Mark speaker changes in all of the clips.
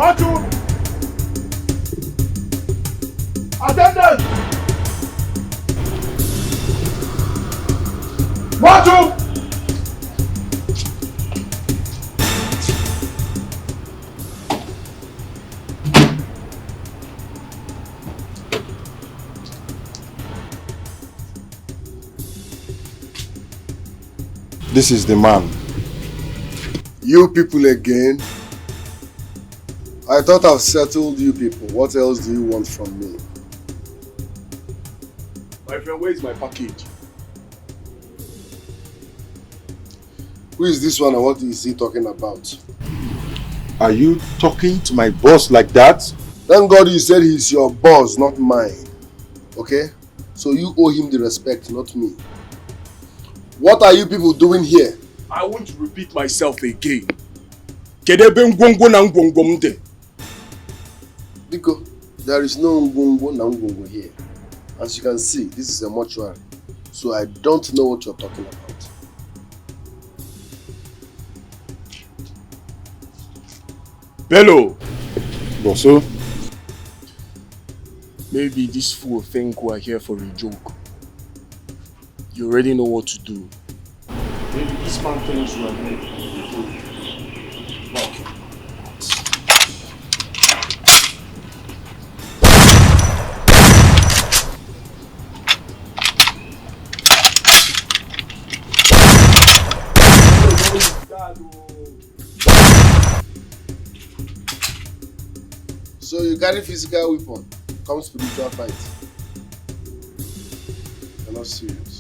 Speaker 1: Mantle! Attendant! Mantle!
Speaker 2: This is the man.
Speaker 3: You people again? I thought I've settled you people. What else do you want from me?
Speaker 1: My friend, where is my package?
Speaker 3: Who is this one and what is he talking about?
Speaker 2: Are you talking to my boss like that?
Speaker 3: Thank God you said he's your boss, not mine. Okay? So you owe him the respect, not me. What are you people doing here?
Speaker 1: I won't repeat myself again.
Speaker 3: Biko, there is no ngongo na ngongo here. As you can see, this is a mortuary. So I don't know what you're talking about.
Speaker 1: Bello!
Speaker 2: Bosso?
Speaker 1: Maybe this fool think we're here for a joke. You already know what to do. Maybe this man thinks we're here for a joke. Okay.
Speaker 3: So you carry physical weapon, come spiritual fight. You're not serious.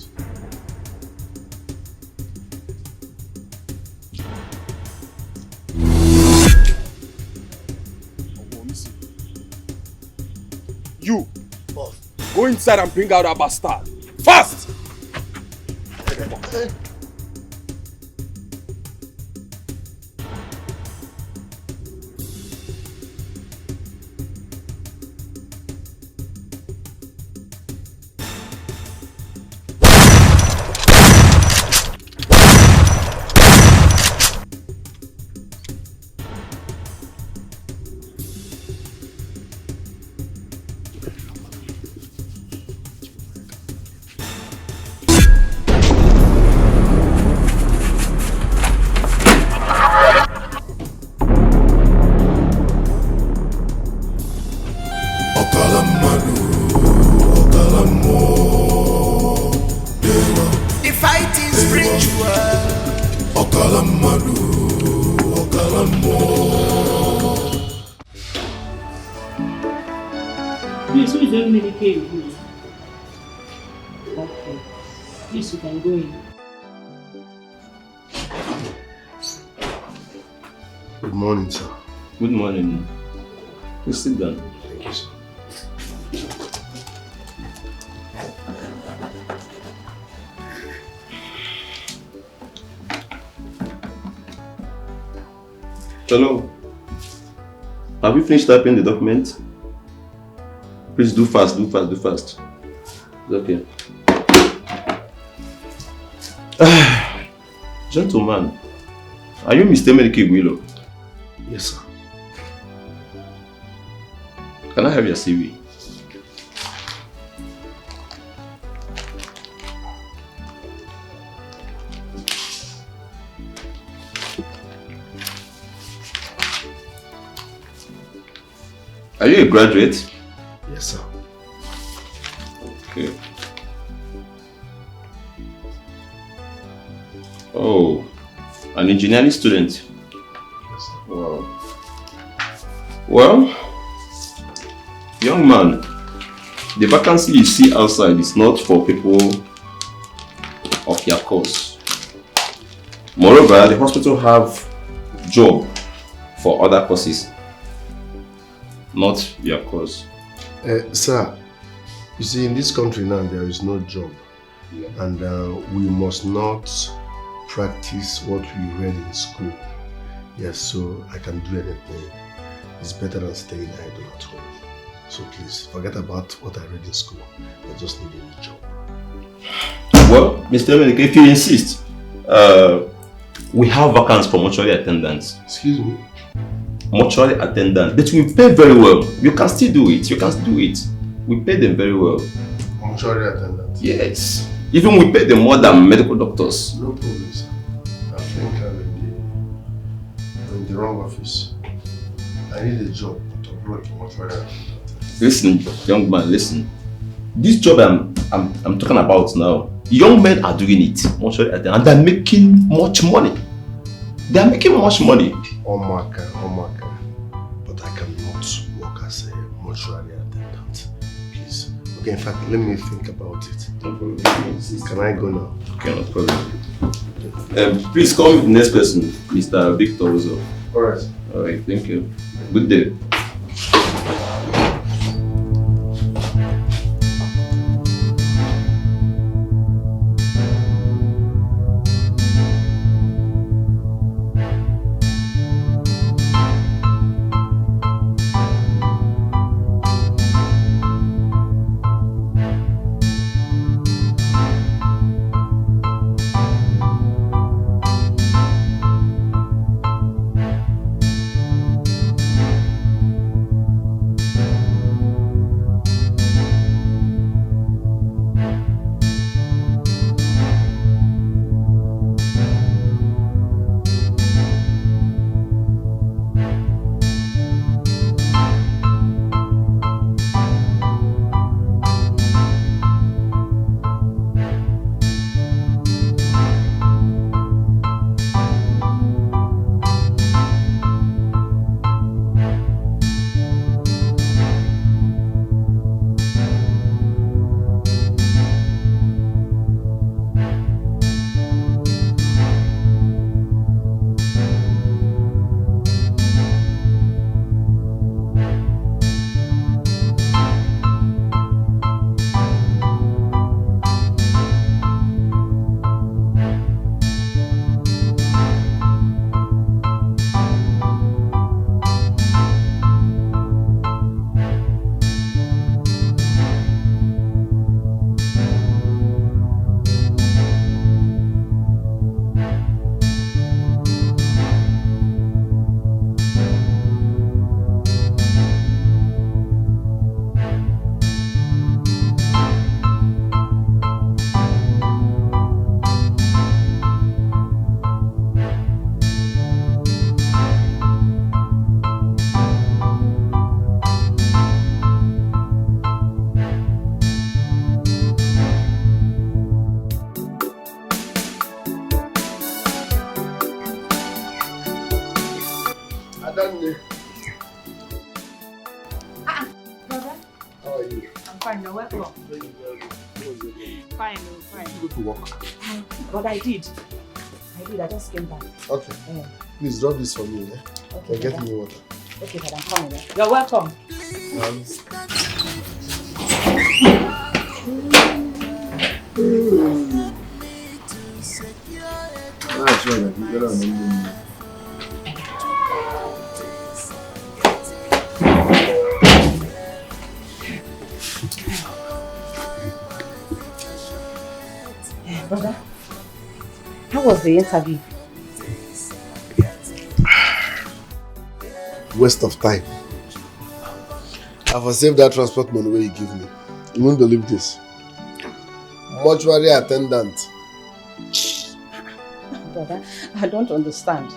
Speaker 1: You, go inside and bring out that bastard. Fast!
Speaker 4: Please, who is the only cave? Okay. Please, you can go in.
Speaker 3: Good morning, sir.
Speaker 5: Good morning. Please sit down.
Speaker 3: Thank you, sir.
Speaker 5: Hello. Have you finished typing the document? Please do fast, do fast, do fast. It's okay. Gentleman, are you Mr. Medicare Willow?
Speaker 3: Yes, sir.
Speaker 5: Can I have your CV? Are you a graduate?
Speaker 3: Yes, sir.
Speaker 5: Okay. Oh, an engineering student.
Speaker 3: Yes, sir.
Speaker 5: Wow. Well, young man, the vacancy you see outside is not for people of your course. Moreover, the hospital have job for other courses, not your course.
Speaker 3: Sir, you see, in this country now, there is no job.
Speaker 5: Yeah.
Speaker 3: And we must not practice what we read in school. Yes, so I can do anything. It's better than staying idle at home. So please, forget about what I read in school. I just need a new job.
Speaker 5: Well, Mr. Emenik, if you insist, we have vacancies for mortuary attendants.
Speaker 3: Excuse me?
Speaker 5: mortuary attendant, but we pay very well. You can still do it. You can still do it. We pay them very well.
Speaker 3: Mortuary attendant?
Speaker 5: Yes. Even we pay them more than medical doctors.
Speaker 3: No problem, sir. I think I'm in the wrong office. I need a job to work in mortuary attendant.
Speaker 5: Listen, young man, listen. This job I'm talking about now, young men are doing it, mortuary attendant, and they're making much money. They're making much money.
Speaker 3: Omaka. But I cannot work as a mortuary attendant. Please. Okay, in fact, let me think about it.
Speaker 5: No problem.
Speaker 3: Can I go now?
Speaker 5: Okay, no problem. Please call me the next person, Mr. Victor Ozo.
Speaker 3: Alright.
Speaker 5: Alright, thank you. Good day.
Speaker 4: But I did. I just came back.
Speaker 3: Okay. Please drop this for me,
Speaker 4: Okay.
Speaker 3: And get me water.
Speaker 4: Okay, but I'm coming. You're welcome.
Speaker 3: That's right.
Speaker 4: Brother, how was the interview?
Speaker 3: Waste of time. I've saved that transport money where you give me. You won't believe this. Mortuary attendant.
Speaker 4: Brother, I don't understand.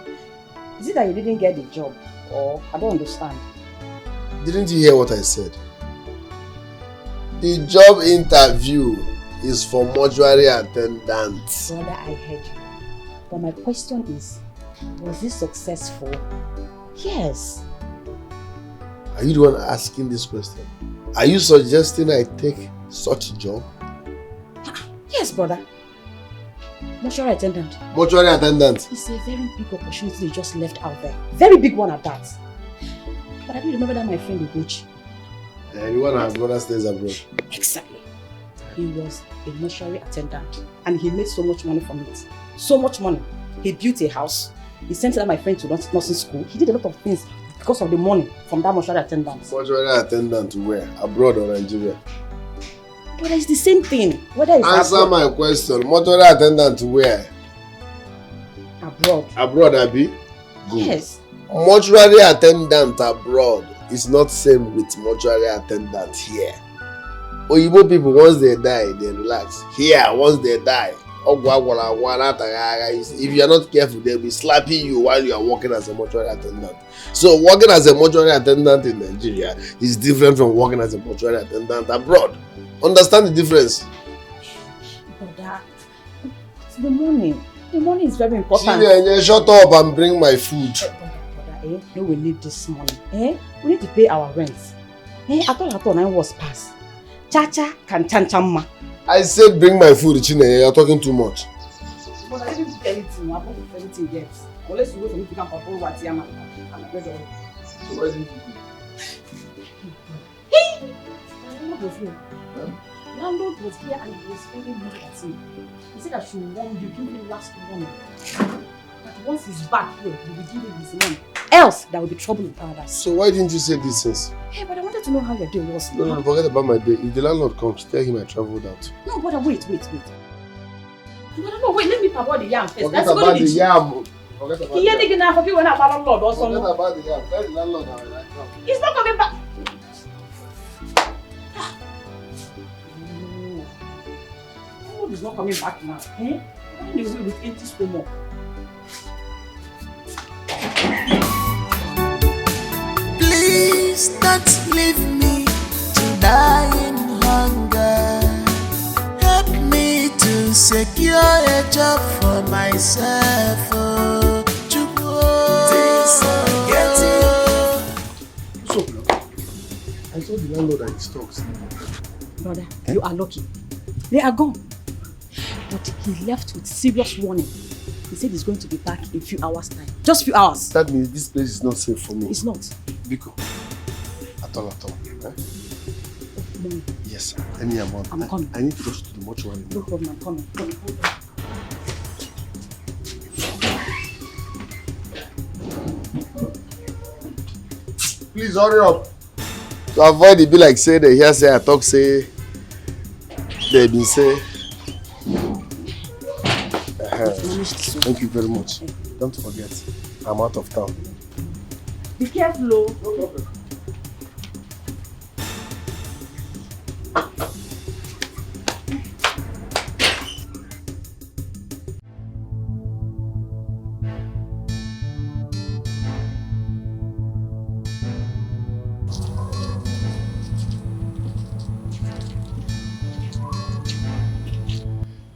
Speaker 4: Is it that you didn't get the job? Or I don't understand.
Speaker 3: Didn't you hear what I said? The job interview is for mortuary attendants.
Speaker 4: Brother, I heard you. But my question is, was it successful? Yes.
Speaker 3: Are you the one asking this question? Are you suggesting I take such a job?
Speaker 4: Yes, brother. Mortuary attendant.
Speaker 3: Mortuary attendant?
Speaker 4: It's a very big opportunity you just left out there. Very big one at that. But I do remember that my friend Ugochi.
Speaker 3: The one her brother stays abroad.
Speaker 4: Exactly. He was a mortuary attendant and he made so much money from it. So much money. He built a house. He sent my friend to nursing school. He did a lot of things because of the money from that mortuary attendant.
Speaker 3: Mortuary attendant where? Abroad or Nigeria?
Speaker 4: But it's the same thing. Whether it's
Speaker 3: answer
Speaker 4: abroad.
Speaker 3: My question. Mortuary attendant where?
Speaker 4: Abroad.
Speaker 3: Abroad, Abi? Good.
Speaker 4: Yes.
Speaker 3: Mortuary attendant abroad is not same with mortuary attendant here. Oyibo people, once they die, they relax. Here, once they die, if you are not careful, they'll be slapping you while you are working as a mortuary attendant. So working as a mortuary attendant in Nigeria is different from working as a mortuary attendant abroad. Understand the difference?
Speaker 4: Brother, the money. The money is very important.
Speaker 3: Shut up and bring my food.
Speaker 4: Brother, no, we need this money. We need to pay our rent. I thought 9 was past. Cha-cha can chan-chan-ma.
Speaker 3: I said bring my food, Chinenye. You're talking too much.
Speaker 4: But I didn't do anything. I haven't do anything yet. Unless you wait for me to come for what I'm
Speaker 3: So why didn't you do?
Speaker 4: Hey! Landlord was here. Landlord was here and he was very mad at me. He said I should warn you, give him last warning. That once he's back here, he will give him his money. Else, there will be trouble in paradise.
Speaker 3: So why didn't you say these things?
Speaker 4: Hey, but I wanted to know how your day was.
Speaker 3: No, forget about my day. If the landlord comes, tell him I traveled out.
Speaker 4: No, brother, wait. No, wait, let me parboil the yam first.
Speaker 3: Forget about the yam. Forget about the yam.
Speaker 4: Forget about the yam.
Speaker 3: Tell the landlord how I come.
Speaker 4: He's not coming back. No, he's not coming back now. Run away with empty stomach.
Speaker 6: Please don't leave me to die in hunger. Help me to secure a job for myself.
Speaker 3: So, I saw the landlord and his talks.
Speaker 4: Brother, you are lucky. They are gone. But he left with serious warning. He said he's going to be back in a few hours' time. Just a few hours.
Speaker 3: That means this place is not safe for me.
Speaker 4: It's not.
Speaker 3: Biko. At all.
Speaker 4: Money.
Speaker 3: Yes, any amount.
Speaker 4: I'm coming.
Speaker 3: I need to rush to the mortuary.
Speaker 4: No problem, I'm coming. Hold on.
Speaker 3: Please hurry up. To avoid it, be like say they hear say I talk say they been say. Thank you very much. Don't forget, I'm out of town.
Speaker 4: Be careful, oh.
Speaker 3: No problem.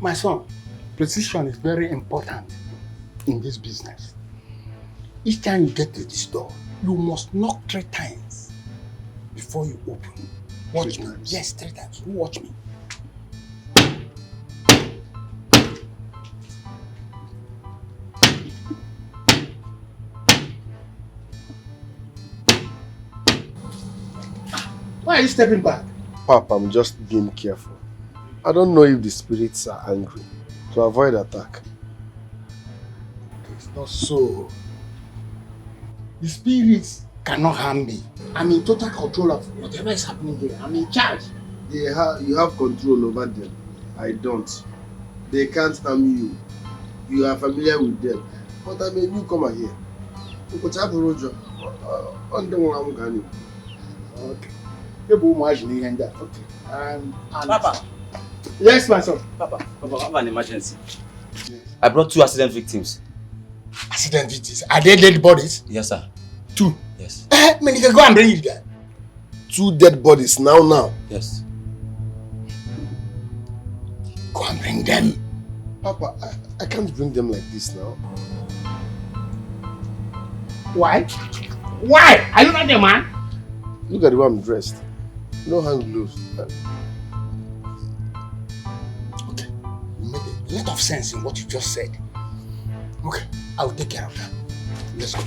Speaker 7: My son, precision is very important in this business. Each time you get to this door, you must knock 3 times before you open. Watch me. Yes, 3 times. You watch me. Why are you stepping back?
Speaker 3: Papa, I'm just being careful. I don't know if the spirits are angry. To avoid attack.
Speaker 7: It's not so. The spirits cannot harm me. I'm in total control of whatever is happening here. I'm in charge.
Speaker 3: You have control over them. I don't. They can't harm you. You are familiar with them. But I'm a newcomer here. Okay.
Speaker 7: Okay. And
Speaker 8: Papa.
Speaker 7: Yes, my son.
Speaker 8: Papa, I have an emergency.
Speaker 7: Yes.
Speaker 8: I brought 2 accident victims.
Speaker 7: Accident victims. Are they dead bodies?
Speaker 8: Yes, sir.
Speaker 7: 2.
Speaker 8: Yes.
Speaker 7: Man, you can go and bring it there.
Speaker 3: 2 dead bodies now.
Speaker 8: Yes.
Speaker 7: Go and bring them.
Speaker 3: Papa, I can't bring them like this now.
Speaker 7: Why? Why? Are you not a man?
Speaker 3: Look at the way I'm dressed. No hand gloves.
Speaker 7: Okay. You made a lot of sense in what you just said. Okay, I will take care of that. Let's go.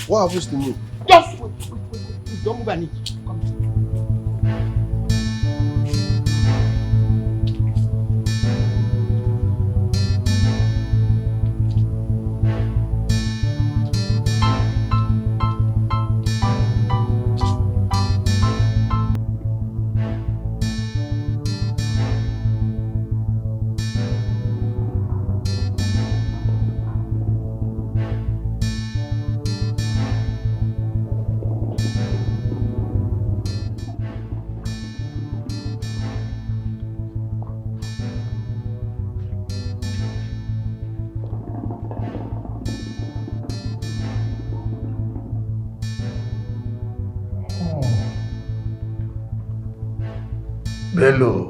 Speaker 3: What happens to me?
Speaker 7: Just wait. Don't move an inch. Come.
Speaker 3: Bello.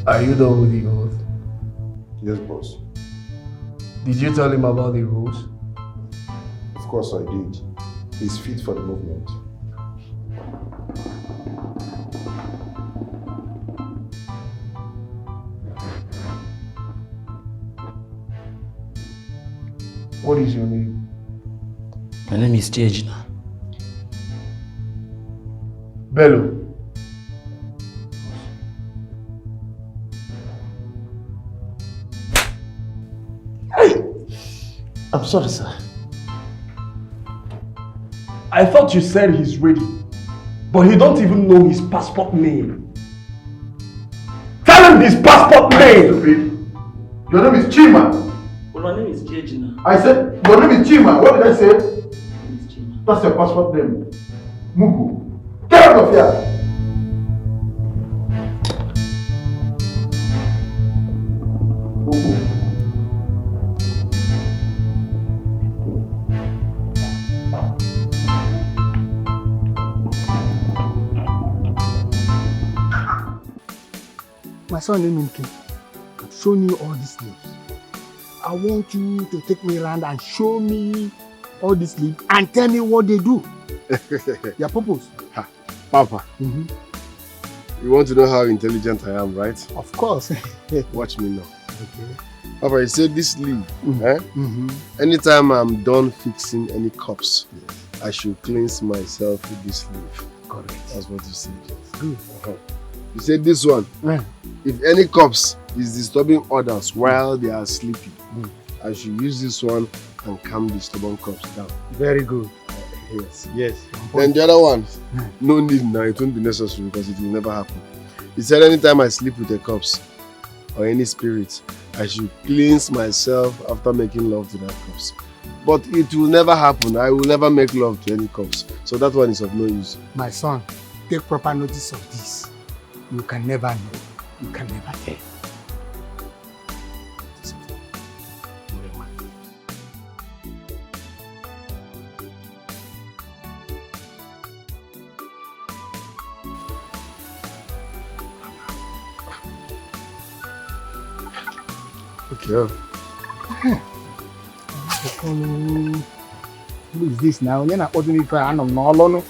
Speaker 3: Are you done with the oath?
Speaker 2: Yes, boss.
Speaker 3: Did you tell him about the rules?
Speaker 2: Of course I did. He's fit for the movement.
Speaker 3: What is your name?
Speaker 8: My name is Jejina.
Speaker 3: Bello. I'm sorry, sir. I thought you said he's ready, but he don't even know his passport name. Tell him his passport name!
Speaker 2: Your name is Chima.
Speaker 8: Well, my name is Jejina.
Speaker 2: I said, your name is Chima. What did I say?
Speaker 8: My name is Chima.
Speaker 2: That's your passport name. Mugu. Get out of here!
Speaker 7: My son Eminke, I'm showing you all these leaves. I want you to take me around and show me all these leaves and tell me what they do. Your purpose.
Speaker 3: Papa, you want to know how intelligent I am, right?
Speaker 7: Of course.
Speaker 3: Watch me now.
Speaker 7: Okay.
Speaker 3: Papa, you said this leaf, anytime I'm done fixing any cups, I should cleanse myself with this leaf.
Speaker 7: Correct.
Speaker 3: That's what you said.
Speaker 7: Good.
Speaker 3: You said this one, if any cups is disturbing others while they are sleeping, I should use this one and calm the stubborn cups down.
Speaker 7: Very good.
Speaker 3: Yes.
Speaker 7: Yes.
Speaker 3: Then the other one, no need now, it won't be necessary because it will never happen. He said anytime I sleep with the cups or any spirit, I should cleanse myself after making love to that cups. But it will never happen. I will never make love to any cups. So that one is of no use.
Speaker 7: My son, take proper notice of this. You can never know. You can never tell.
Speaker 3: Okay.
Speaker 7: Who is this now? You're not ordinary for no.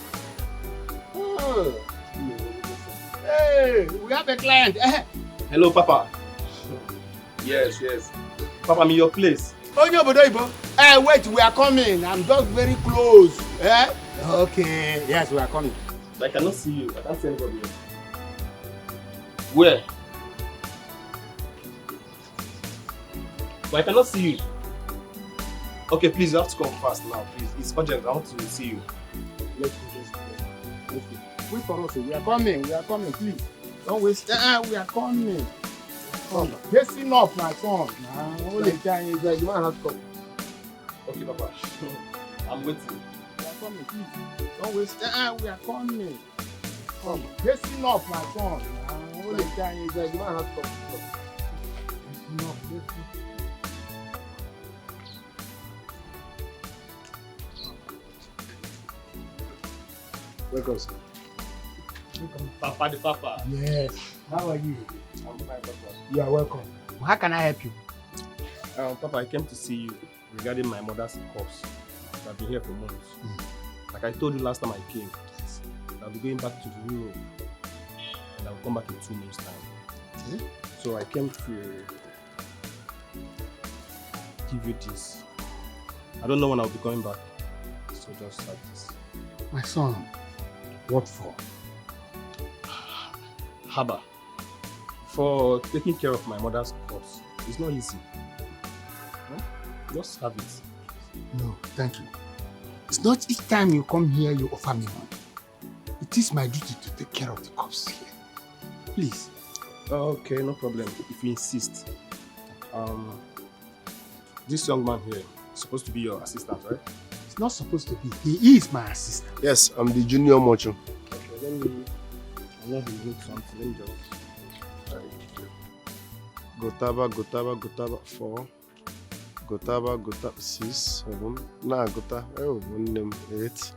Speaker 7: Hey, we have a client.
Speaker 8: Hello, Papa. Yes. Papa, I'm in your place.
Speaker 7: Oh, no, but wait, we are coming. I'm just very close. Okay, yes, we are coming.
Speaker 8: But I cannot see you. I can't see anybody here. Where? But I cannot see you. Okay, please, you have to come fast now, please. It's urgent. I want to see you.
Speaker 7: Let's go. Wait for us. We are coming, please. Don't waste time. We are coming. Come. Hasten up, my son. Only time is like, you might have to come.
Speaker 8: Okay, Papa. I'm waiting.
Speaker 7: We are coming, please. Don't waste time. We are coming. Come. Hasten up, my son. Only time is like, you might have to come. Hasten up,
Speaker 3: Welcome, sir.
Speaker 8: Papa the Papa.
Speaker 7: Yes. How are you?
Speaker 8: I'm fine, Papa.
Speaker 7: You are welcome. How can I help you?
Speaker 8: Papa, I came to see you regarding my mother's corpse. I've been here for months. Like I told you last time I came, I'll be going back to Europe and I'll come back in 2 months' time. So I came to give you this. I don't know when I'll be coming back. So just like this.
Speaker 7: My son, what for?
Speaker 8: Haba. For taking care of my mother's corpse. It's not easy. Just have it.
Speaker 7: No, thank you. It's not each time you come here you offer me money. It is my duty to take care of the corpse here. Please.
Speaker 8: Okay, no problem. If you insist. This young man here is supposed to be your assistant, right?
Speaker 7: It's not supposed to be. He is my assistant.
Speaker 3: Yes, I'm the junior mocho.
Speaker 8: Okay, I know he needs something. Let me just.
Speaker 3: Gotaba, 4. Gotaba, 6, 7. Nah, 8.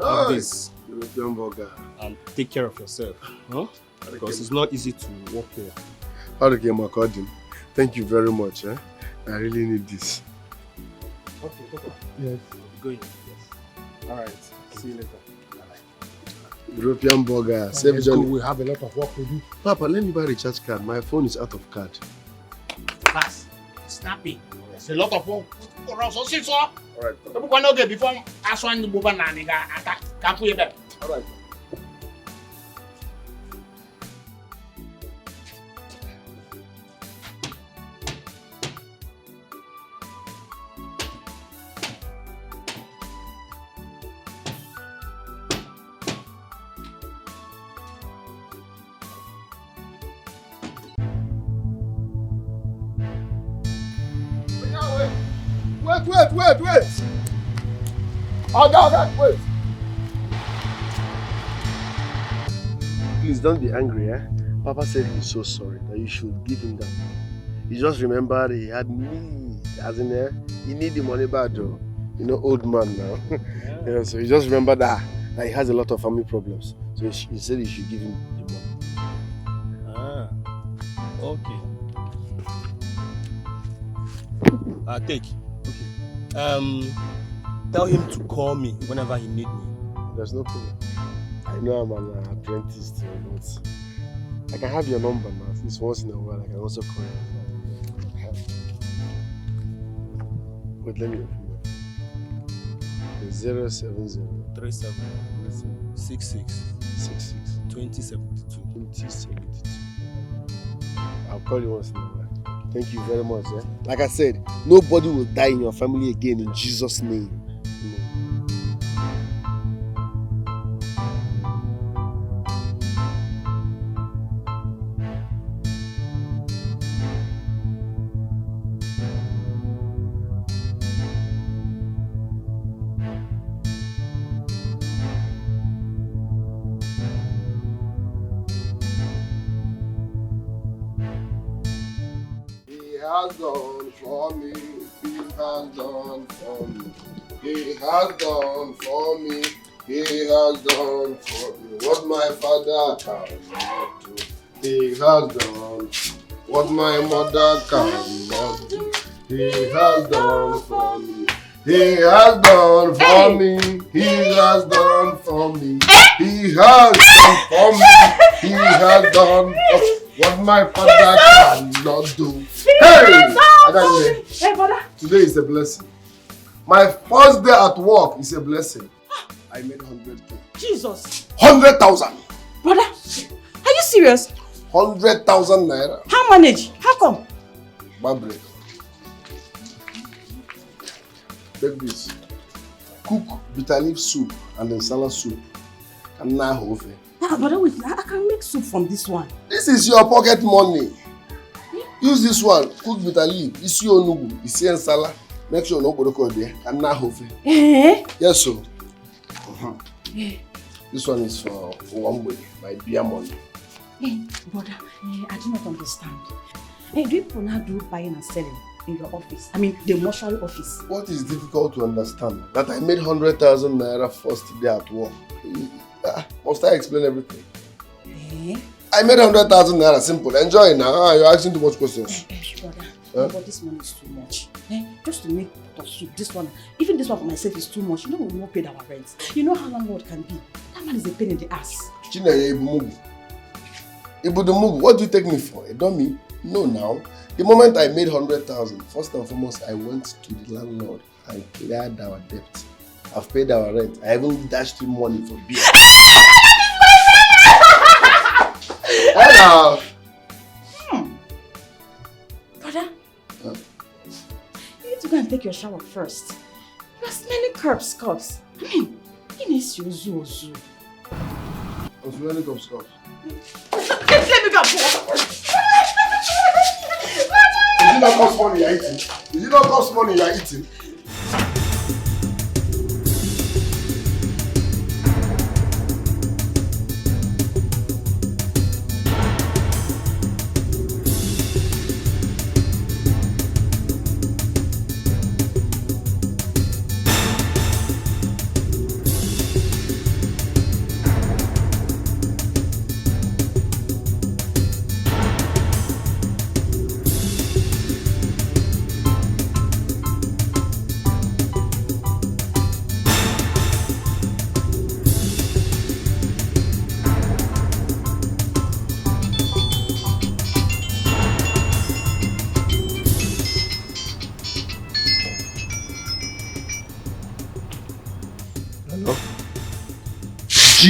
Speaker 8: Have this.
Speaker 3: European burger.
Speaker 8: And take care of yourself. Huh? Because it's not easy to walk here.
Speaker 3: Okay, Makodim. Thank you very much. I really need this.
Speaker 8: Okay, Papa.
Speaker 3: Yes.
Speaker 8: Going. Yes. Alright. See you later.
Speaker 3: European burger.
Speaker 7: Let's go. We have a lot of work to do.
Speaker 3: Papa, let me buy a recharge card. My phone is out of card.
Speaker 7: Fast. Snappy. There's a lot of work.
Speaker 3: Alright.
Speaker 7: Before I saw you move on, attack. Can't we better?
Speaker 3: Alright. Wait! Okay, wait. Please don't be angry, eh? Papa said he's so sorry that you should give him that. He just remembered he had need, as in he need the money back though. You know, old man now. Yeah, so he just remembered that he has a lot of family problems. So he said he should give him the money.
Speaker 8: Ah, okay. Take. Okay. Tell him to call me whenever he need me.
Speaker 3: There's no problem. I know I'm an apprentice too, but I can have your number now. Since once in a while I can also call you. Wait, let me open it. 070
Speaker 8: 37 66
Speaker 3: 66
Speaker 8: 2072.
Speaker 3: 2072. I'll call you once in a while. Thank you very much. Like I said, nobody will die in your family again in Jesus' name.
Speaker 2: Done for me, he has done for me, he has done for me, he has done for me what my father cannot do. He has done what my mother cannot do. He has done for me. He has done for me. He has done for me. He has done for me. He has done what my father cannot do. Hey!
Speaker 4: Hey, brother.
Speaker 2: Today is a blessing. My first day at work is a blessing. I made 100K.
Speaker 4: Jesus.
Speaker 2: 100,000.
Speaker 4: Brother, are you serious?
Speaker 2: 100,000 naira.
Speaker 4: How manage? How come?
Speaker 2: Bad break. Take this. Cook bitter leaf soup and then salad soup. And now hove.
Speaker 4: Brother, wait, I can make soup from this one.
Speaker 2: This is your pocket money. Use this one. Cook bitter leaf. Isi onugu. Isi ensala. Make sure no go there. And now hove. Yes, sir. This one is for one way. My beer money.
Speaker 4: Hey, brother, I do not understand. Hey, do people now do buying and selling in your office? I mean, the mortuary office.
Speaker 2: What is difficult to understand? That I made 100,000 naira first day at work. Must I explain everything? I made 100,000 naira. Simple. Enjoy now. You're asking too much questions.
Speaker 4: Brother, but this money is too much. Just to make pot of soup, this one, even this one for myself is too much. You know, we will not pay our rent. You know how landlord can be. That man is a pain in the ass.
Speaker 2: What do you take me for? A dummy? No, now. The moment I made 100,000, first and foremost, I went to the landlord and cleared our debt. I've paid our rent. I even dashed him money for beer. Hello.
Speaker 4: Brother, you need to go and take your shower first. You are smelling curbs. I mean, it is your zoo.
Speaker 2: I'm smelling curbs.
Speaker 4: Let me go.
Speaker 2: Is it not cost money you're eating? Is it not cost money you're eating?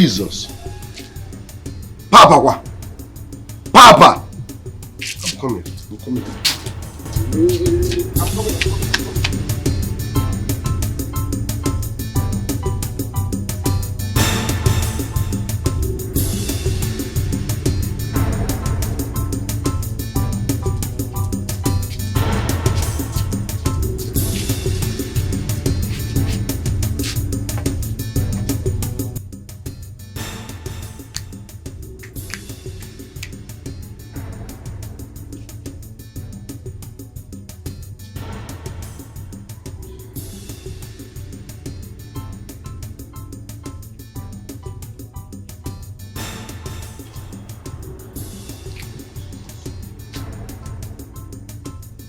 Speaker 3: Jesus. Papa, what? Papa! I'm coming. I'm coming. I'm coming.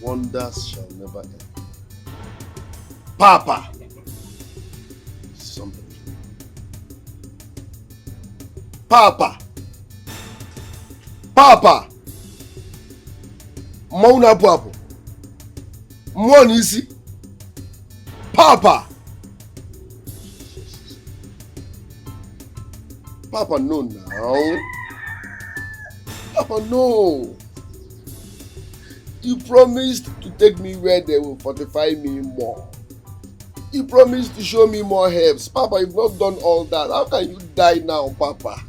Speaker 3: Wonders shall never end. Papa! Something. Papa! Papa! Mauna Papo. Monisi. Papa! Papa, no now. Papa, no. You promised to take me where they will fortify me more. You promised to show me more helps. Papa, you've not done all that. How can you die now, Papa?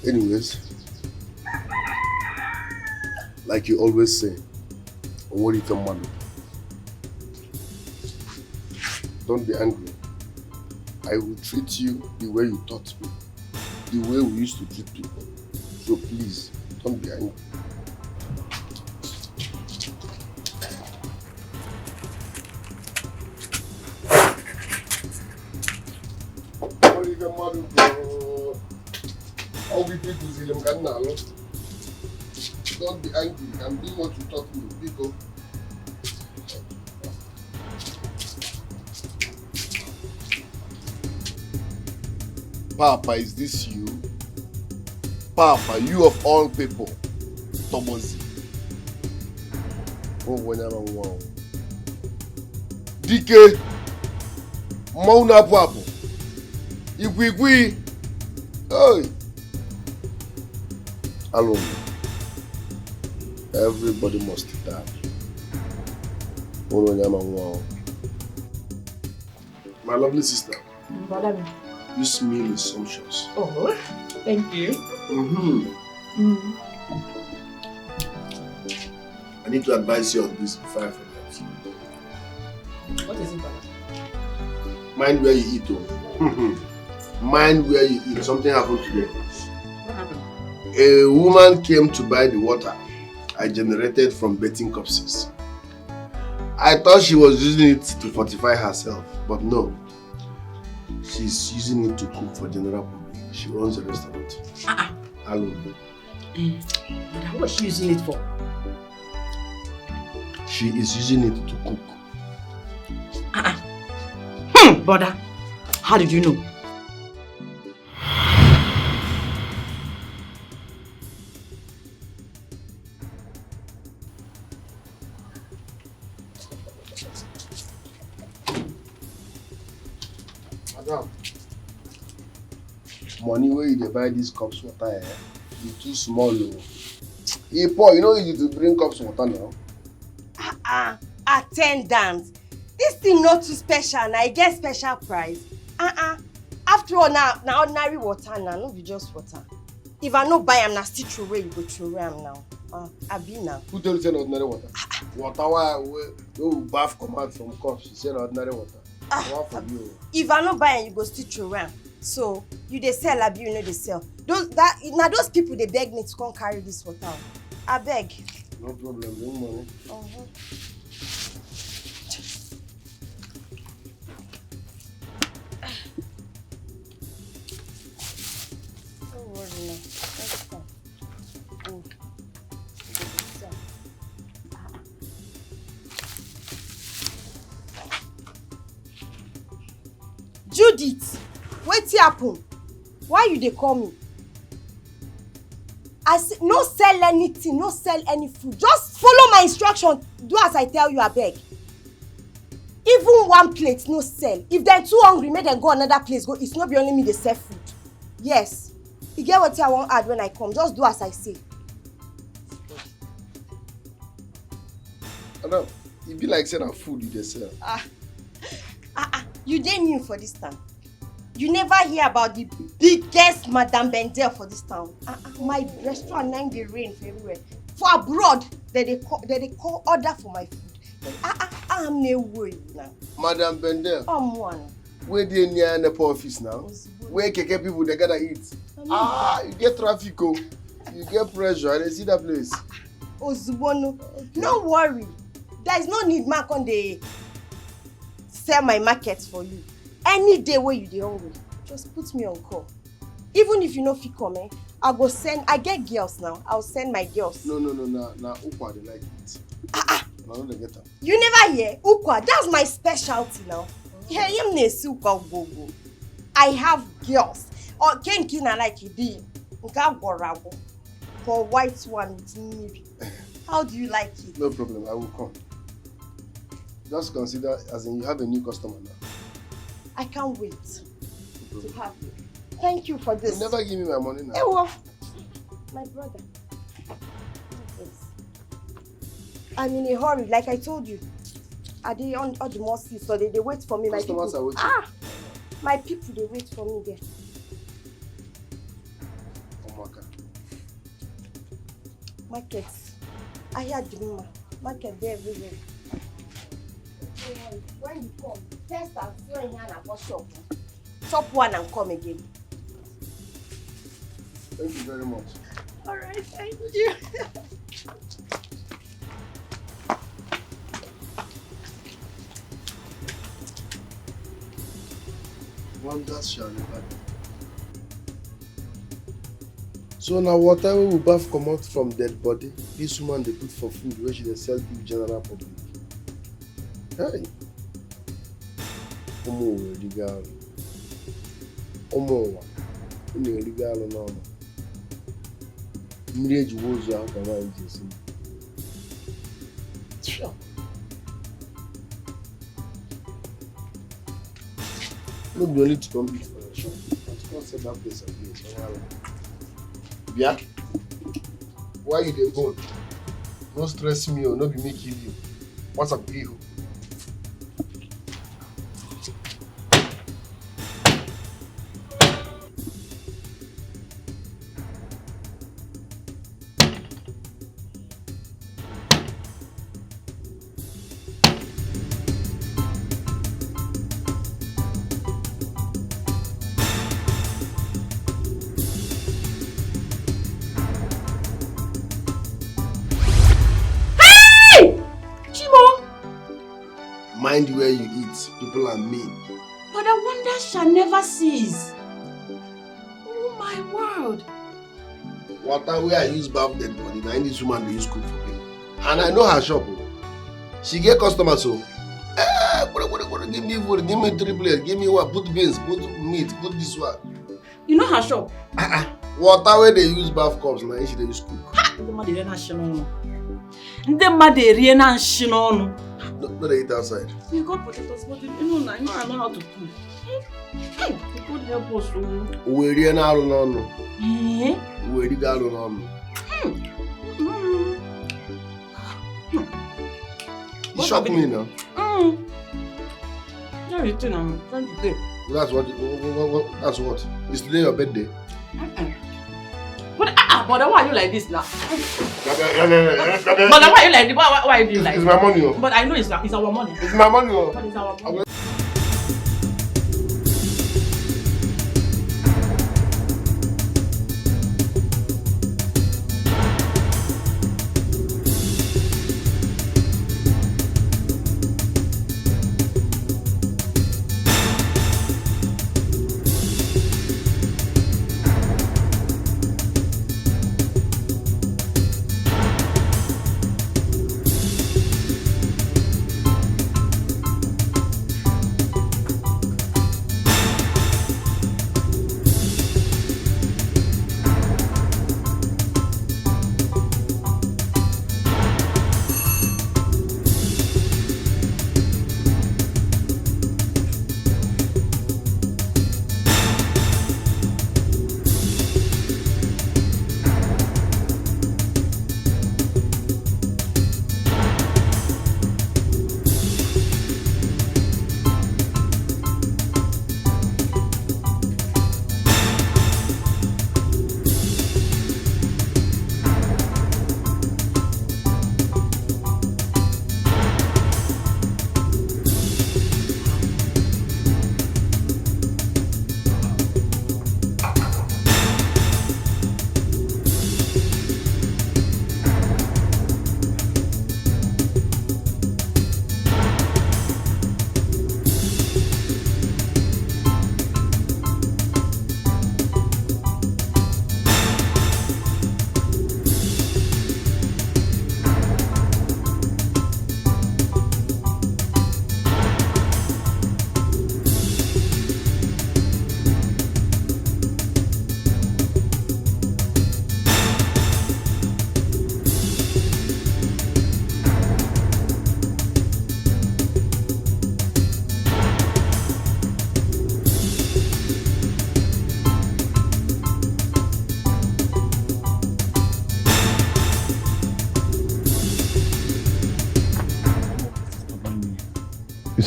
Speaker 3: Anyways, like you always say, worry the money. Don't be angry. I will treat you the way you taught me. The way we used to treat people. So please, don't be angry. Don't be angry. I'm doing what you taught me. Because Papa, is this you? Papa, you of all people. Tomozi. Oh, when I'm wow. Dikeh. Mauna Papo. Igwigwi. Hey. Alone. Everybody must die. Oh, when I'm wow. My lovely sister. This meal is sumptuous.
Speaker 4: Oh, thank you.
Speaker 3: I need to advise you on this before I forget.
Speaker 4: What is it, Baba?
Speaker 3: Mind where you eat, oh. Mind where you eat. Something happened today.
Speaker 4: What happened?
Speaker 3: A woman came to buy the water I generated from betting corpses. I thought she was using it to fortify herself, but no. She's using it to cook for general public. She owns a restaurant. Alone.
Speaker 4: But what was she using it for?
Speaker 3: She is using it to cook.
Speaker 4: Brother, how did you know?
Speaker 3: Madam, money where you buy these cups water, you too small. Hey Paul, you know you need to bring cups water now.
Speaker 9: Attendant. This thing not too special and I get special price. After all, now ordinary water now, no be just water. If I no buy am na still throw away, you go throw away am now. I be now.
Speaker 3: Who told you say ordinary water? Water where you bath come out from cups, you say ordinary water.
Speaker 9: If I no buy am, you go still throw away am. So you dey sell, abi you no dey sell. Those people they beg me to come carry this water. I beg.
Speaker 3: No problem, bring money.
Speaker 9: Don't worry now. Next time. Judith, wetin happen? Why you dey call me? I say no sell anything, no sell any food. Just follow my instruction. Do as I tell you, abeg. Even one plate no sell. If they're too hungry, make them go another place. Go. It's not be only me they sell food. Yes. You get what I want add when I come. Just do as I say.
Speaker 2: Madam, it be like saying food you dey sell.
Speaker 9: You dey new for this town. You never hear about the biggest Madame Bendel for this town. My restaurant now dey reign everywhere. For abroad, they call order for my food. I'm no worry now.
Speaker 2: Madame Bendel.
Speaker 9: One.
Speaker 2: Where dey near the office now? Where keke people they gotta eat? You get traffic, oh. You get pressure. I dey see that place.
Speaker 9: Ozubono. Okay. No worry. There is no need mark on the sell my market for you. Any day where you dey hungry, just put me on call. Even if you no fit come, I go send. I get girls now. I'll send my girls.
Speaker 2: No. Nah, Ukwa they like it. No, they get them.
Speaker 9: You never hear Ukwa. That's my specialty now. Here him ne Ukwa go. I have girls. Or Kenkina like you be. Nka for white one with me. How do you like it?
Speaker 2: No problem. I will come. Just consider as in you have a new customer now.
Speaker 9: I can't wait to have you. Thank you for this.
Speaker 2: You never give me my money now.
Speaker 9: Ewo, my brother. I'm in a hurry, like I told you. Are they on the mercy? So they wait for me.
Speaker 2: Customers are waiting.
Speaker 9: My people, they wait for me there. Markets. I hear the market there everywhere. When you come, first I'll see you here and go shop. Shop one and come again.
Speaker 2: Thank you very much.
Speaker 9: Alright, thank you.
Speaker 2: Wonders shall never be. So now whatever we bath come out from dead body, this woman they put for food where she they sell to general public. Hey. Omo legal. Omo. Ini legal no. Marriage was ya kama injisi. Sure. No be only to come eat for your shop. Let's go set that place ablaze. Yeah? Why you dey go? No stress me or no be me kill you. What's up you? Mind where you eat, people are mean.
Speaker 4: But the wonder shall never cease. Oh my word.
Speaker 2: Water where I use bath dead body, now this woman they use cook for me. And I know her shop. She get customers so. Give me food, give me 3 plates, give me what, put beans, put meat, put this one.
Speaker 4: You know her shop?
Speaker 2: Water where they use bath cups, now she they use cook. No, they eat outside.
Speaker 4: You got potatoes, but you know, I know how to cook. Hey, you could help us.
Speaker 2: We're here now, no. We're here now. You shock me now.
Speaker 4: Yeah, you think I'm trying to do.
Speaker 2: That's what? Is today your birthday?
Speaker 4: But why are you like this now?
Speaker 2: But
Speaker 4: why are you like this? Why are you like this?
Speaker 2: It's my money.
Speaker 4: But I know it's our money.
Speaker 2: It's my money.
Speaker 4: But it's our money.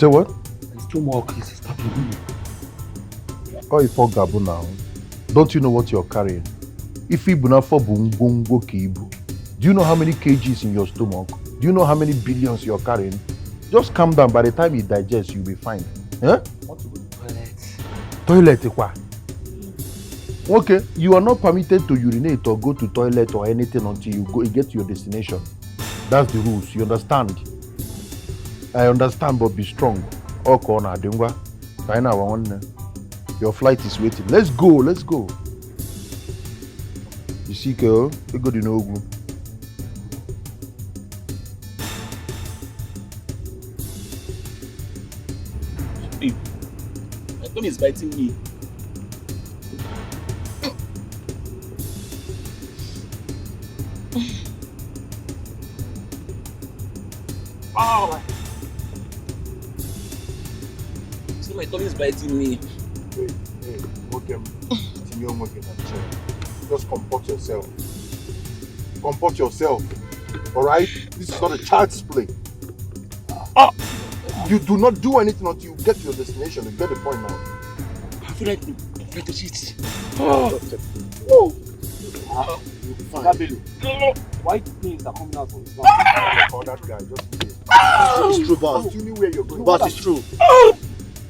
Speaker 3: say what?
Speaker 7: His stomach is stopping me.
Speaker 3: Oh, you for Gabu now. Don't you know what you're carrying? If you do you know how many kgs in your stomach? Do you know how many billions you're carrying? Just calm down. By the time you digest, you'll be fine. Huh?
Speaker 7: Want to go to the
Speaker 3: Toilet, quoi? Okay, you are not permitted to urinate or go to toilet or anything until you get to your destination. That's the rules. You understand? I understand, but be strong. Your flight is waiting. Let's go. Let's go. You see, girl, we go to Nogu.
Speaker 5: My tongue is biting me. Oh! See, my tongue is biting me.
Speaker 3: Hey, welcome. Just comport yourself. Comport yourself. Alright? This is not a child's play. You do not do anything until you get to your destination. You get the point now.
Speaker 7: I feel like the shit. White things are coming out from his mouth.
Speaker 3: Oh, that guy, just leave it.
Speaker 7: It's true, boss.
Speaker 3: Continue where you're going.
Speaker 7: But it's true.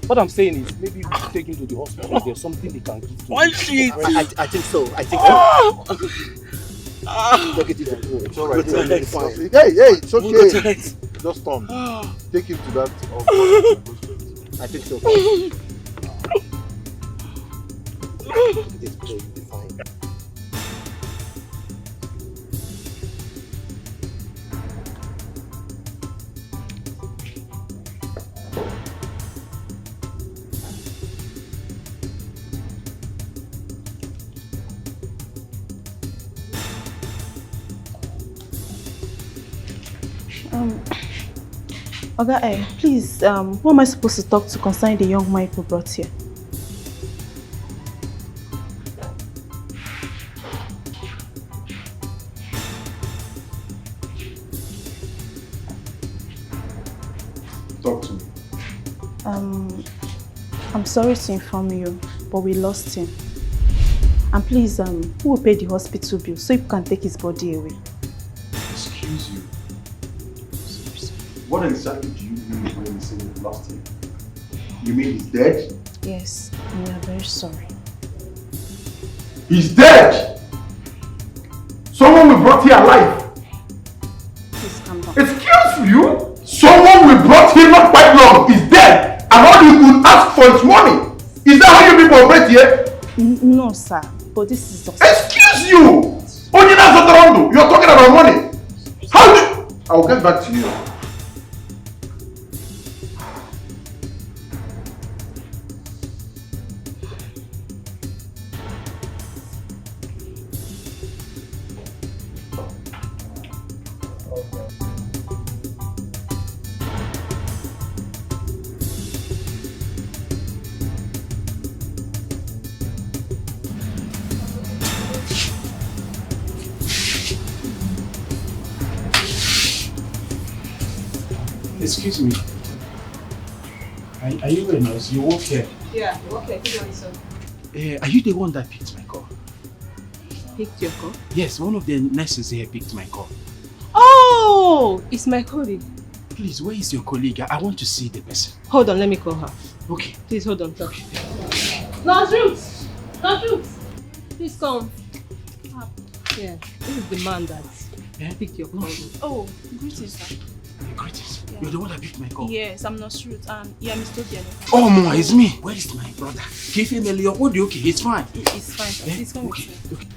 Speaker 7: What I'm saying is, maybe we should take him to the hospital. There's something they can give to him.
Speaker 5: Why shit?
Speaker 7: I think so. I think so. Look at it.
Speaker 3: It's alright.
Speaker 7: It's fine.
Speaker 3: Hey, it's okay. Just turn. Take him to that.
Speaker 7: I think so. This boy will be fine.
Speaker 10: Oga, please, who am I supposed to talk to concerning the young man who brought here?
Speaker 3: Talk to me.
Speaker 10: I'm sorry to inform you, but we lost him. And please, who will pay the hospital bill so you can take his body away?
Speaker 3: Excuse you. What exactly do you mean when you say you've lost him? You mean he's dead?
Speaker 10: Yes, and we are very sorry.
Speaker 3: He's dead! Someone we brought here alive!
Speaker 10: Please calm down.
Speaker 3: Excuse you? Someone we brought here not quite long is dead! And all you could ask for is money! Is that how you people operate here?
Speaker 10: No, sir, but this is just...
Speaker 3: Excuse you! You're talking about money! How do... I'll get back to you.
Speaker 7: Excuse me. Are you a nurse? You work here?
Speaker 9: Yeah, okay,
Speaker 7: Are you the one that picked my call?
Speaker 9: Picked your call?
Speaker 7: Yes, one of the nurses here picked my call.
Speaker 9: Oh, it's my colleague.
Speaker 7: Please, where is your colleague? I want to see the person.
Speaker 9: Hold on, let me call her.
Speaker 7: Okay.
Speaker 9: Please hold on, talk. Nurse Ruth! Nurse Ruth! Please come. Yeah, this is the man that picked your call.
Speaker 10: Oh, greetings, sir.
Speaker 7: Greetings. Yeah. You're the one that picked my call.
Speaker 10: Yes, I'm not Ruth, and yeah, Mr. Diano.
Speaker 7: Oh, Mama, it's me. Where is my brother? Give him a little. Okay, it's fine.
Speaker 10: It's fine, sir. Please come
Speaker 7: okay.
Speaker 10: with me.
Speaker 7: Okay.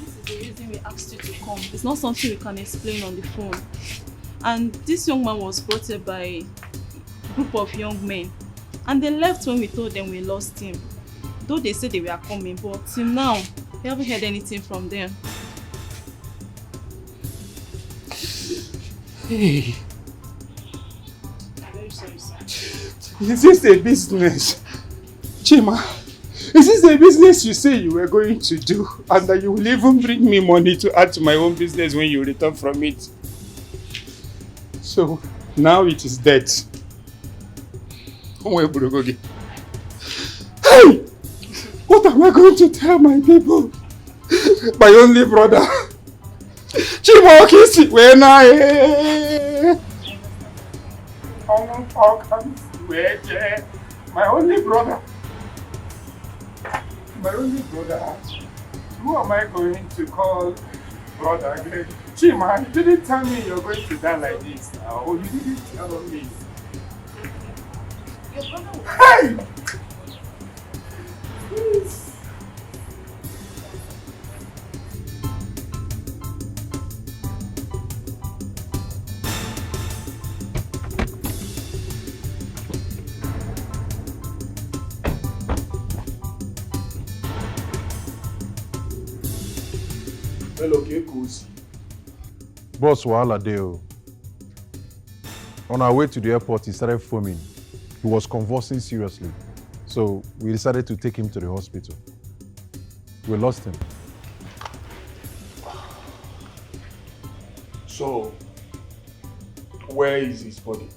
Speaker 10: This is the reason we asked you to come. It's not something we can explain on the phone. And this young man was brought here by a group of young men. And they left when we told them we lost him. Though they said they were coming, but till now, we haven't heard anything from them.
Speaker 7: Hey.
Speaker 10: I'm very sorry, sir.
Speaker 7: Is this a business? Chima, Is this the business you say you were going to do? And that you will even bring me money to add to my own business when you return from it? So, now it is dead. Hey! What am I going to tell my people? My only brother. Chimokisi, when my only brother. My only brother. Who am I going to call brother again? Chima, you didn't tell me you're going to die like this now. Oh, you didn't tell me. Your brother will... Hey! Please.
Speaker 1: Hello, Kekos.
Speaker 11: Boss wahala dey o. On our way to the airport, he started foaming. He was convulsing seriously. So we decided to take him to the hospital. We lost him.
Speaker 1: So, where is his body?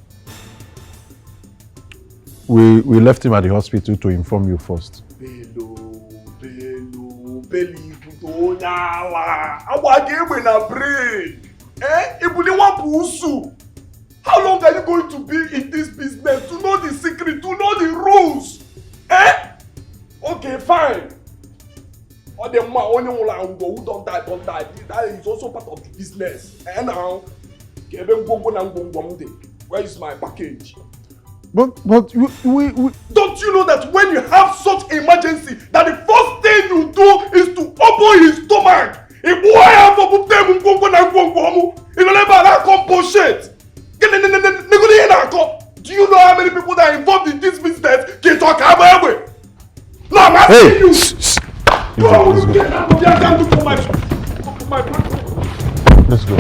Speaker 11: We left him at the hospital to inform you first.
Speaker 1: How long are you going to be in this business? To know the secret, to know the rules? Eh? Okay, fine. Or the man who don't die. That is also part of the business. And now, where is my package?
Speaker 11: But we
Speaker 1: don't you know that when you have such emergency, that the first thing you do is to open his stomach? If boy have a bullshit. Do you know how many people that are involved in this business can talk about it? No, I'm asking you.
Speaker 11: Let's go.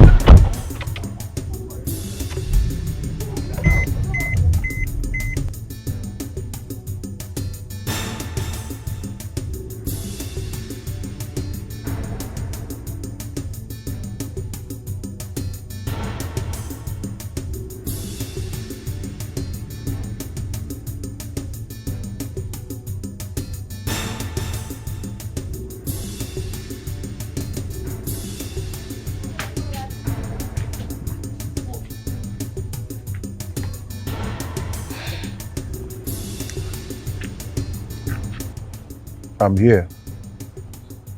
Speaker 11: I'm here.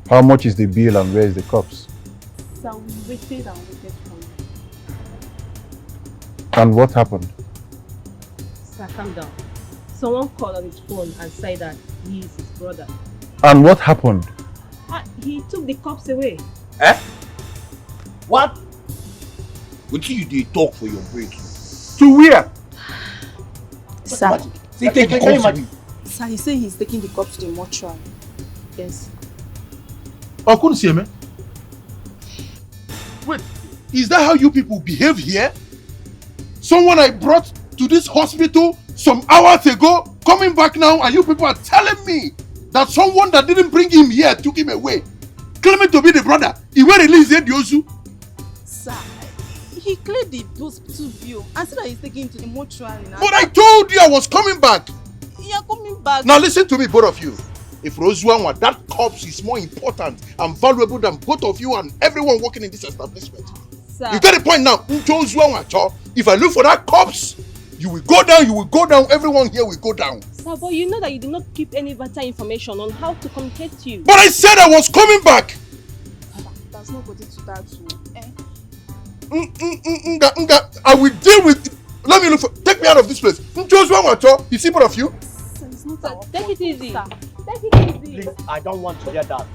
Speaker 11: How much is the bill and where is the cops?
Speaker 10: Sir, we waited and waited for you.
Speaker 11: And what happened?
Speaker 12: Sir, calm down. Someone called on his phone and said that he is his brother.
Speaker 11: And what happened?
Speaker 12: He took the cops away.
Speaker 13: Eh? What? What you do talk for your break?
Speaker 11: To where?
Speaker 12: Sir.
Speaker 13: Say take the cops away.
Speaker 10: Sir, he said he's taking the cops to the mortuary.
Speaker 12: Yes.
Speaker 14: I couldn't see him. Wait, is that how you people behave here? Someone I brought to this hospital some hours ago, coming back now, and you people are telling me that someone that didn't bring him here took him away, claiming to be the brother. He went and released Yosu.
Speaker 10: Sir, he cleared the hospital bill and said that he's taking him to the mortuary now.
Speaker 14: But I told you I was coming back.
Speaker 10: You're coming back.
Speaker 14: Now listen to me, both of you. If Rosuanwa, that corpse is more important and valuable than both of you and everyone working in this establishment.
Speaker 12: Sir.
Speaker 14: You get the point now. If I look for that corpse, you will go down, everyone here will go down.
Speaker 12: Sir, but you know that you did not keep any vital information on how to communicate to you.
Speaker 14: But I said I was coming back.
Speaker 10: There's nobody to that too.
Speaker 14: I will deal with it. Let me look for. Take me out of this place. You see both of you?
Speaker 10: Sir, it's not our
Speaker 12: Take it easy.
Speaker 10: Sir.
Speaker 12: Take it easy.
Speaker 13: Please, I don't want to hear that.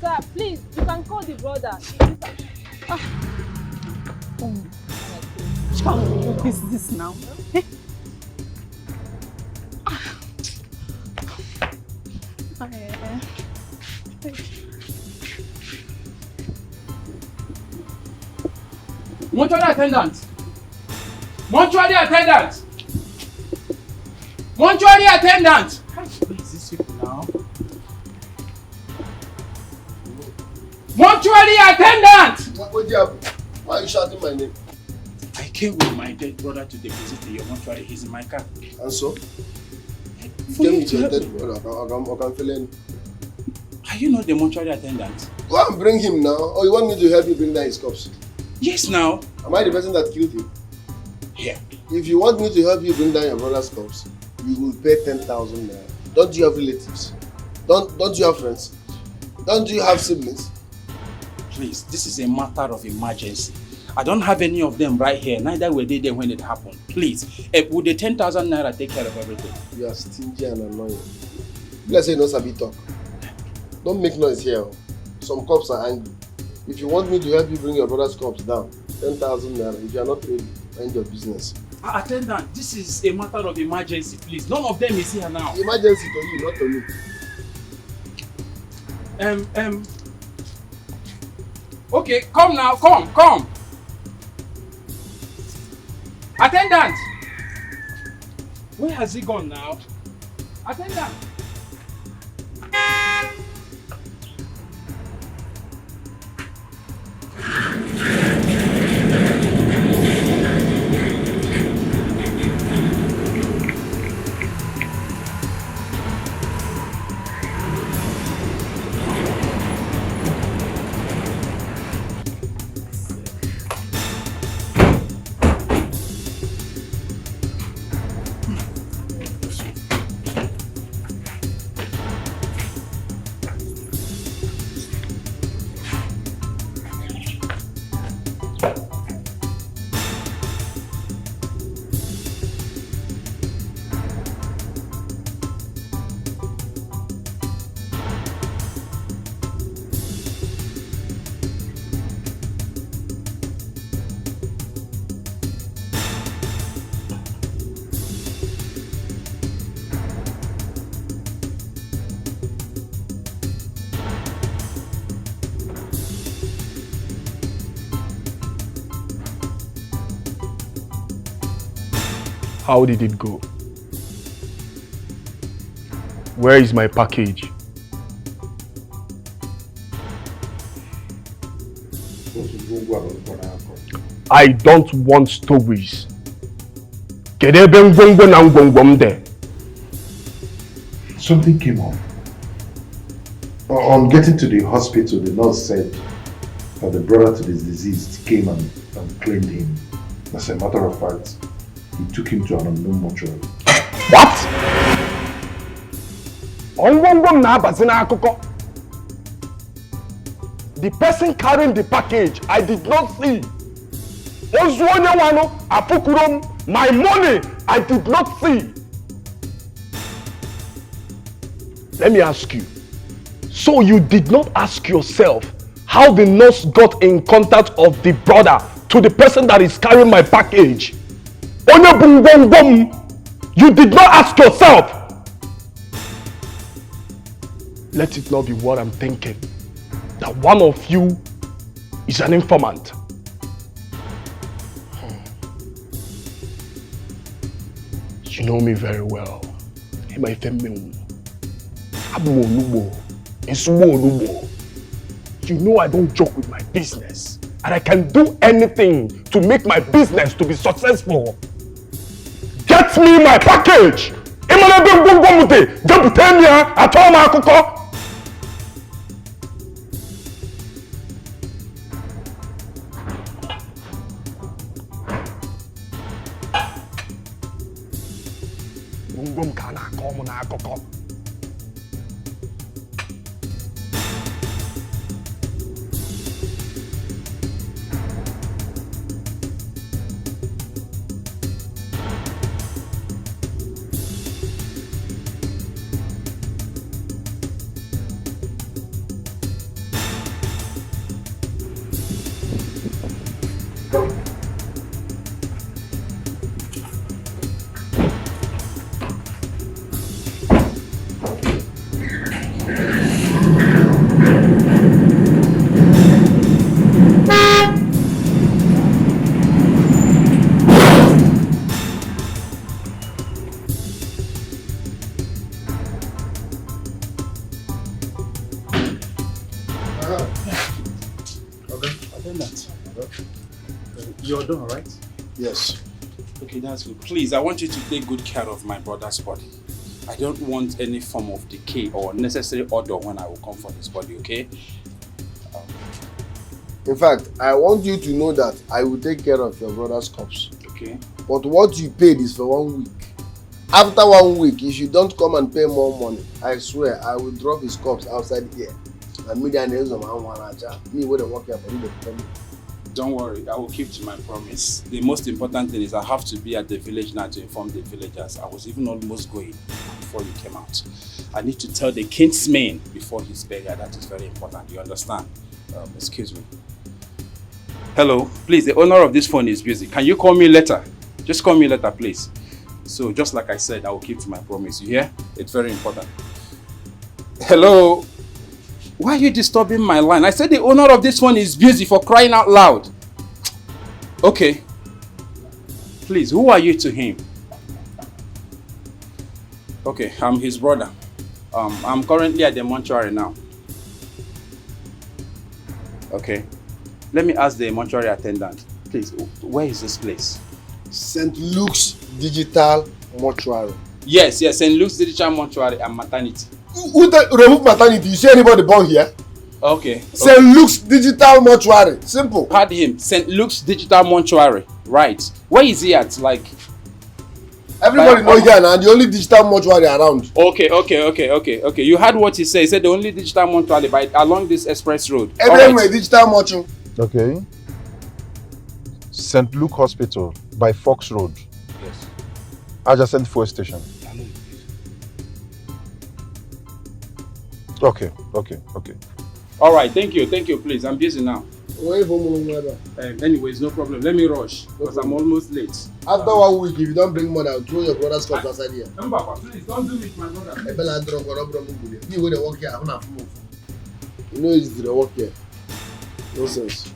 Speaker 12: Sir, please, you can call the brother.
Speaker 10: What is this now?
Speaker 7: Mortuary attendant! Mortuary attendant! Mortuary attendant!
Speaker 15: Mortuary attendant!
Speaker 2: Why are you shouting my name?
Speaker 15: I came with my dead brother to deposit your mortuary. He's in my car.
Speaker 2: And so? You came with your dead brother. I can feel it.
Speaker 15: Are you not the mortuary attendant?
Speaker 2: Go and bring him now. Or you want me to help you bring down his corpse?
Speaker 15: Yes, now.
Speaker 2: Am I the person that killed him?
Speaker 15: Yeah.
Speaker 2: If you want me to help you bring down your brother's corpse, you will pay 10,000 naira. Don't you have relatives? Don't you have friends? Don't you have siblings?
Speaker 15: Please, this is a matter of emergency. I don't have any of them right here. Neither were they there when it happened. Please, would the 10,000 naira take care of everything?
Speaker 2: You are stingy and annoying. Let's say no sabi talk. Don't make noise here. Some cops are angry. If you want me to help you bring your brother's corpse down, 10,000 naira. If you are not ready, mind your business.
Speaker 15: Attendant, this is a matter of emergency, please. None of them is here now.
Speaker 2: Emergency to you, not to me.
Speaker 15: Okay, come now, come. Attendant! Where has he gone now? Attendant!
Speaker 1: How did it go? Where is my package? I don't want stories.
Speaker 11: Something came up. On getting to the hospital, the nurse said that the brother to the deceased came and claimed him. As a matter of fact, he took him to an unknown mortuary.
Speaker 1: What? The person carrying the package, I did not see. My money, I did not see. Let me ask you. So you did not ask yourself how the nurse got in contact of the brother to the person that is carrying my package? You did not ask yourself. Let it not be what I'm thinking, that one of you is an informant. You know me very well. You know I don't joke with my business, and I can do anything to make my business to be successful. Get me my package!
Speaker 15: You're done, right?
Speaker 2: Yes.
Speaker 15: Okay, that's good. Please, I want you to take good care of my brother's body. I don't want any form of decay or unnecessary odor when I will come for his body, okay?
Speaker 2: In fact, I want you to know that I will take care of your brother's corpse.
Speaker 15: Okay.
Speaker 2: But what you paid is for 1 week. After 1 week, if you don't come and pay more money, I swear I will drop his corpse outside here. And me and me wouldn't work here for you to tell me.
Speaker 15: Don't worry, I will keep to my promise. The most important thing is I have to be at the village now to inform the villagers. I was even almost going before you came out. I need to tell the kinsman before his burial. That is very important. You understand? Excuse me. Hello, please, the owner of this phone is busy. Can you call me later? Just call me later, please. So, just like I said, I will keep to my promise. You hear? It's very important. Hello? Why are you disturbing my line? I said the owner of this phone is busy, for crying out loud. Okay. Please, who are you to him? Okay, I'm his brother. I'm currently at the mortuary now. Okay. Let me ask the mortuary attendant. Please, where is this place?
Speaker 2: St. Luke's Digital Mortuary.
Speaker 15: Yes, St. Luke's Digital Mortuary and Maternity.
Speaker 2: Who remove maternity? You see anybody born here?
Speaker 15: Okay.
Speaker 2: St. Luke's Digital Mortuary. Simple.
Speaker 15: Heard him. St. Luke's Digital Mortuary. Right. Where is he at? Like,
Speaker 2: everybody know here now. The only digital mortuary around.
Speaker 15: Okay. You heard what he said. He said the only digital mortuary by along this express road.
Speaker 2: Everywhere digital mortuary.
Speaker 11: Okay. St. Luke Hospital by Fox Road.
Speaker 15: Yes.
Speaker 11: Adjacent fuel station. Okay.
Speaker 15: All right, thank you, please. I'm busy now. Anyways, no problem. Let me rush because I'm almost late.
Speaker 2: After 1 week, if you don't bring money, I'll throw your brother's cup outside here.
Speaker 15: Please don't do it, my brother.
Speaker 2: You know they work here. You know it's the work here. No sense.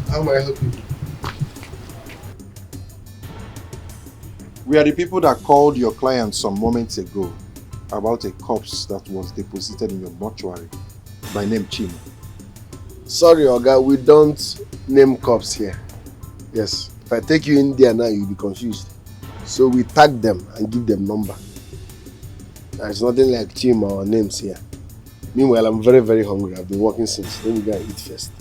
Speaker 2: How may I help you?
Speaker 11: We are the people that called your client some moments ago about a corpse that was deposited in your mortuary by name Chima.
Speaker 2: Sorry, Oga, we don't name corpse here. Yes, if I take you in there now, you'll be confused. So we tag them and give them number. There's nothing like Chima or names here. Meanwhile, I'm very, very hungry. I've been working since. Let me go and eat first.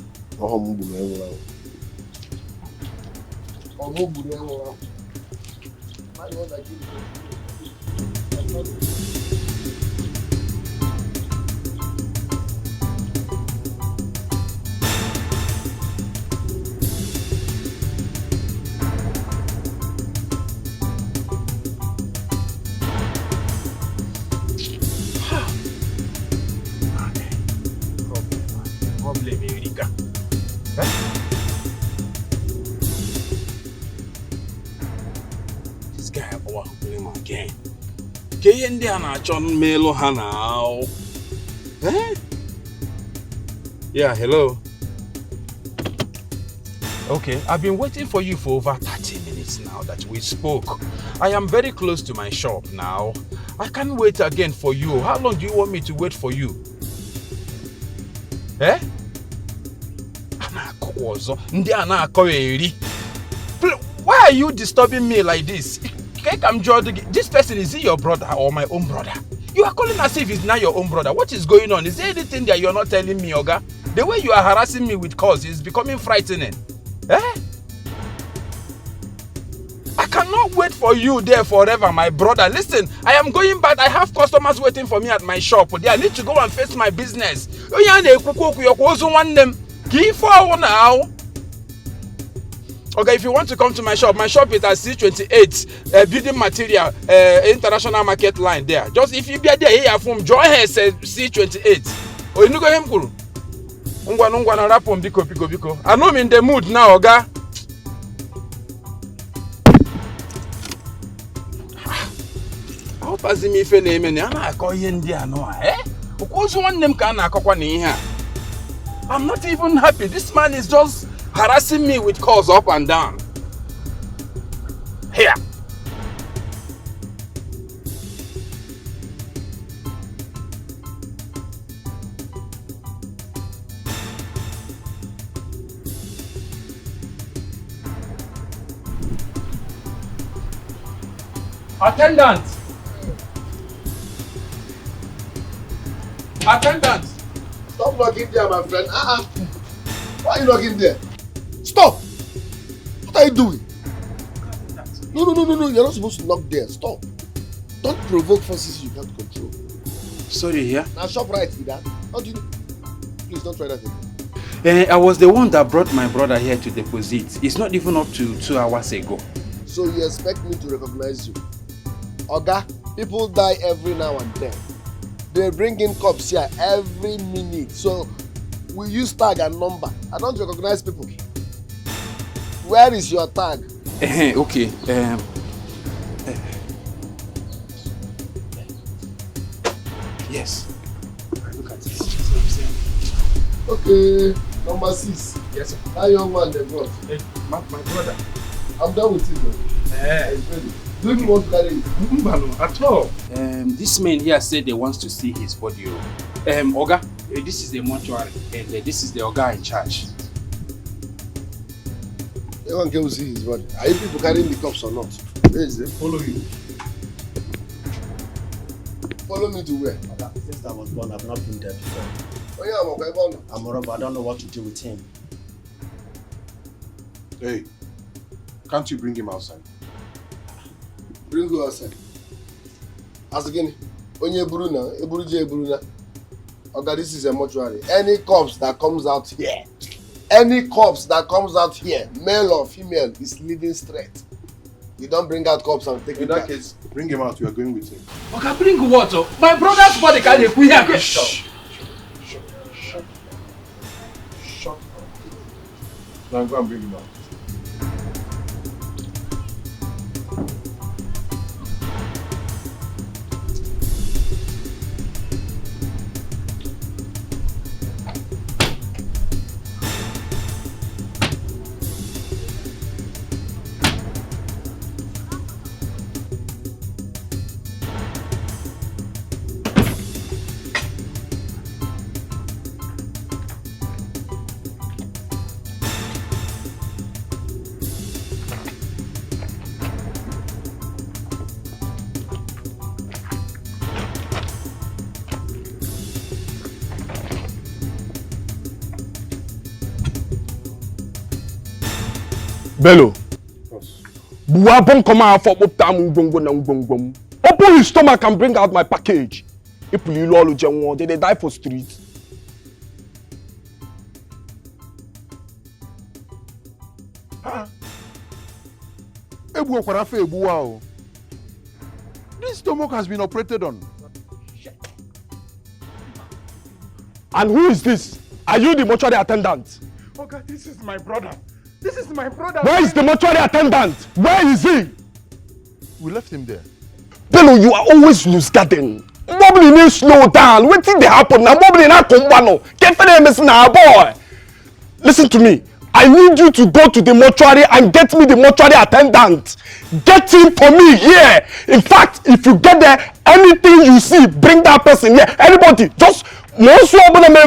Speaker 15: Ke ndị a na-achọ melu ha now. Eh? Yeah, hello. Okay, I've been waiting for you for over 30 minutes now that we spoke. I am very close to my shop now. I can't wait again for you. How long do you want me to wait for you? Eh? Why are you disturbing me like this? This person, is he your brother or my own brother? You are calling as if it's not your own brother. What is going on? Is there anything that you're not telling me, Oga? The way you are harassing me with calls is becoming frightening. Eh? I cannot wait for you there forever, my brother. Listen, I am going back. I have customers waiting for me at my shop. I need to go and face my business. Now. Okay, if you want to come to my shop is at C28, building material, international market line there. Just if you be there, here from join her says C28. Oh, you know him kuru. Ungwa rap on biko. I know I'm in the mood now, Oga. How pass me ife na eme na na akọ ihe ndị a no eh? Okozu nwanne m ka na akọkwa na ihe a. I'm not even happy. This man is just harassing me with calls up and down. Here. Attendant! Attendant!
Speaker 2: Stop knocking there, my friend. Why are you knocking there? Stop! What are you doing? No. You're not supposed to knock there. Stop. Don't provoke forces you can't control.
Speaker 15: Sorry, yeah?
Speaker 2: Now shop right with that. How do you... Please don't try that again.
Speaker 15: I was the one that brought my brother here to deposit. It's not even up to 2 hours ago.
Speaker 2: So you expect me to recognize you? Oga, people die every now and then. They bring in cops here every minute. So we use tag and number. I don't recognize people. Where is your tag?
Speaker 15: Okay. Yes. Look at this.
Speaker 2: Okay. Number 6.
Speaker 15: Yes, sir.
Speaker 2: That young man they brought.
Speaker 15: Hey, my brother.
Speaker 2: I'm done with it though. It's ready. Do you want to carry it?
Speaker 15: No, at all. This man here said they wants to see his body. Oga, this is the mortuary and this is the Oga in charge.
Speaker 2: Everyone can see his body. Are you people carrying the cups or not? Where is it?
Speaker 15: Follow you.
Speaker 2: Follow me to where?
Speaker 16: Since I was born, I've not been there before.
Speaker 2: Oh yeah, I'm okay.
Speaker 16: I'm Orobo. I don't know what to do with him.
Speaker 14: Hey, can't you bring him outside?
Speaker 2: Bring who outside? As again, Onye Buruna, Eburuje Buruna. Okay, this is a mortuary. Any corpse that comes out here, male or female, is living straight. You don't bring out corpse and take it.
Speaker 14: In that case, bring him out. We are going with him.
Speaker 15: Okay, bring what? My brother's body can you here?
Speaker 14: Shut. Now go and bring him out.
Speaker 1: Bello. Buabon come out for open his stomach and bring out my package. If you lolo they die for street.
Speaker 14: This stomach has been operated on.
Speaker 1: And who is this? Are you the mortuary attendant?
Speaker 17: Okay, this is my brother. This is my brother.
Speaker 1: Where is the mortuary attendant? Where is he?
Speaker 14: We left him there.
Speaker 1: Bello, you are always loose garden. Mobile need slow down. What did they happen? Now mobile not come no. Get for them now, boy. Listen to me. I need you to go to the mortuary and get me the mortuary attendant. Get him for me here. In fact, if you get there, anything you see, bring that person here. Anybody, just bundle it.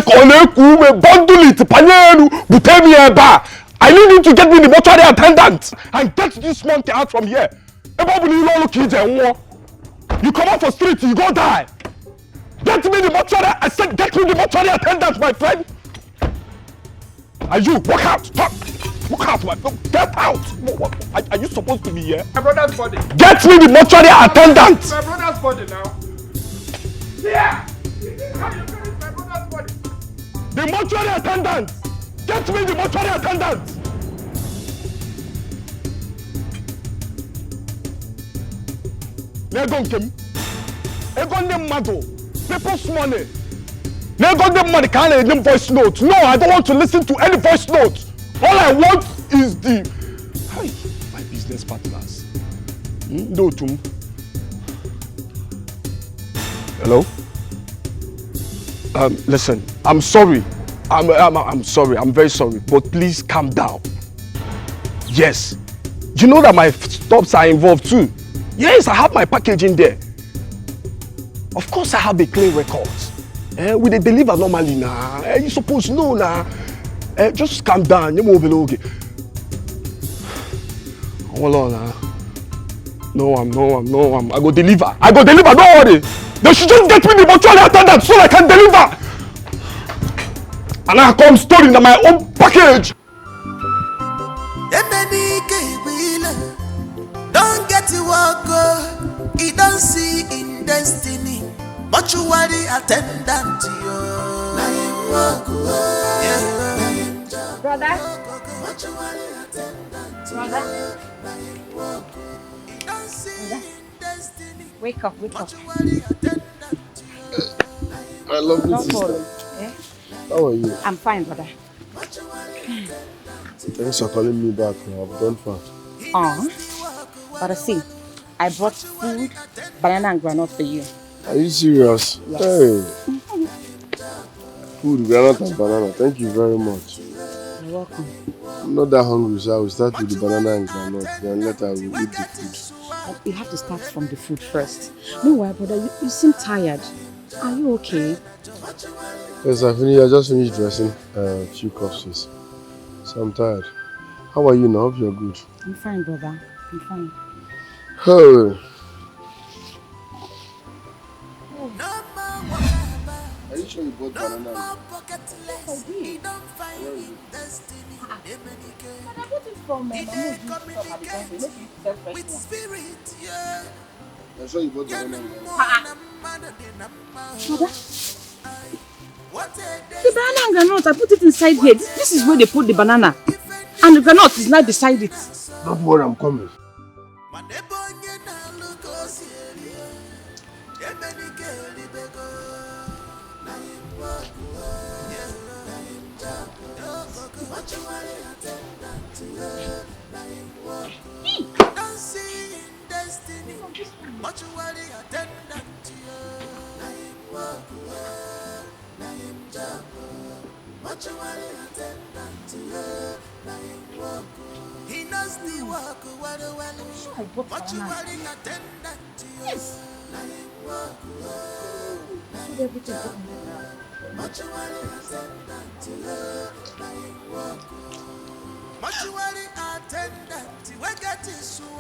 Speaker 1: I need you to get me the mortuary attendant and get this monkey out from here. You come out for street, you go die. Get me the mortuary. I said, get me the mortuary attendant, my friend. Are you? Walk out! Stop! Walk out, my friend! Get out! What? Are you supposed to be here?
Speaker 17: My brother's body.
Speaker 1: Get me the mortuary attendant!
Speaker 17: My brother's body now. Yeah! My brother's body.
Speaker 1: The mortuary attendant! Get me the mortuary attendant! Legon Kim. Egon them mado. People's money. They got them money, can't let them voice note. No, I don't want to listen to any voice note. All I want is the... Hi, my business partners. No, Tum. Hello? Listen, I'm sorry. I'm sorry, I'm very sorry. But please calm down. Yes. You know that my stops are involved too. Yes, I have my package in there. Of course I have a clean record. We they deliver normally now. You supposed to know now. Just calm down. You move okay. Hold on now. No, I go deliver. Don't worry. They should just get me the mortuary attendant so I can deliver. And I come storing in my own package.
Speaker 6: Don't get to walk. He don't see in destiny. But you are the attendant to you.
Speaker 4: Brother? Wake up.
Speaker 2: I love you,
Speaker 4: Don't
Speaker 2: sister.
Speaker 4: fall.
Speaker 2: How are you?
Speaker 4: I'm fine, brother.
Speaker 2: Thanks for calling me back. I've done fine.
Speaker 4: But see, I brought food, banana and granite for you.
Speaker 2: Are you serious?
Speaker 4: Yes.
Speaker 2: Hey. Food, granite and banana. Thank you very much.
Speaker 4: You're welcome.
Speaker 2: I'm not that hungry, so I will start with the banana and granite. Then later I will eat the food.
Speaker 4: You have to start from the food first. Meanwhile, brother, you seem tired. Are you okay?
Speaker 2: Yes, I just finished dressing a few cups. So I'm tired. How are you now? Hope you're good.
Speaker 4: I'm fine, brother. I'm fine.
Speaker 2: Oh. Are you sure you bought banana?
Speaker 4: Yes, I did. I bought it from my mom.
Speaker 2: I'm sure you bought banana.
Speaker 4: Brother? The banana and granite, I put it inside here. This is where they put the banana. And the granite is not beside it.
Speaker 2: Don't worry, I'm coming.
Speaker 6: He knows the work well.
Speaker 4: Yes.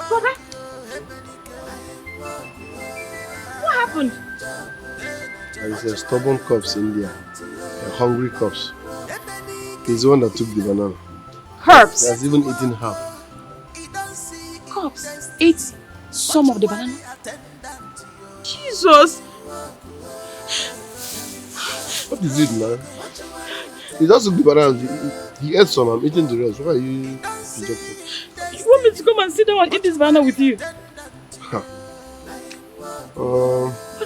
Speaker 4: Brother? What happened?
Speaker 2: There is a stubborn corpse in there. A hungry corpse. He's the one that took the banana.
Speaker 4: Corpse?
Speaker 2: He has even eaten half.
Speaker 4: Corpse ate some of the banana? Jesus!
Speaker 2: What is it, man? He just took the banana. He ate some. I'm eating the rest. Why are you rejecting?
Speaker 4: You want me to come and sit down and eat this banana with you? But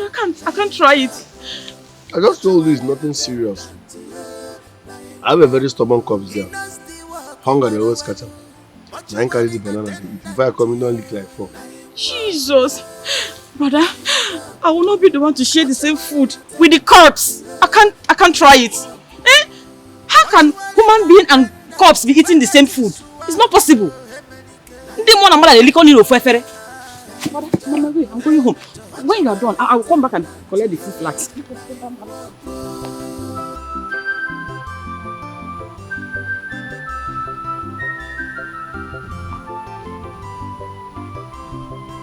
Speaker 4: I can't try it.
Speaker 2: I just told you it's nothing serious. I have a very stubborn corpse there. Hunger, they always catch up. I ain't carry the banana to eat. If I come in, don't look like 4.
Speaker 4: Jesus! Brother, I will not be the one to share the same food with the corpse. I can't try it. Eh? How can human being and corpse be eating the same food? It's not possible. Brother, Mama, wait, I'm going home. When you are done, I will come back and collect the food flags.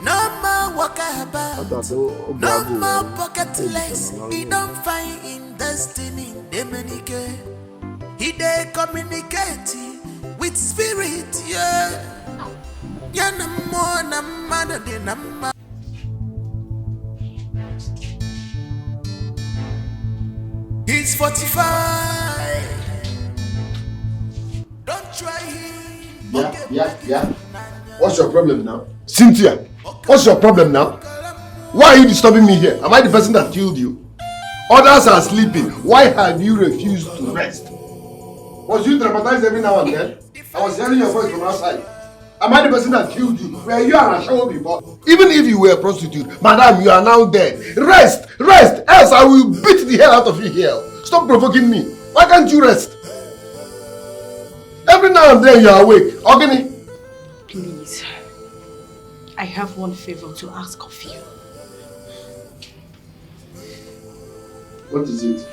Speaker 6: No more walker about, no more pocketless. He don't find in destiny, Demenike. He dey communicate with spirit, yeah. Yeah, no more, no matter the number. He's 45. Don't try him.
Speaker 3: Yeah. What's your problem now? Cynthia, what's your problem now? Why are you disturbing me here? Am I the person that killed you? Others are sleeping. Why have you refused to rest? Was you traumatized every now and then? I was hearing your voice from outside. Am I the person that killed you? Were you an ashawo before? Even if you were a prostitute, madam, you are now dead. Rest! Rest! Else I will beat the hell out of you here. Stop provoking me. Why can't you rest? Every now and then you are awake. Ogini?
Speaker 4: Please, I have one favor to ask of you.
Speaker 3: What is it?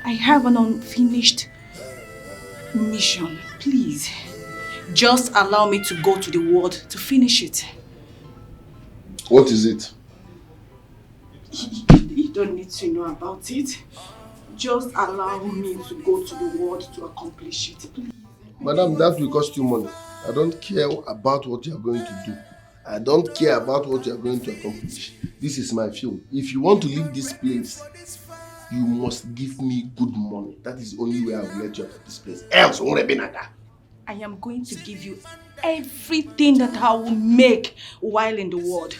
Speaker 4: I have an unfinished mission. Please, just allow me to go to the ward to finish it.
Speaker 3: What is it?
Speaker 4: You don't need to know about it. Just allow me to go to the ward to accomplish it, please.
Speaker 3: Madam, that will cost you money. I don't care about what you are going to do. I don't care about what you are going to accomplish. This is my field. If you want to leave this place, you must give me good money. That is the only way I will let you out of this place. Else,
Speaker 4: I am going to give you everything that I will make while in the ward.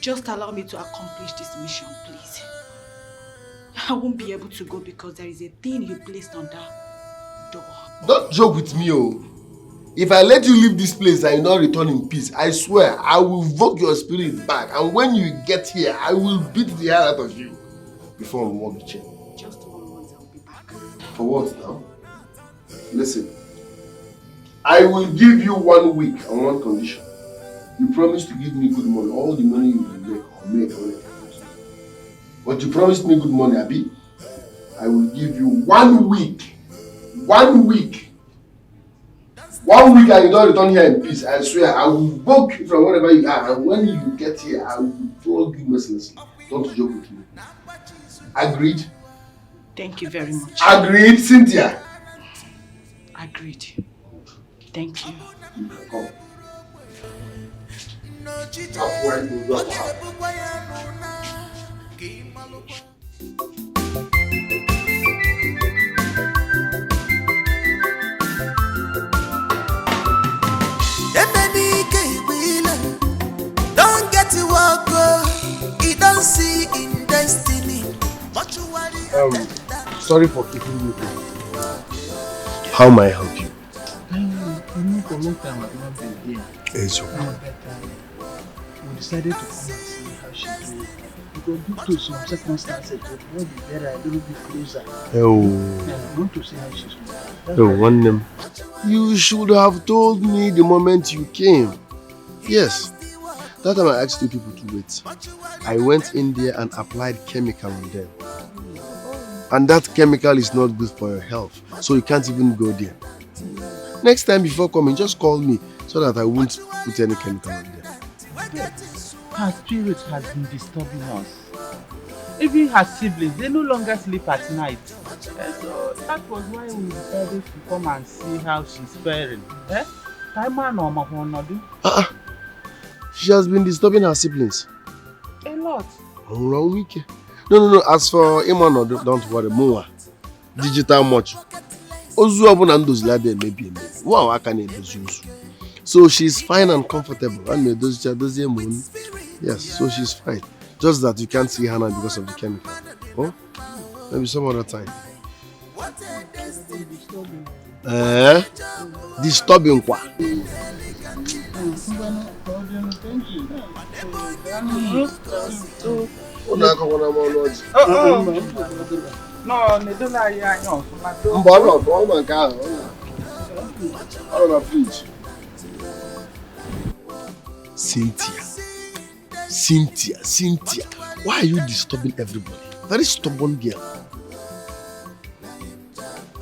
Speaker 4: Just allow me to accomplish this mission, please. I won't be able to go because there is a thing you placed on that door.
Speaker 3: Don't joke with me, oh. If I let you leave this place and you not return in peace, I swear I will invoke your spirit back. And when you get here, I will beat the hell out of you before we walk the chain.
Speaker 4: Just 1 month, I will be back.
Speaker 3: For what now? Listen. I will give you 1 week on one condition. You promise to give me good money. All the money you will make or make. But you promised me good money, Abi. I will give you 1 week. 1 week. 1 week and you don't return here in peace. I swear I will book you from wherever you are. And when you get here, I will flog you mercilessly. Don't joke with me. Agreed?
Speaker 4: Thank you very much.
Speaker 3: Agreed, Cynthia?
Speaker 4: Agreed. Thank you.
Speaker 3: Come. That's why you go out.
Speaker 6: Don't get to walk, he don't see in destiny.
Speaker 3: Sorry for keeping you here. How may I help you?
Speaker 18: For a long time I've not been here.
Speaker 3: It's okay.
Speaker 18: We decided to come and see how she's doing. Because due to some circumstances, it would be better a little bit closer.
Speaker 3: Oh.
Speaker 18: I want to see how she's doing.
Speaker 3: Oh, one name. You should have told me the moment you came. Yes. That time I asked 2 people to wait. I went in there and applied chemical on them. And that chemical is not good for your health. So you can't even go there. Next time before coming, just call me so that I won't put any chemical on there.
Speaker 18: Her spirit has been disturbing us. Even her siblings, they no longer sleep at night. So that was why we decided to come and see how she's faring.
Speaker 3: She has been disturbing her siblings.
Speaker 18: A lot.
Speaker 3: No. As for Imano, don't worry. Moa. Digital much. Wow, I can so she's fine and comfortable. Yes, so she's fine. Just that you can't see her now because of the chemical. Oh? Maybe some other time. Disturbing quoi?
Speaker 18: No, they don't like ya. No,
Speaker 3: Cynthia, why are you disturbing everybody? Very stubborn girl.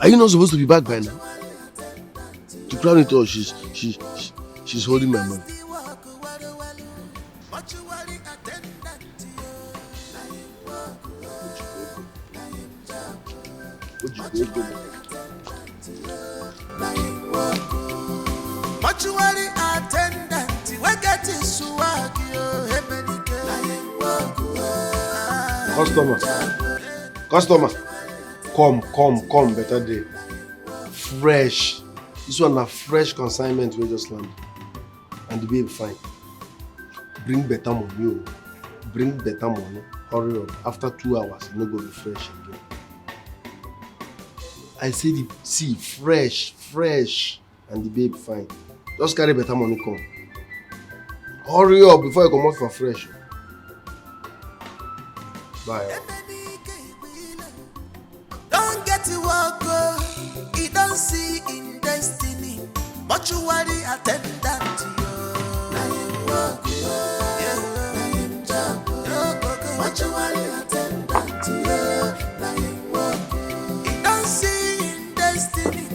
Speaker 3: Are you not supposed to be back by now? To crown it all, she's holding my money.
Speaker 6: Mortuary attendant, we get swag,
Speaker 3: Customer, come, better day. Fresh. This one a fresh consignment we just landed. And the babe fine. Bring better money. Bring better money. Hurry up. After 2 hours, you no go be fresh again. I say see fresh. And the babe fine. Just carry better money come. Hurry up before you come out for fresh. Bye.
Speaker 6: Don't get to work, he don't see in destiny. Mortuary attendant, mortuary attendant, he don't see in destiny.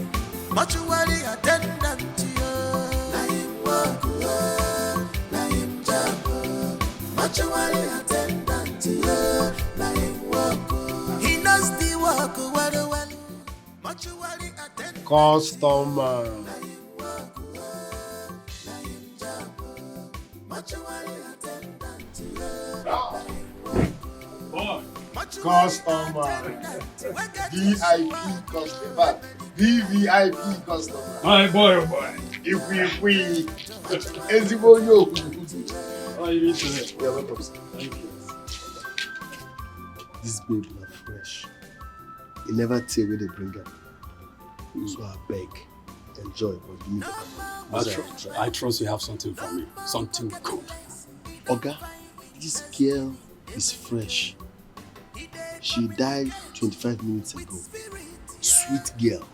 Speaker 6: Mortuary attendant, mortuary attendant, he knows the work very well. Mortuary attendant,
Speaker 3: Customer.
Speaker 2: Customer. VIP customer. VVIP customer.
Speaker 17: My boy.
Speaker 2: If we. Ezimo yo.
Speaker 17: Oh, you need to help.
Speaker 3: Yeah, welcome. Thank you. This babe na fresh. He never tell where they bring her. So I beg, enjoy, but give me the
Speaker 15: I trust you have something for me. Something good.
Speaker 3: Oga, this girl is fresh. She died 25 minutes ago. Sweet girl.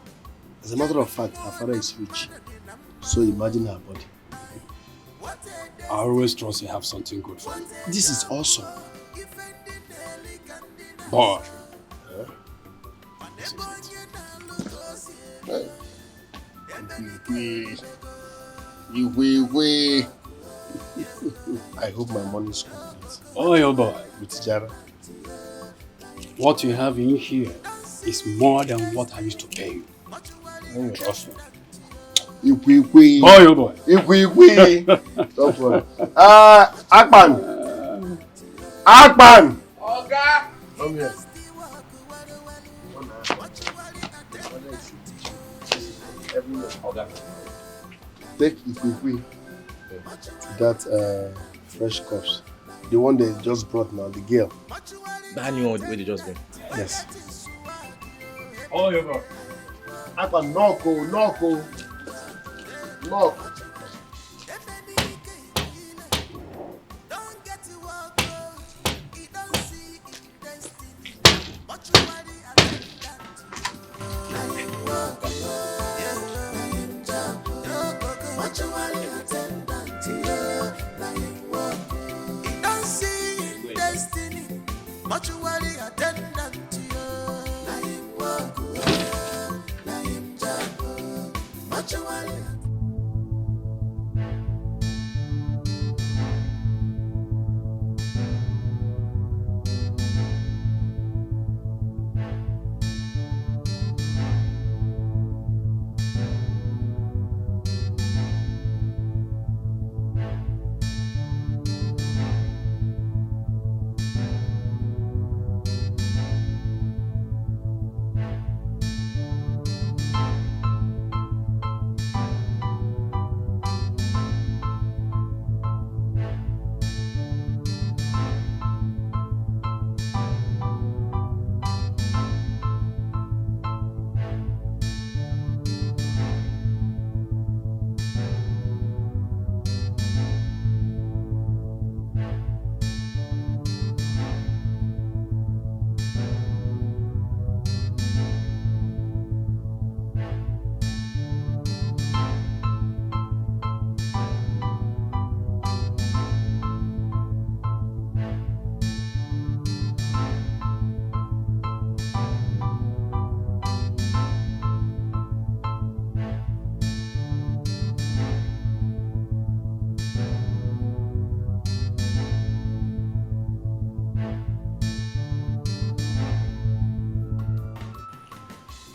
Speaker 3: As a matter of fact, her father is rich. So imagine her body.
Speaker 15: I always trust you have something good for me.
Speaker 3: This is awesome.
Speaker 15: Boy.
Speaker 3: This is it. I hope my money is complete.
Speaker 15: Oh, your boy.
Speaker 3: With Jara.
Speaker 15: What you have in here is more than what I used to pay you. Trust me.
Speaker 3: Ikwi.
Speaker 15: Oh, your boy.
Speaker 3: Ikwi. Don't worry. Akpan.
Speaker 17: Oga.
Speaker 3: Come here. Take Ikwi to that fresh cups. The one they just brought now, the girl.
Speaker 5: That new one where they just been.
Speaker 3: Yes.
Speaker 17: Oh, your boy.
Speaker 2: Akpan, knock.
Speaker 6: mortuary attendant, he don't see in destiny, mortuary attendant, mortuary.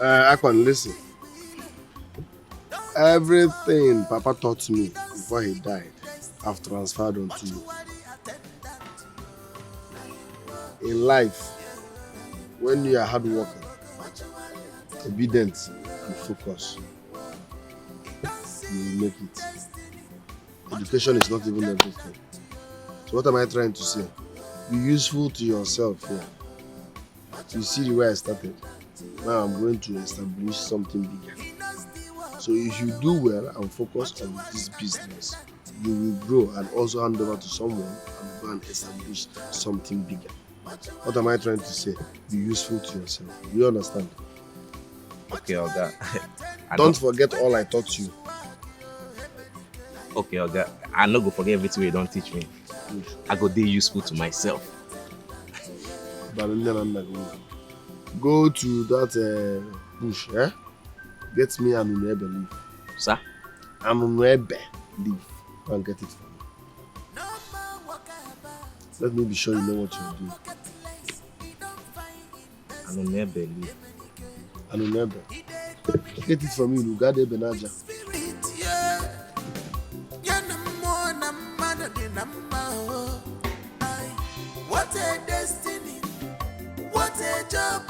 Speaker 2: Akwan, listen. Everything Papa taught me before he died, I've transferred onto you. In life, when you are hardworking, obedient, and focused, you will make it. Education is not even everything. So what am I trying to say? Be useful to yourself here. You see the way I started. Now I'm going to establish something bigger. So if you do well and focus on this business, you will grow and also hand over to someone and go and establish something bigger. What am I trying to say? Be useful to yourself. Do you understand?
Speaker 5: Okay, Oga.
Speaker 2: Don't forget all I taught you.
Speaker 5: Okay, Oga. I no go forget everything you don't teach me. I go be useful to myself.
Speaker 2: Go to that bush, eh? Get me an unebe leaf.
Speaker 5: Sir?
Speaker 2: An unebe leaf. Go and get it for me. Let me be sure you know what you're doing.
Speaker 5: An unebe leaf.
Speaker 2: An unebe. Get it for me, Lugade Benaja.
Speaker 6: What a destiny, what a job,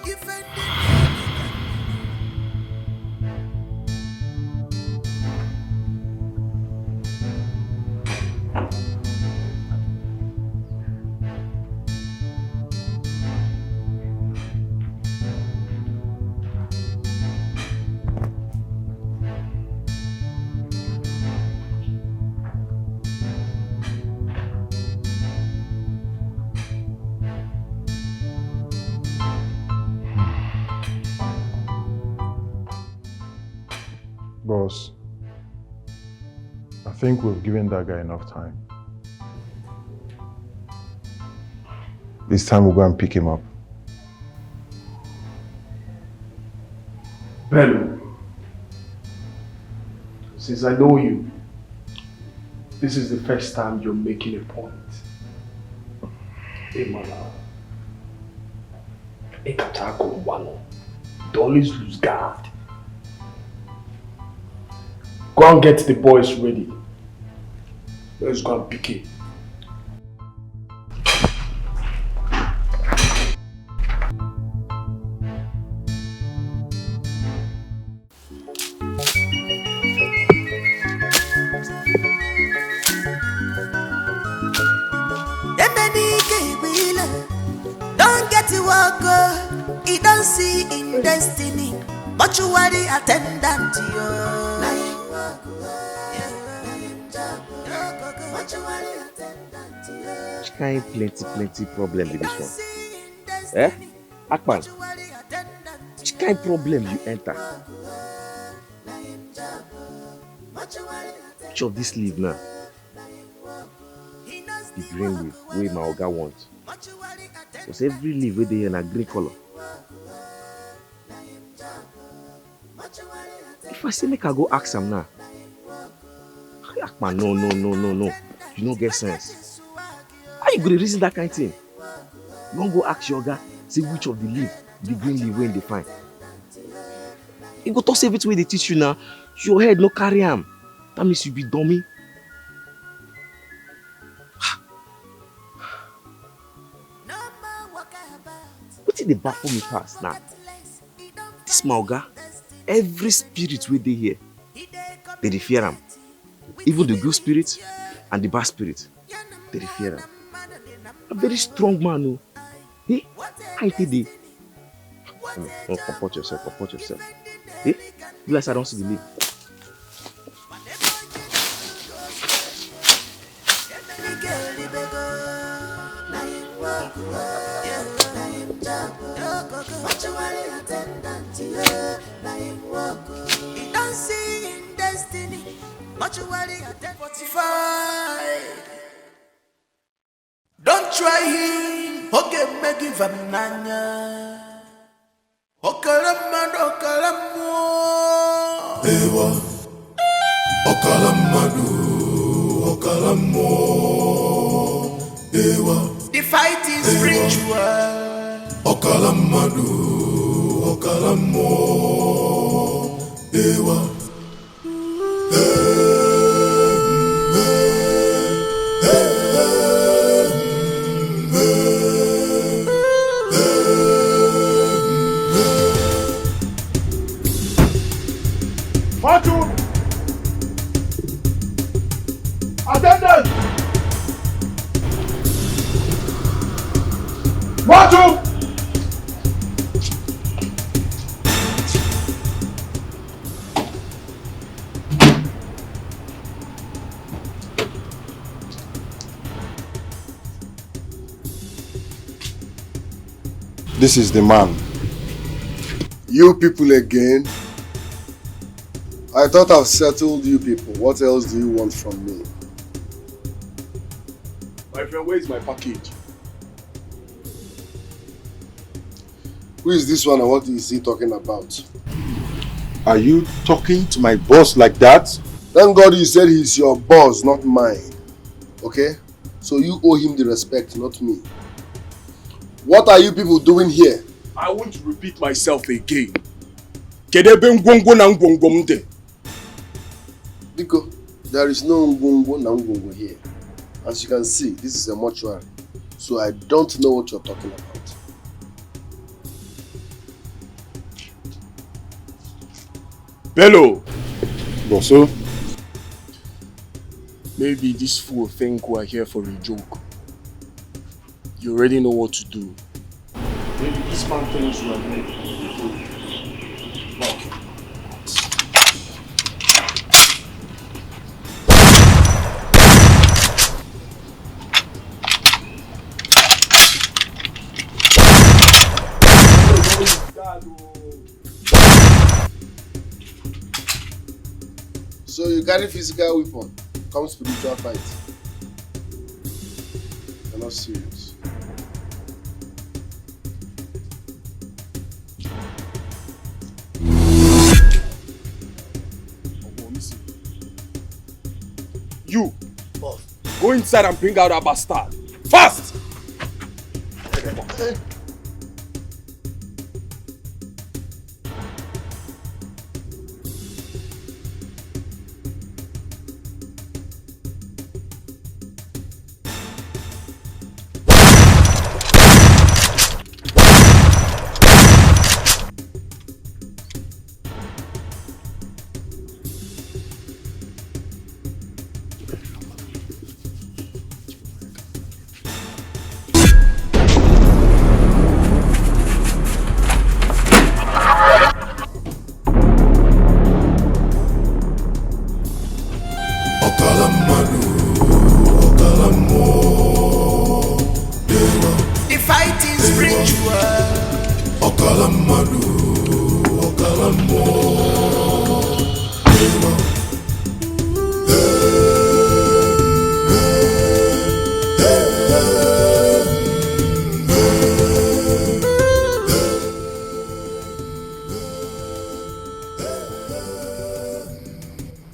Speaker 6: if
Speaker 11: Boss, I think we've given that guy enough time. It's time we go and pick him up.
Speaker 1: Bello, since I know you, this is the first time you're making a point. Hey, Mala. Hey, Katako Wano. Don't always lose guard. Go and get the boys ready. Let's go and pick it.
Speaker 6: Don't get to work, he don't see in destiny. Mortuary attendant,
Speaker 5: Which kind plenty problem with this one? Eh? Akpan, which kind problem you enter? Which of this leave now? The green leaf, wey my oga want. Because every leaf wey dey here na green color. If I say make I go ask am now, Akpan, no. You no get sense. How you go dey reason that kind of thing? You wan go ask your oga, say which of the leaf, the green leaf wey dey find. You go talk say everything wey dey teach you now, your head no carry am. That means you be dummy. Wetin dey baffle me pass now? This my oga, every spirit wey dey here, they dey fear am. Even the good spirit and the bad spirit, they dey fear am. A very strong man, oh. Hey, how you take dey? No, comport yourself. Hey, you like I don't see the leaf.
Speaker 6: He don't see in destiny. Mortuary attendant 45. Don't try him. Okay, make him nanya. Okalamad, okalamo.
Speaker 19: Ewa. Okalamadu. Okalamo. Ewa.
Speaker 6: The fight is ritual.
Speaker 19: Okalamadu.
Speaker 1: Matthew! Attendant! Matthew!
Speaker 3: This is the man.
Speaker 2: You people again? I thought I've settled you people. What else do you want from me?
Speaker 1: My friend, where is my package?
Speaker 2: Who is this one and what is he talking about?
Speaker 14: Are you talking to my boss like that?
Speaker 2: Thank God you said he's your boss, not mine. Okay? So you owe him the respect, not me. What are you people doing here?
Speaker 1: I want to repeat myself again. Kedebe ngwongwo na ngwongwo mde.
Speaker 2: Biko, there is no ngwongwo na ngwongwo here. As you can see, this is a mortuary. So I don't know what you're talking about.
Speaker 1: Bello!
Speaker 14: Bosso?
Speaker 1: Maybe this fool think we're here for a joke. You already know what to do. Maybe this man thinks we're here for a joke.
Speaker 2: So you carry physical weapon, come spiritual fight. You're not serious.
Speaker 1: You, boss, go inside and bring out that bastard. Fast!
Speaker 6: The fight is spiritual.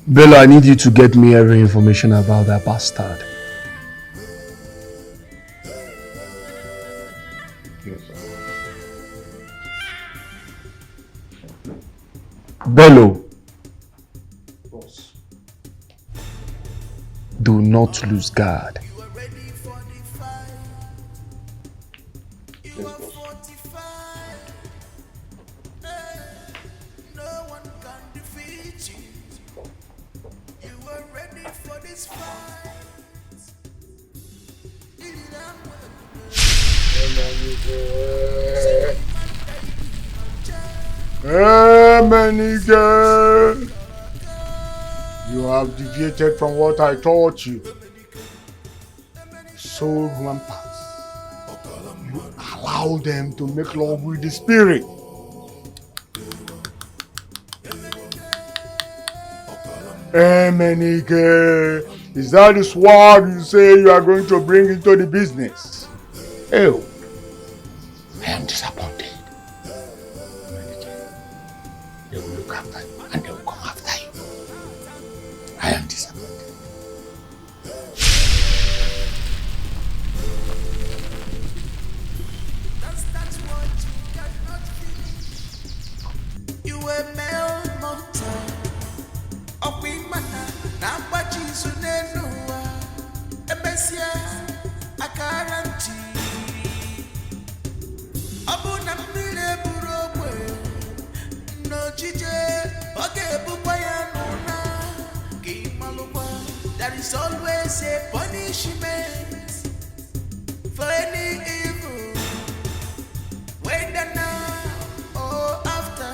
Speaker 20: Bello, I need you to get me every information about that bastard. Bello.
Speaker 1: Boss.
Speaker 20: Do not lose guard.
Speaker 1: Yes, boss.
Speaker 7: Menige, you have deviated from what I taught you. Soul rampants. You allow them to make love with the spirit. Menige, is that the sword you say you are going to bring into the business? Oh, I am disappointed. They will look after you and they will come after you. I am disappointed.
Speaker 6: is always a punishment for any evil, whether now or after.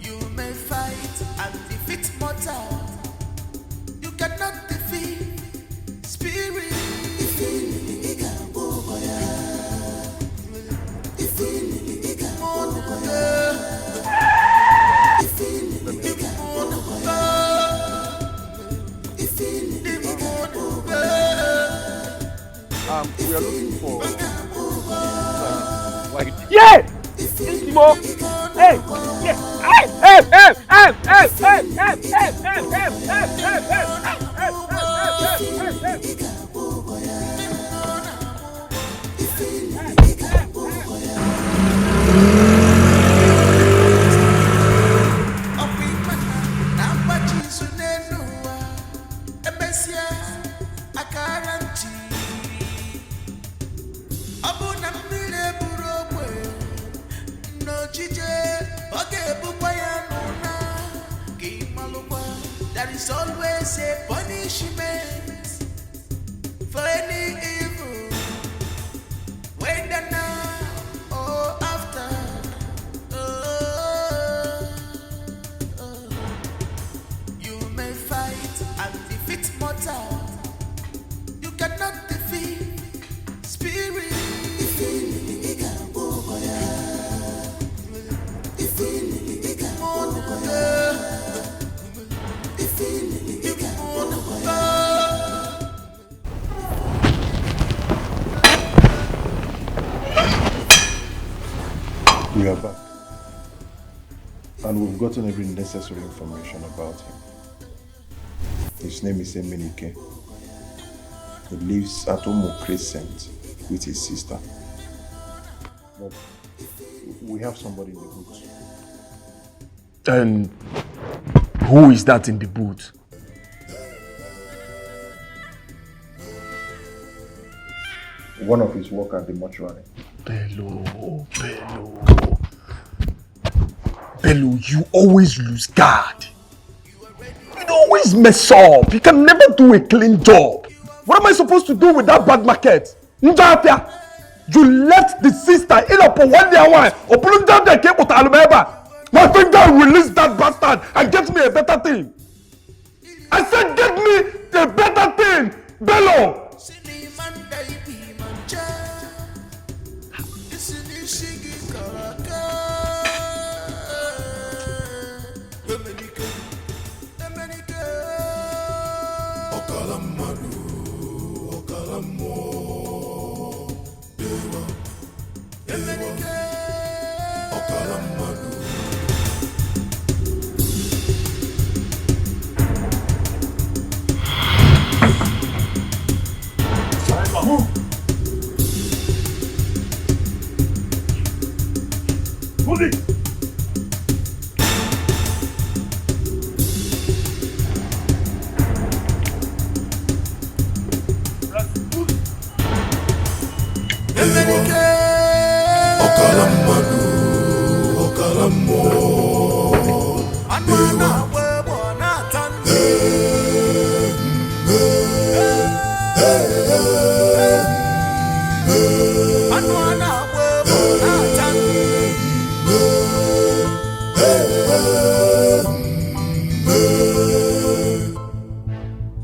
Speaker 6: You may fight and defeat mortal, you cannot defeat spirit.
Speaker 14: We are looking for
Speaker 17: Yeah! Mo! Hey! Yeah!
Speaker 6: There is always a punishment for any evil, whether now or after. You may fight and defeat mortal, you cannot defeat spirit.
Speaker 11: We are back. And we've gotten every necessary information about him. His name is Ini Edo. He lives at Omo Crescent with his sister. But we have somebody in the booth.
Speaker 20: And who is that in the booth?
Speaker 11: One of his workers at the mortuary.
Speaker 20: Bello, you always lose guard. You always mess up. You can never do a clean job. What am I supposed to do with that bad market? Njapia, you left the sister in up for 1 day one. Open down the cable to Alabama. My finger release that bastard and get me a better thing. I said get me a better thing, Bello.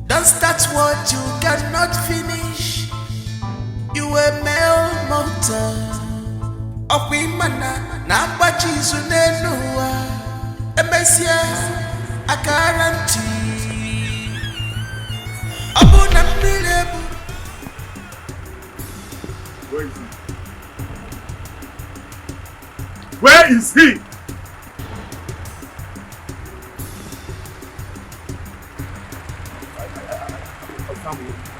Speaker 6: Don't start what you cannot finish. You a male mortal of women. Namba chisu nenua emesia a guarantee. Abuna milebu.
Speaker 1: Where is he? Where is he?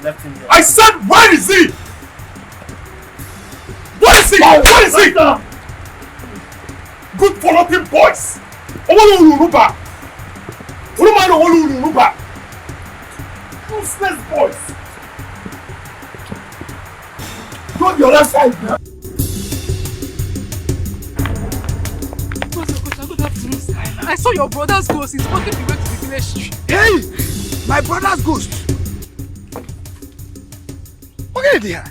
Speaker 16: Left him here.
Speaker 1: I said, where is he? Where is he? Where is he? Good for nothing boys. Useless boys. Go on the other side now.
Speaker 17: I saw your brother's ghost. He's walking the way to the village street.
Speaker 13: Hey! My brother's ghost! Okay, dear.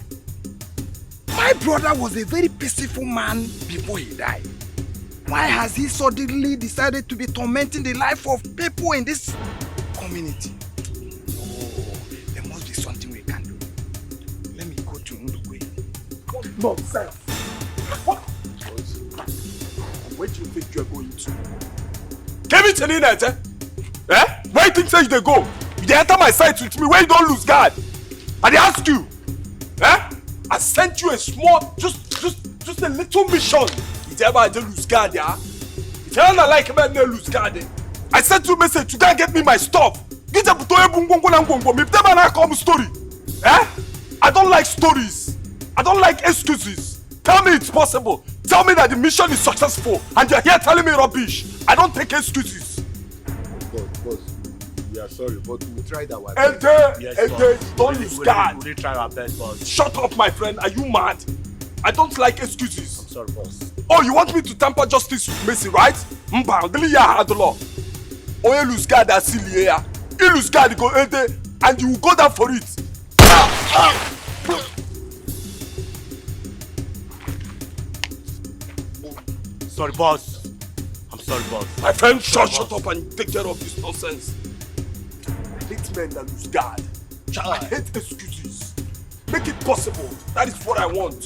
Speaker 13: My brother was a very peaceful man before he died. Why has he suddenly decided to be tormenting the life of people in this community? Oh, there must be something we can do. Let me go to Ndugwe.
Speaker 1: What nonsense? What? Where do you think you're going to? Give it to Nina, eh? Where do you think they go? You enter my site with me where you don't lose guard. I ask you, eh? I sent you a small, just a little mission. If you ever lose guard, yeah? If you ever like me, no lose guard. I sent you a message to go and get me my stuff. Get up to a bungongo and gongo. Me tell me come story. Eh? I don't like stories. I don't like excuses. Tell me it's possible. Tell me that the mission is successful, and you're here telling me rubbish. I don't take excuses.
Speaker 2: Boss, we are sorry, but we tried our
Speaker 1: best. Ede, don't lose guard.
Speaker 16: We try our best, boss.
Speaker 1: Shut up, my friend. Are you mad? I don't like excuses.
Speaker 16: I'm sorry, boss.
Speaker 1: Oh, you want me to tamper justice with Messi, right? Mba, dili ya had the law. Oh, you lose guard, that's silly here. You lose guard, go Ede, and you will go down for it.
Speaker 16: Sorry, boss. I'm sorry, boss.
Speaker 1: My friend, shut up and take care of this nonsense. I hate men that lose guard. I hate excuses. Make it possible. That is what I want.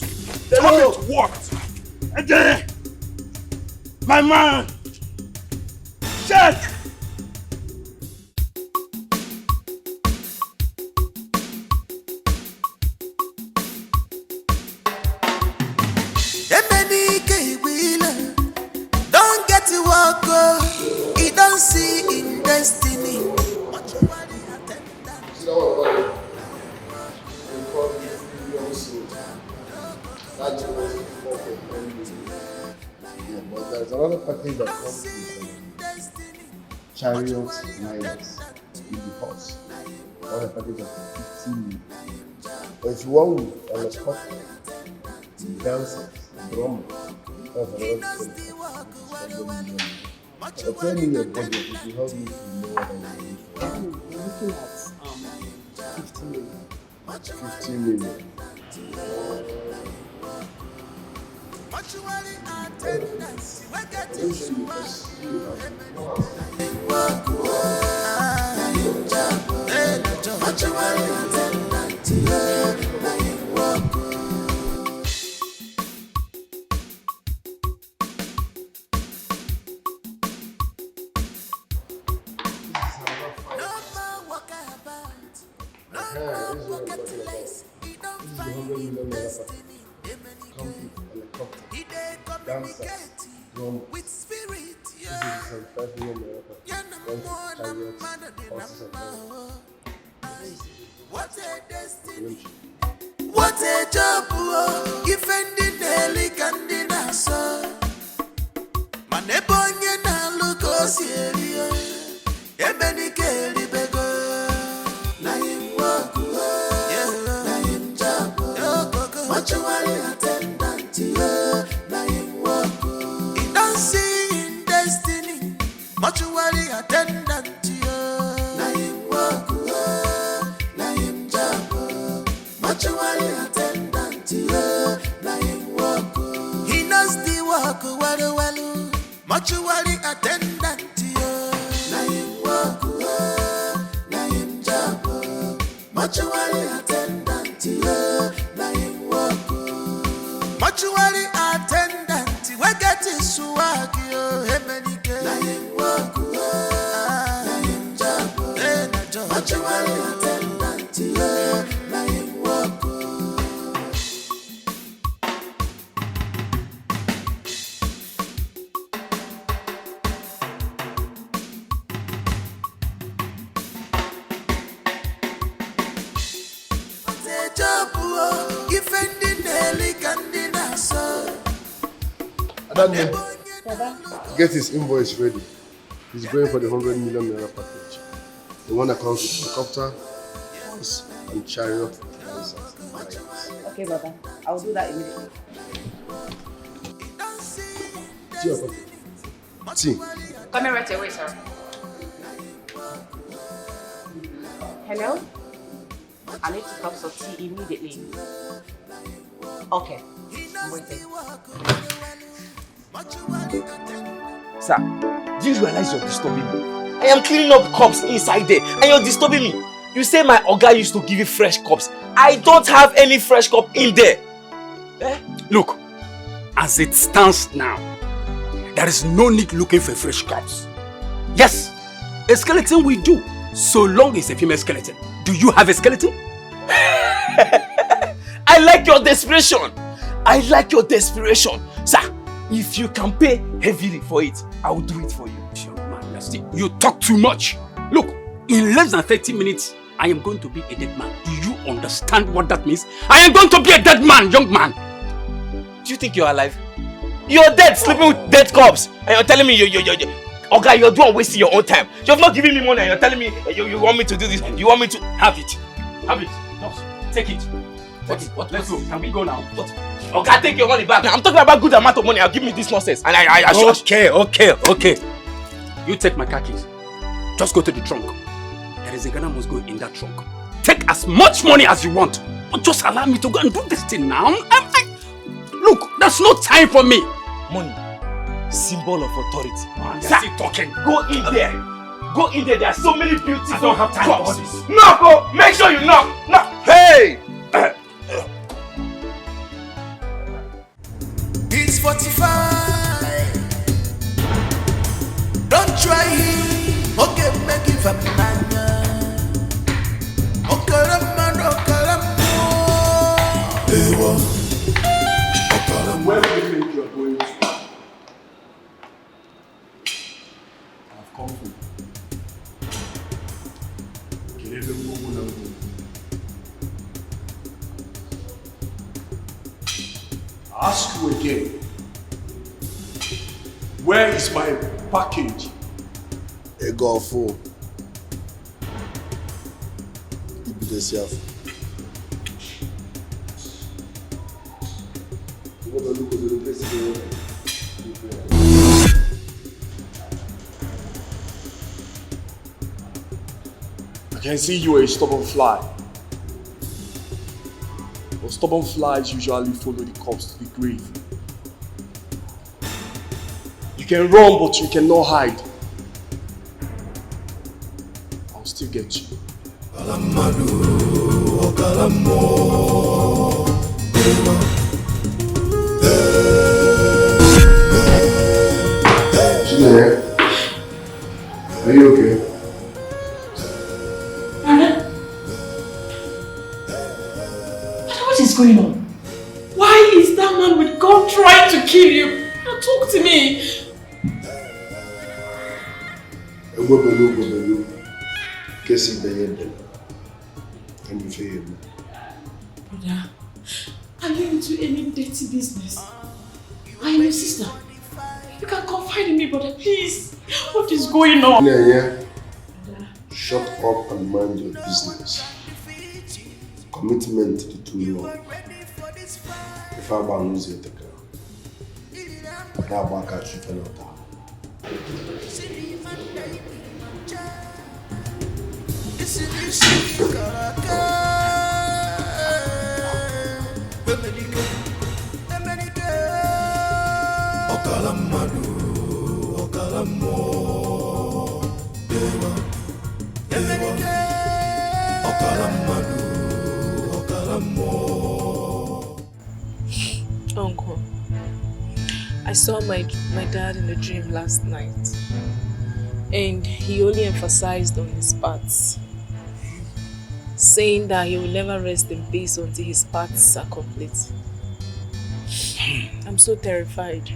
Speaker 1: Tell me it worked.
Speaker 13: Ede! My man! Check!
Speaker 6: Don't get to walk, he don't see in destiny.
Speaker 2: Yeah, but there's another package that comes with chariots, miners, with the horse. Another package of 15 million. But if you want with an escorter, dancers, drummers, that's another 10 million. A 10 million budget, if you help me to know what I'm doing.
Speaker 4: We're looking at 15 million.
Speaker 2: 15 million.
Speaker 6: What a job, defending Nelly Candina, sir. Manebonye na luko serio, ebeni keli bego. Na him walk, na him job, mortuary attendant, na him walk. He don't see in destiny, mortuary attendant, na him walk, na him job, mortuary attendant, na him walk. He knows the work well well, mortuary attendant, na him walk, na him job, mortuary attendant, na him walk. Mortuary attendant, we get his swag, Emenike, na him walk, na him job, mortuary attendant, na him walk.
Speaker 2: Get his invoice ready. He's going for the 100 million naira package. The one that comes with helicopter, horse, and chariot.
Speaker 4: Okay, Baba. I'll do that immediately.
Speaker 2: See,
Speaker 21: Coming right away, sir.
Speaker 4: Hello? I need 2 cups of tea immediately. Okay. I'm waiting.
Speaker 5: Sir, do you realize you're disturbing me? I am cleaning up cups inside there and you're disturbing me. You say my Oga used to give you fresh cups. I don't have any fresh cup in there.
Speaker 13: Look, as it stands now, there is no need looking for fresh cups. Yes, a skeleton will do, so long as a female skeleton. Do you have a skeleton?
Speaker 5: I like your desperation. I like your desperation. Sir, if you can pay heavily for it, I will do it for you.
Speaker 13: You talk too much. Look, in less than 30 minutes, I am going to be a dead man. Do you understand what that means? I am going to be a dead man, young man.
Speaker 5: Do you think you're alive? You're dead, sleeping with dead corpse. And you're telling me okay, you're doing wasting your own time. You have not given me money and you're telling me you want me to do this. You want me to have it.
Speaker 13: Have it. No, take it. What? Let's go. Can we go now?
Speaker 5: Okay, take your money back. I'm talking about good amount of money. I'll give me this nonsense. And
Speaker 13: Okay. You take my car keys. Just go to the trunk. There is a Ghana must go in that trunk. Take as much money as you want. But just allow me to go and do this thing now. Look, there's no time for me.
Speaker 5: Money. Symbol of authority.
Speaker 13: Sir, talking.
Speaker 5: Go in there. Go in there. There are so many beautiful.
Speaker 13: I don't have time for this.
Speaker 5: Knock, oh. Make sure you knock. Knock. Hey!
Speaker 6: It's 45. Don't try it. Okay, make it for man.
Speaker 1: Where do you think you are going to? I've come from. I ask you again. Where is my package?
Speaker 2: A golfo.
Speaker 1: I can see you are a stubborn fly. But stubborn flies usually follow the corpse to the grave. You can run, but you cannot hide. I'll still get you.
Speaker 2: Are you okay?
Speaker 21: What is going on? Why is that man with gun trying to kill you? Now talk to me. Brother, are you into any dirty business? I am your sister. You can confide in me, brother, please. What is going on?
Speaker 2: Shut up and mind your business. Commitment to too long. If I lose it, that back at you cannot.
Speaker 22: Uncle, I saw my dad in a dream last night, and he only emphasized on his parts, saying that he will never rest in peace until his parts are complete. I'm so terrified.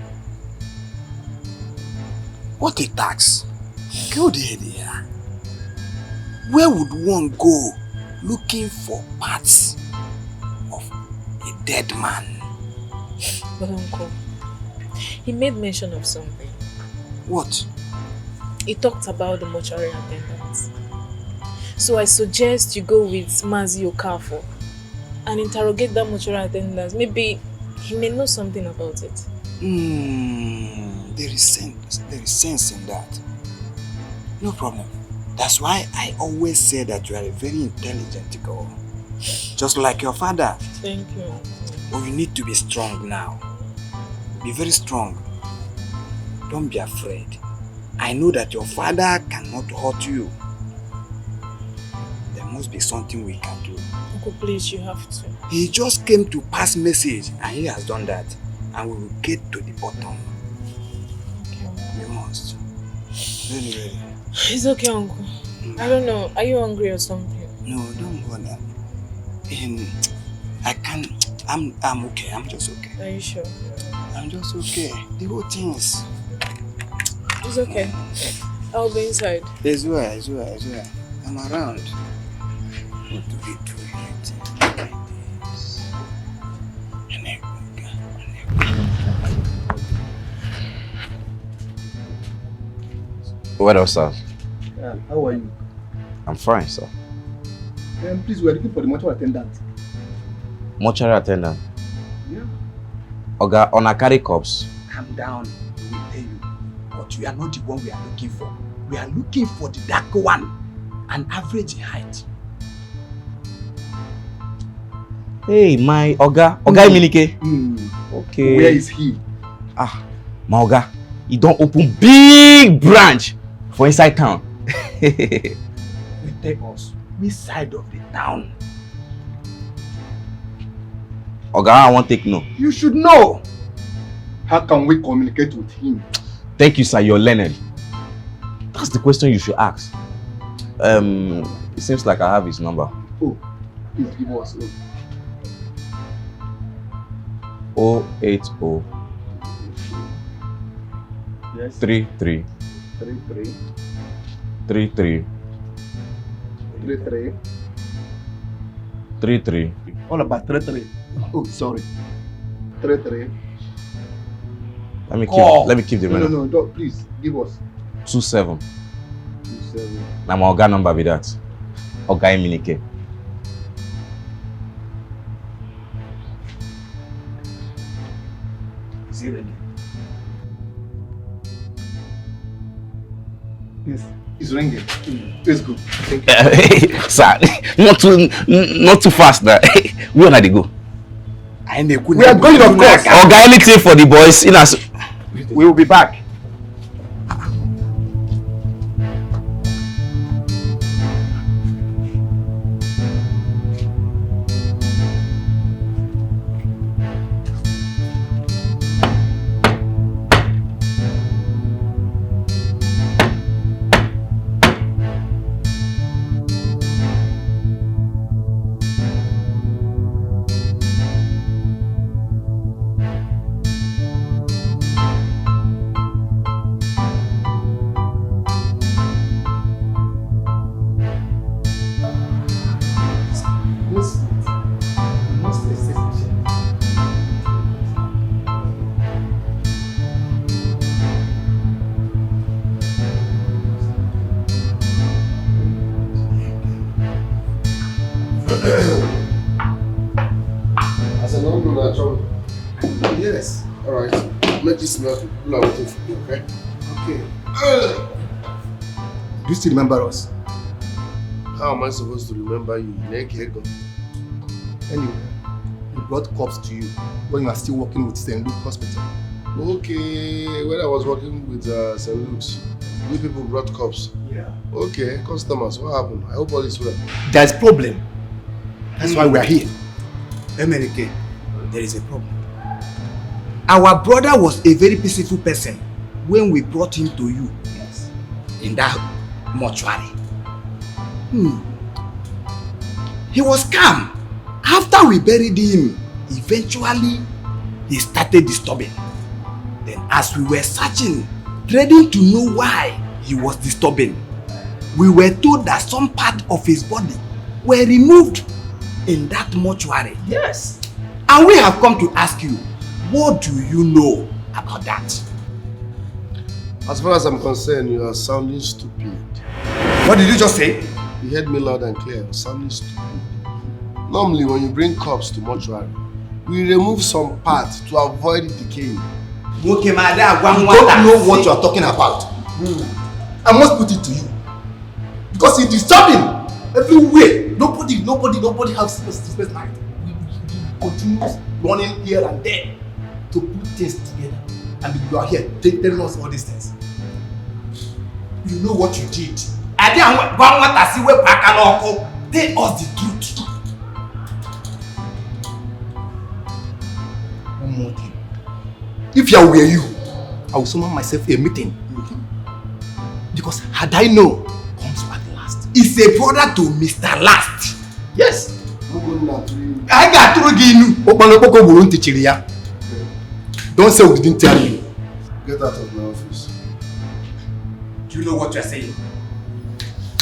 Speaker 13: What a tax. Go there. Where would one go looking for parts of a dead man?
Speaker 22: But Uncle, he made mention of something.
Speaker 13: What?
Speaker 22: He talked about the mortuary attendants. So I suggest you go with Mazi Okafor and interrogate that mortuary attendant. Maybe he may know something about it.
Speaker 13: There is sense in that. No problem. That's why I always say that you are a very intelligent girl. Just like your father.
Speaker 22: Thank you.
Speaker 13: But you need to be strong now. Be very strong. Don't be afraid. I know that your father cannot hurt you. There must be something we can do.
Speaker 22: Uncle, please, you have to.
Speaker 13: He just came to pass message and he has done that. And we will get to the bottom.
Speaker 22: Okay.
Speaker 13: We must. Really.
Speaker 22: It's okay, Uncle. I don't know. Are you hungry or something?
Speaker 13: No, don't go now. I can't. I'm okay. I'm just okay.
Speaker 22: Are you sure?
Speaker 13: I'm just okay. The whole thing is...
Speaker 22: It's okay. I'll be inside.
Speaker 13: It's where. I'm around. What do we do anything like this?
Speaker 5: What else, sir?
Speaker 20: How are you?
Speaker 5: I'm fine, sir.
Speaker 20: Please, we're looking for the mortuary attendant.
Speaker 5: Mortuary attendant?
Speaker 20: Yeah.
Speaker 5: Oga, on a carry corpse.
Speaker 7: Calm down, we will tell you. But we are not the one we are looking for. We are looking for the dark one, an average in height.
Speaker 5: Hey, my Oga Iminike. Okay.
Speaker 20: Where is he?
Speaker 5: My Oga, he don't open big branch for inside town.
Speaker 7: We take us which side of the town.
Speaker 5: Oga, I won't take no.
Speaker 20: You should know. How can we communicate with him?
Speaker 5: Thank you, sir. You're learned. That's the question you should ask. It seems like I have his number.
Speaker 20: Oh, please give us.
Speaker 5: 080
Speaker 20: Yes.
Speaker 5: 33
Speaker 20: 33
Speaker 5: 33
Speaker 20: 33
Speaker 5: 33.
Speaker 20: All about 33. Oh, sorry. 33.
Speaker 5: Let me keep the
Speaker 20: No, don't, please give us
Speaker 5: 27.
Speaker 20: 27.
Speaker 5: Now my Oga number be that. Oga Iminike.
Speaker 20: Is he ready? Yes, it's ringing. It's good. Thank you.
Speaker 5: Sir, not too fast now. Where are they go?
Speaker 20: We are going, of course.
Speaker 5: Oga, anything for the boys. We will be back.
Speaker 2: As a non-natural. Yes. Alright. Make this milk. People are waiting for you, okay?
Speaker 20: Okay. Do you still remember us?
Speaker 2: How am I supposed to remember you? Anyway,
Speaker 20: we brought cops to you when you are still working with St. Luke Hospital.
Speaker 2: Okay, when I was working with St. Luke's, you people brought cops.
Speaker 20: Yeah.
Speaker 2: Okay, customers, what happened? I hope all is well.
Speaker 7: There's a problem. That's why we are here. MNK, there is a problem. Our brother was a very peaceful person when we brought him to you. Yes. In that mortuary. He was calm. After we buried him, eventually he started disturbing. Then as we were searching, dreading to know why he was disturbing, we were told that some part of his body were removed in that mortuary. Yes. And we have come to ask you, what do you know about that?
Speaker 2: As far as I'm concerned, you are sounding stupid.
Speaker 7: What did you just say?
Speaker 2: You heard me loud and clear. You're sounding stupid. Normally, when you bring corpse to mortuary, we remove some parts to avoid decaying.
Speaker 7: You don't know what you are talking about.
Speaker 8: I must put it to you. Because it's disturbing everywhere. Nobody has space life. We continue running here and there to put things together. And you are here telling us all these things. You know what you did. I didn't want to see where back and uncle. Tell us the truth. One more thing. If I were you, I would summon myself a meeting. Because had I known, comes at last. It's a brother to Mr. Last. Yes. I got through again. Don't say we didn't tell you.
Speaker 3: Get out of my office.
Speaker 8: Do you know what you're saying?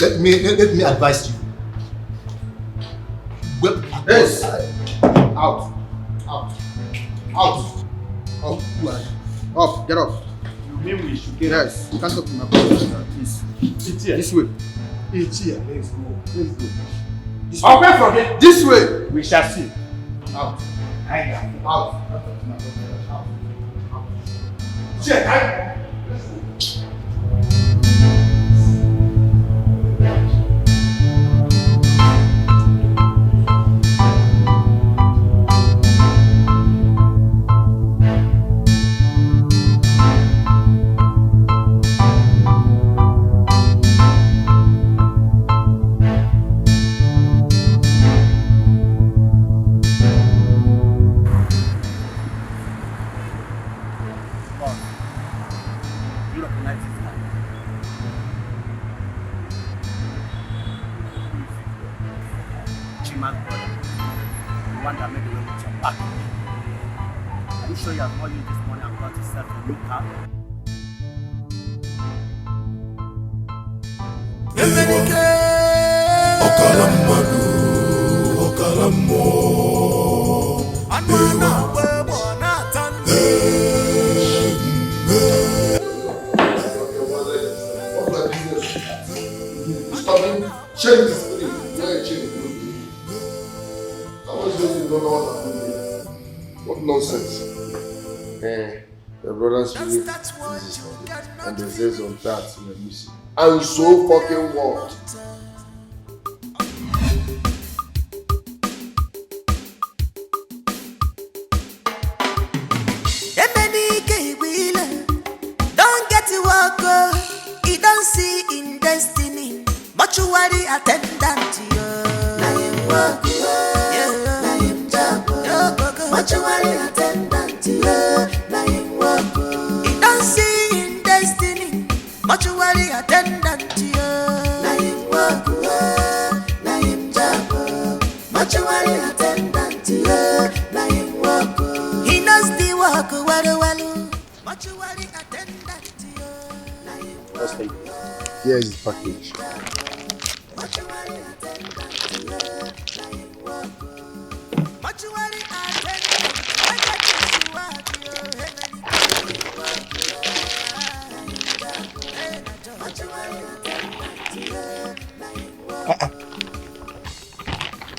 Speaker 8: Let me advise you. Well, yes. Out. Off. Get off.
Speaker 14: You mean we should get
Speaker 8: Yes. You can't talk to my brother. Please.
Speaker 14: It's here.
Speaker 8: This way. It's here. Let's go. This way.
Speaker 14: Away from here.
Speaker 8: This way.
Speaker 14: We shall see.
Speaker 8: Out. Out. Check. Let's go.
Speaker 3: What nonsense. The brothers believe this and the says on that we're missing. And so fucking what?
Speaker 6: Don't get to work, he don't see in destiny. Mortuary attendant, mortuary attendant, he don't see in destiny. Mortuary attendant, mortuary attendant, he knows the work well. Mortuary attendant,
Speaker 3: Here is the package.
Speaker 6: mortuary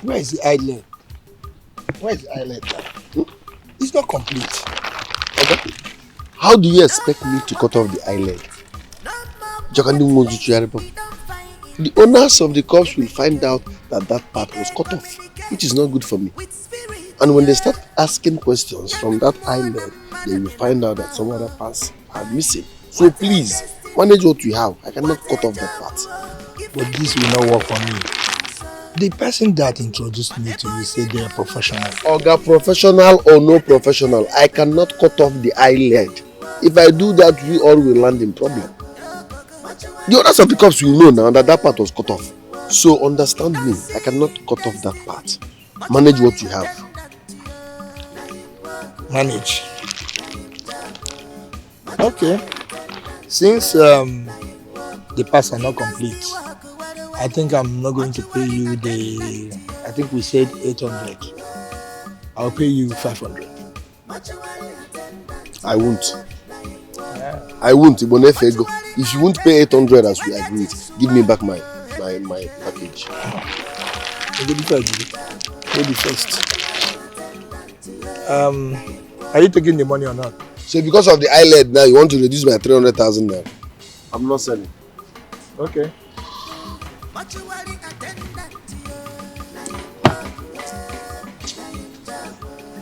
Speaker 13: Where is the island? It's not complete.
Speaker 3: Okay. How do you expect me to cut off the eyelid? The owners of the corpse will find out that that part was cut off, which is not good for me. And when they start asking questions from that eyelid, they will find out that some other parts are missing. So please, manage what you have. I cannot cut off that part.
Speaker 13: But this will not work for me. The person that introduced me to you said they are professional.
Speaker 3: Oga, professional or no professional, I cannot cut off the eyelid. If I do that, we all will land in problem. The others of the cops will know now that that part was cut off. So understand me, I cannot cut off that part. Manage what you have.
Speaker 13: Manage. Okay. Since the parts are not complete, I think I'm not going to pay you I think we said 800. I'll pay you 500.
Speaker 3: I won't. I won't. If you won't pay 800 as we agreed, give me back my package.
Speaker 13: Maybe first. Are you taking the money or not?
Speaker 3: So because of the eyelid now, you want to reduce my 300,000 now? I'm not selling.
Speaker 11: Okay.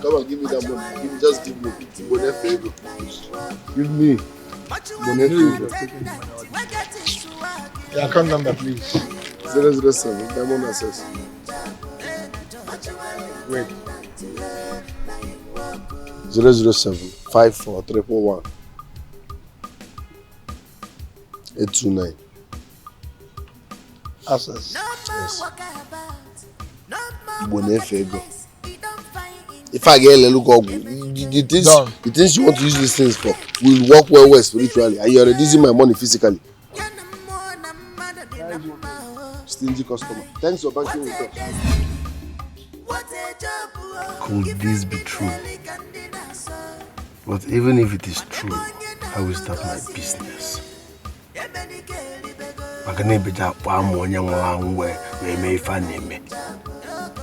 Speaker 2: Come on, give me that money. Just give me. Give me.
Speaker 7: Your account number, please.
Speaker 2: 007, Diamond Access.
Speaker 7: Wait.
Speaker 2: 007 54 111 829.
Speaker 7: Access.
Speaker 2: Yes. Bonefego. If I get a little go, the things you want to use these things for will work well spiritually, and you're reducing my money physically. Stingy customer. Thanks for banking with us.
Speaker 3: Could this be true? But even if it is true, how is that my business?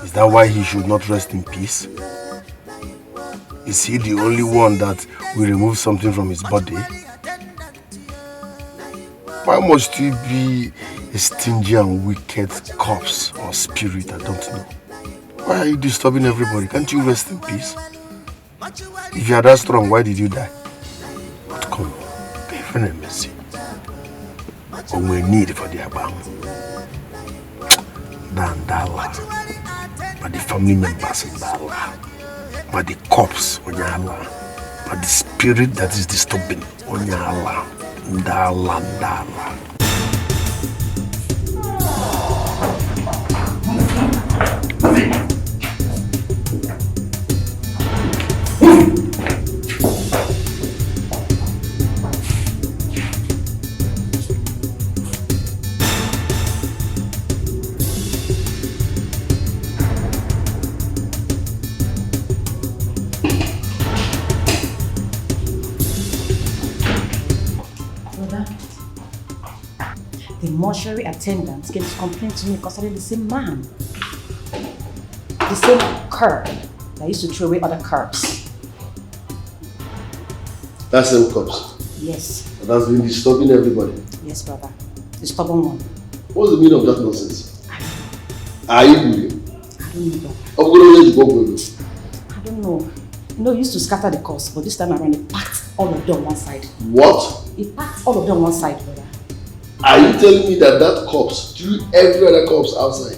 Speaker 3: Is that why he should not rest in peace? Is he the only one that will remove something from his body? Why must he be a stingy and wicked corpse or spirit? I don't know. Why are you disturbing everybody? Can't you rest in peace? If you are that strong, why did you die? But come on, even a mercy. Or we need for the Abam. Than Dala. But the family members in Dala. But the corpse on your Allah. But the spirit that is disturbing on your Allah. Dala.
Speaker 4: Mortuary attendant came to complain to me concerning the same man. The same curb that used to throw away other curbs.
Speaker 2: That same curbs?
Speaker 4: Yes.
Speaker 2: That's been disturbing everybody?
Speaker 4: Yes, brother. The stubborn one.
Speaker 2: What's the meaning of that nonsense? Are you doing?
Speaker 4: I don't know,
Speaker 2: I
Speaker 4: don't know. You know, he used to scatter the corpse, but this time around he packed all of them on one side.
Speaker 2: What?
Speaker 4: He packed all of them on one side, brother.
Speaker 2: Are you telling me that corpse threw every other corpse outside?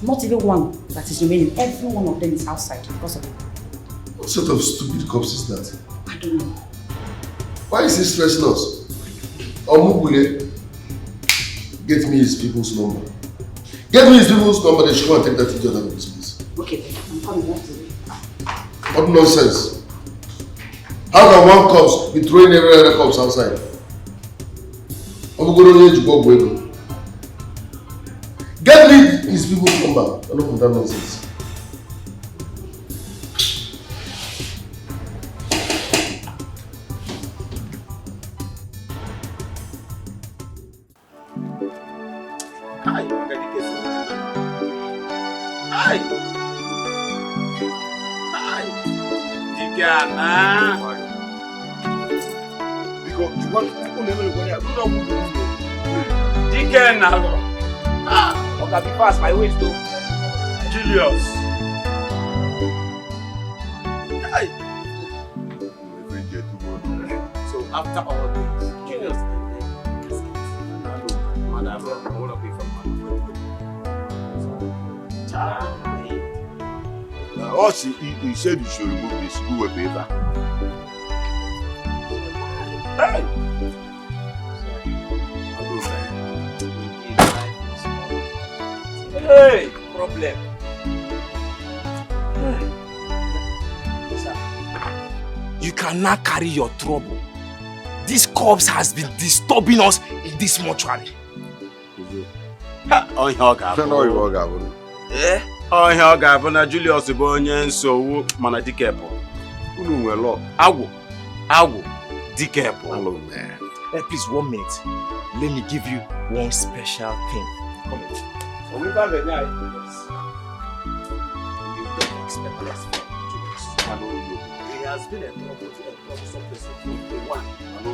Speaker 4: Not even one that is remaining, every one of them is outside because of it.
Speaker 2: What sort of stupid corpse is that?
Speaker 4: I don't know.
Speaker 2: Why is he stressing us? Omugule, get me his people's number. Get me his people's number, they should go and take that idiot out of this place.
Speaker 4: Okay, I'm coming back to you.
Speaker 2: What nonsense? How can one corpse be throwing every other corpse outside? Get me his people's number. Enough of that nonsense.
Speaker 15: Dikeh now. Okay, be fast, my waist though. Julius. So after all this, Julius Madam, all of you from
Speaker 9: Also, he said you should remove this. Who will pay that?
Speaker 15: Hey! Hey! Problem.
Speaker 5: You cannot carry your trouble. This corpse has been disturbing us in this mortuary.
Speaker 9: Oh,
Speaker 15: ihe ọ ga-abụ na Julius bụ onye nsogbu mana Dikeh bụ.
Speaker 9: Unu nwere lọ.
Speaker 15: Agwụ Dikeh bụ.
Speaker 5: Hey, please, 1 minute. Let me give you one special thing. Come on. You don't expect less from Julius. He has been a trouble to some person for one.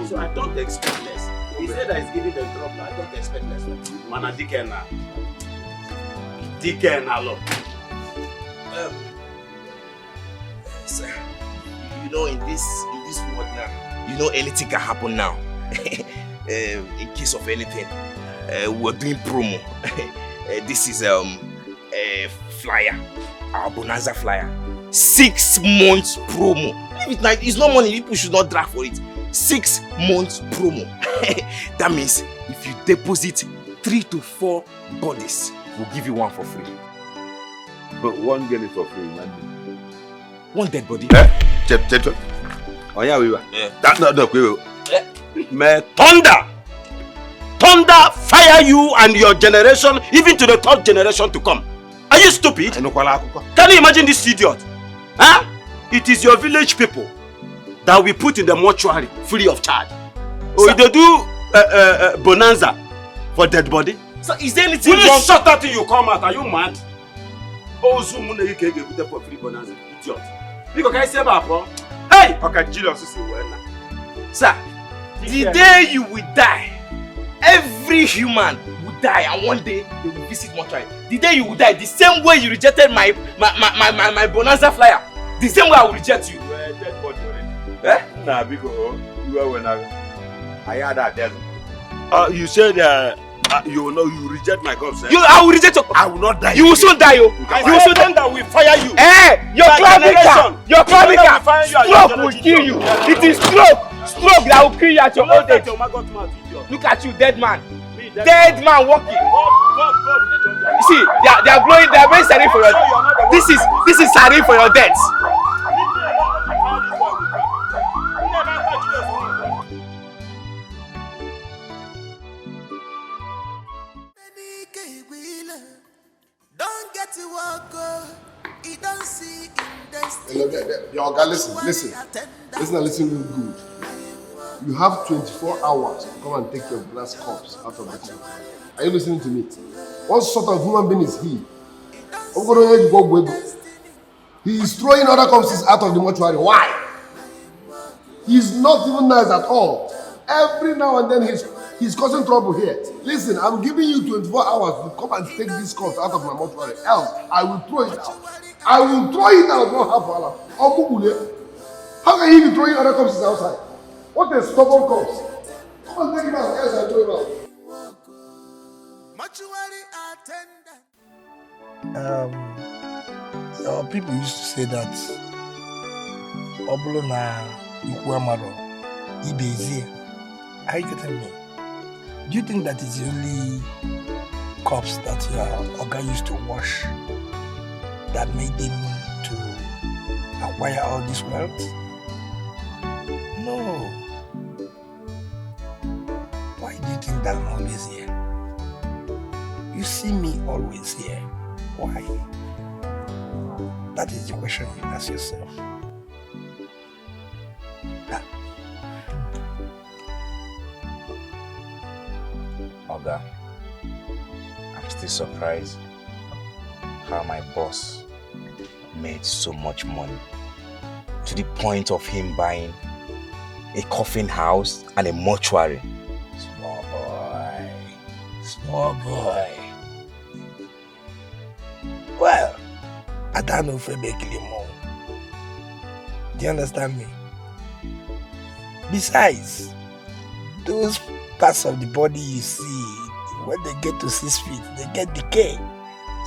Speaker 5: So I don't expect less.
Speaker 15: He said that he's giving them trouble. I don't expect less from him. Man, Dikeh na. Dikeh na love.
Speaker 5: Sir, you know, in this world now, you know anything can happen now. In case of anything, we're doing promo. This is a flyer, our bonanza flyer. 6 months promo. Leave it like it's not money. People should not drag for it. 6 months promo. That means if you deposit 3 to 4 bodies, we'll give you one for free.
Speaker 9: But one get it for free, man.
Speaker 5: One dead body.
Speaker 9: Check. Oh yeah, we were. That's not the way.
Speaker 15: Man, thunder! Thunder fire you and your generation, even to the 3rd generation to come. Are you stupid? Can you imagine this idiot? Huh? It is your village people that we put in the mortuary free of charge. Or they do bonanza for dead body.
Speaker 5: So is there anything
Speaker 15: wrong? Will you shut that till you come out? Are you mad? Oh, Zoom you can get for free bonanza, idiot. Because I say bro. Hey! Okay, Jesus is well.
Speaker 5: Sir, the day you will die, every human will die, and one day they will visit mortuary. The day you will die, the same way you rejected my bonanza flyer, the same way I will reject you.
Speaker 9: You are a dead body already. Nah, because you are when I had that dead. You said you know you reject my concept.
Speaker 5: I will reject your.
Speaker 9: I will not die.
Speaker 5: You will soon die, yo.
Speaker 15: You will soon die that we fire you.
Speaker 5: Your stroke will kill you. It is stroke that will kill you at your old age. Look at you, dead man. Dead man walking. You see, they are blowing. They are very sorry for your. This is sorry for your death.
Speaker 6: Don't get to walk, he don't see in destiny.
Speaker 2: Your guy, listen real good. You have 24 hours to come and take your glass cups out of the country. Are you listening to me? What sort of human being is he? He is throwing other corpses out of the mortuary. Why? He's not even nice at all. Every now and then he's causing trouble here. Listen, I'm giving you 24 hours to come and take these corpses out of my mortuary. Else, I will throw it out. I will throw it out. How can he be throwing other corpses outside? What a stubborn corpse. Come and take him out. Else, I throw him out.
Speaker 10: People used to say that Oblo na Ikwamaro, Ibezi. Are you getting me? Do you think that is the only cups that Oga used to wash that made him to acquire all this wealth? No. Why do you think that I'm always here? You see me always here. Why? That is the question you ask yourself.
Speaker 5: Oga, I'm still surprised how my boss made so much money to the point of him buying a coffin house and a mortuary.
Speaker 10: Small boy. Well, I don't know if I make it more. Do you understand me? Besides, those parts of the body you see, when they get to 6 feet, they get decay.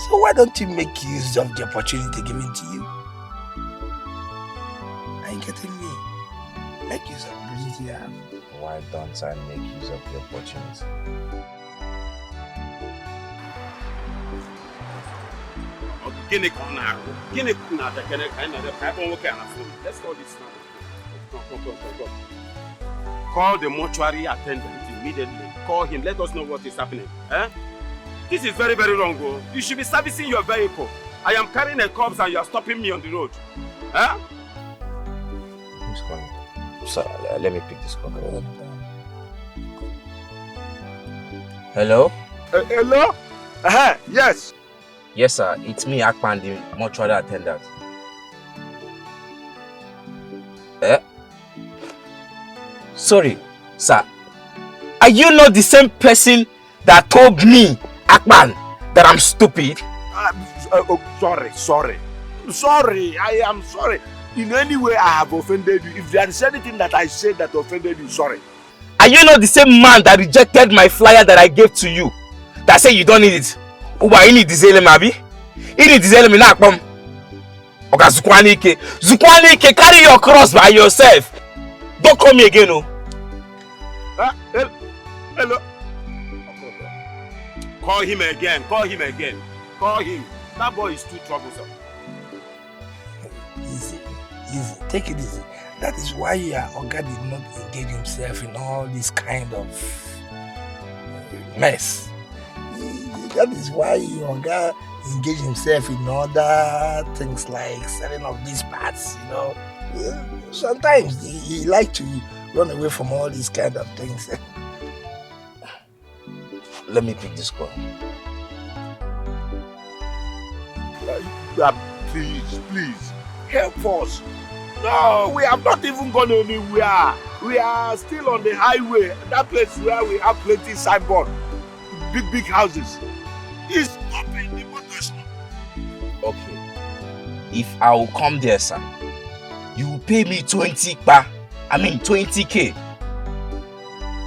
Speaker 10: So why don't you make use of the opportunity given to you? Are you getting me? Make use of the opportunity you have.
Speaker 5: Why don't I make use of the opportunity?
Speaker 15: Let's call this now. Come. Call the mortuary attendant immediately. Call him. Let us know what is happening. This is very, very wrong. You should be servicing your vehicle. I am carrying a corpse and you are stopping me on the road.
Speaker 5: Who's calling? Sir, let me pick this call. Hello?
Speaker 9: Hello? Yes.
Speaker 5: Yes, sir. It's me, Akpan, the mortuary attendant. Sorry, sir. Are you not the same person that told me, Akman, that I'm stupid?
Speaker 9: Sorry, I am sorry. In any way I have offended you. If there is anything that I said that offended you, sorry.
Speaker 5: Are you not the same man that rejected my flyer that I gave to you? That said you don't need it. Uba, ini dizele mabi? Ini dizele mina akpom. Oga Zukwanike. Zukwanike, carry your cross by yourself. Don't call me again, oh.
Speaker 9: Hello. Call him again. Call him. That boy is too troublesome.
Speaker 10: Easy. Take it easy. That is why Oga did not engage himself in all this kind of mess. That is why Oga engaged himself in other things like selling of these parts, you know. Sometimes he like to run away from all these kind of things.
Speaker 5: Let me pick this call.
Speaker 9: Please, help us. No, we have not even gone anywhere. We are still on the highway. That place where we have plenty signboard. Big houses. It's open the motors.
Speaker 5: Okay. If I will come there, sir, you will pay me 20k.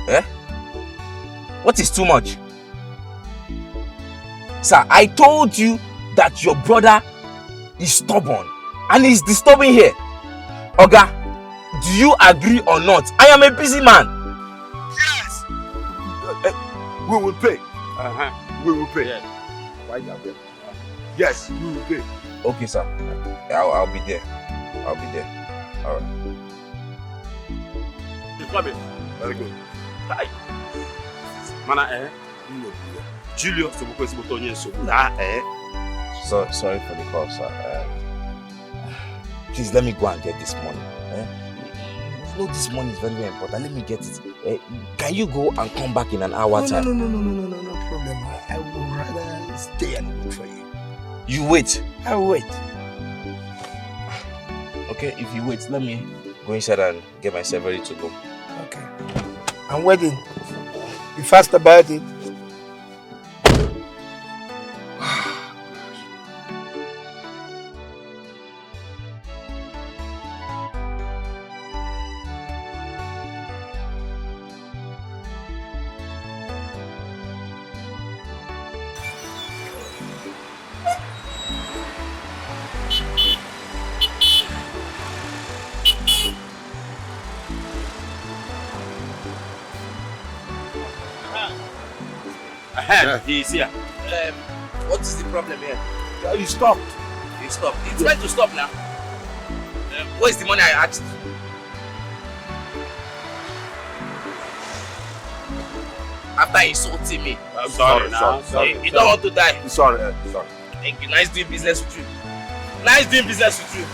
Speaker 5: Eh? What is too much? Sir, I told you that your brother is stubborn and is disturbing here. Oga, do you agree or not? I am a busy man.
Speaker 9: Yes. We will pay. We will pay. Yes, we will pay.
Speaker 5: Okay, sir. I'll be there. All right.
Speaker 9: Very good. Mana Julius,
Speaker 5: sorry for the call, sir. Please let me go and get this money. You know this money is very, very important. Let me get it. Can you go and come back in an hour time?
Speaker 10: No problem. I would rather stay and wait for you.
Speaker 5: You wait?
Speaker 10: I will wait.
Speaker 5: Okay, if you wait, let me go inside and get myself ready to go.
Speaker 10: Okay. I'm waiting. Be fast about it.
Speaker 5: He's here. What is the problem here?
Speaker 9: He stopped.
Speaker 5: It's meant to stop now. What is the money I asked? After insulting me.
Speaker 9: I'm sorry.
Speaker 5: You don't want to die.
Speaker 9: Sorry.
Speaker 5: Thank you. Nice doing business with you. Nice doing business with you.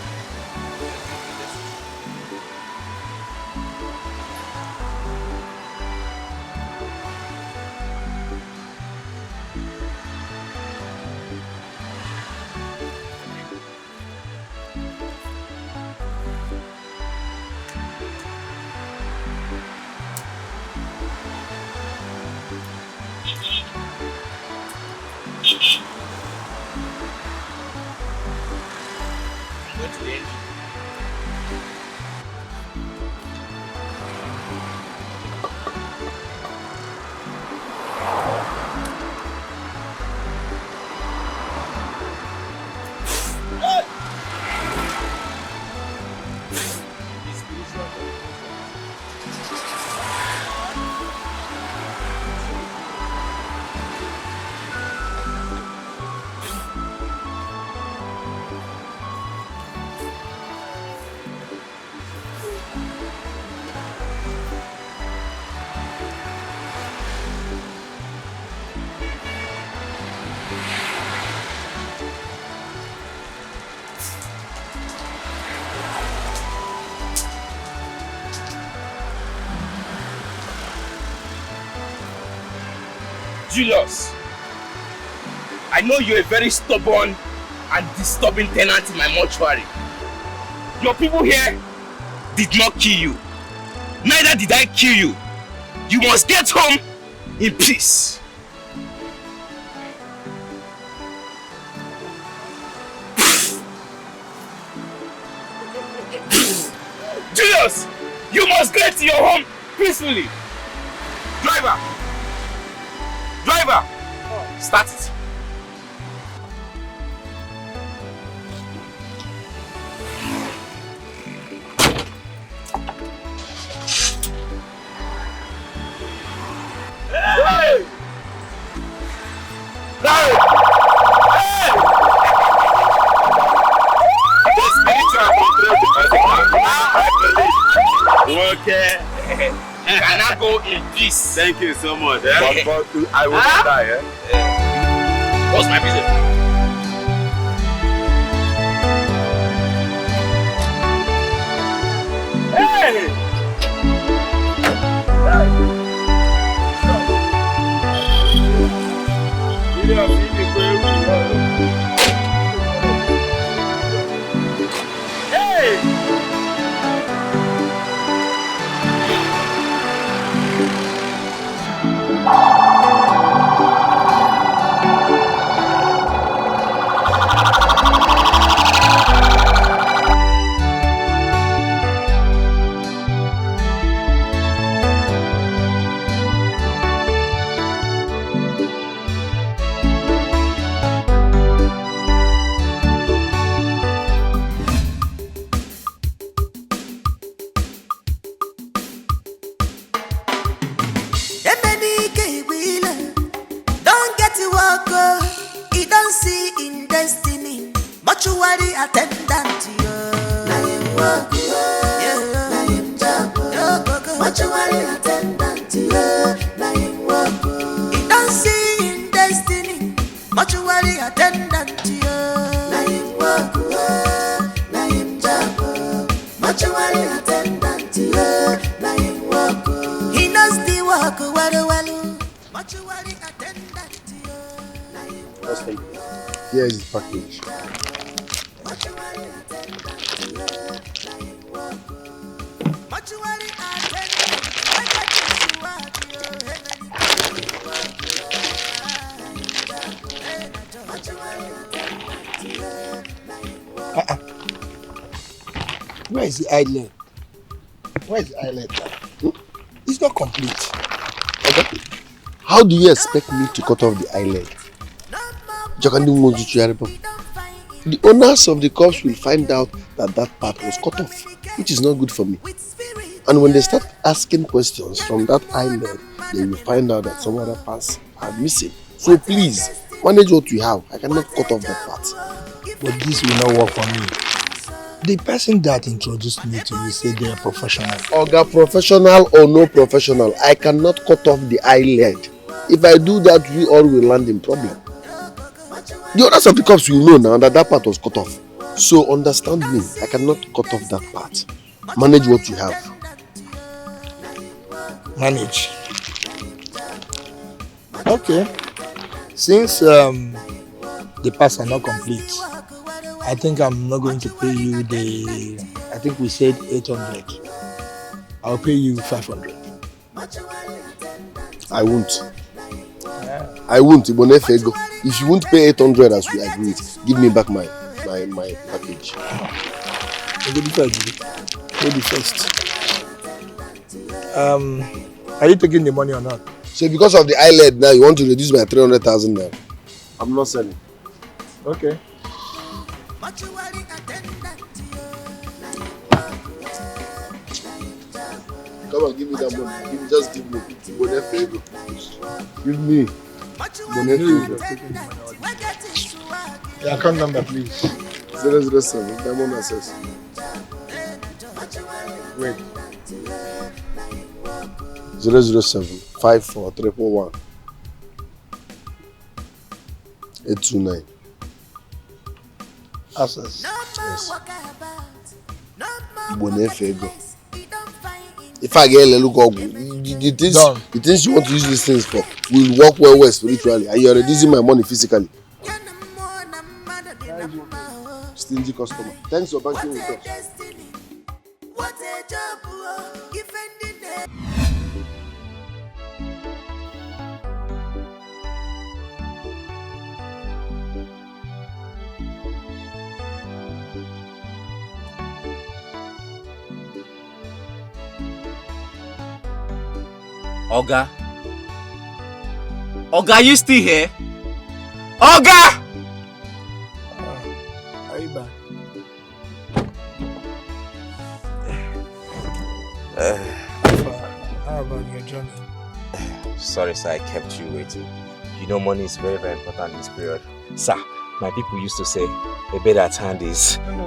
Speaker 5: Julius, I know you're a very stubborn and disturbing tenant in my mortuary. Your people here did not kill you. Neither did I kill you. You must get home in peace. Julius, you must get to your home peacefully. Driver, start it. Hey! Hey! Okay. Can I go in peace? Thank you so much. But I will not die. What's my business? Hey!
Speaker 6: Mortuary attendant, mortuary attendant, he don't see in destiny. Mortuary attendant, mortuary attendant, he knows the work well. Mortuary attendant.
Speaker 3: Here is the package.
Speaker 13: Where is the eyelid? Where is the eyelid? It's not complete.
Speaker 3: Okay. How do you expect me to cut off the eyelid? The owners of the corpse will find out that that part was cut off, which is not good for me. And when they start asking questions from that eyelid, they will find out that some other parts are missing. So please, manage what you have. I cannot cut off that part.
Speaker 13: But this will not work for me. The person that introduced me to you said they are professional.
Speaker 3: Oga, professional or no professional, I cannot cut off the eyelid. If I do that, we all will land in problem. The owners of the corpse will know now that that part was cut off. So understand me, I cannot cut off that part. Manage what you have.
Speaker 13: Manage. Okay. Since the parts are not complete, I think I'm not going to pay you I think we said 800. I'll pay you 500.
Speaker 3: I won't. I won't. If you won't pay 800 as we agreed, give me back my package.
Speaker 13: Maybe first. Are you taking the money or not?
Speaker 3: So because of the eyelid now, you want to reduce my 300,000 now? I'm not selling.
Speaker 13: Okay.
Speaker 3: Come on, give me that money. Just give me. Give me.
Speaker 13: The account number, please.
Speaker 3: 007. Diamond Access.
Speaker 13: Wait.
Speaker 3: 007 54 111 829.
Speaker 13: Access.
Speaker 3: Yes. Bonefego. If I get a look up, the things you want to use these things for will work well spiritually, and you are reducing my money physically. Stingy customer. Thanks for banking with us.
Speaker 5: Oga? Oga, are you still here? Oga!
Speaker 10: Are you back? How about your journey?
Speaker 5: Sorry, sir, I kept you waiting. You know money is very, very important in this period. Sir, my people used to say, a bed at hand is...
Speaker 10: No.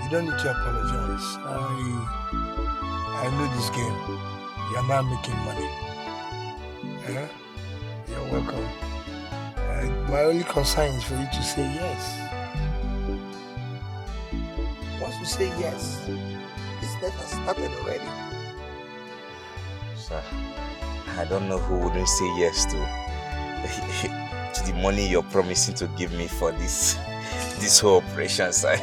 Speaker 10: You don't need to apologize. I know this game. You're not making money. You're welcome. My only concern is for you to say yes. Once you say yes, business has started already.
Speaker 5: Sir, I don't know who wouldn't say yes to the money you're promising to give me for this whole operation, sir.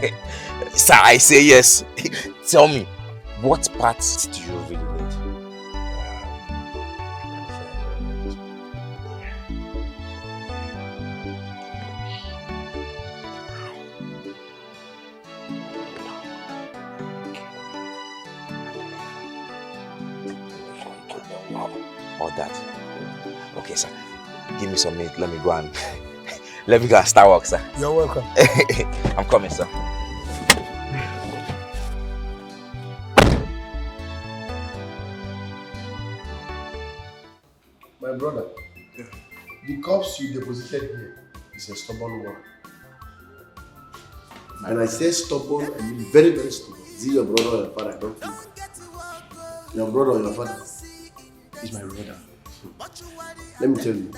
Speaker 5: Sir, I say yes. Tell me, what parts do you really need? All that. Okay, sir. Give me some minute. Let me go and start work, sir.
Speaker 10: You're welcome.
Speaker 5: I'm coming, sir.
Speaker 3: My brother, the corpse you deposited here is a stubborn one. And I say stubborn, I mean very, very stubborn. Is it your brother or your father? I don't think. Your brother or your father? Is my brother. Let me tell you,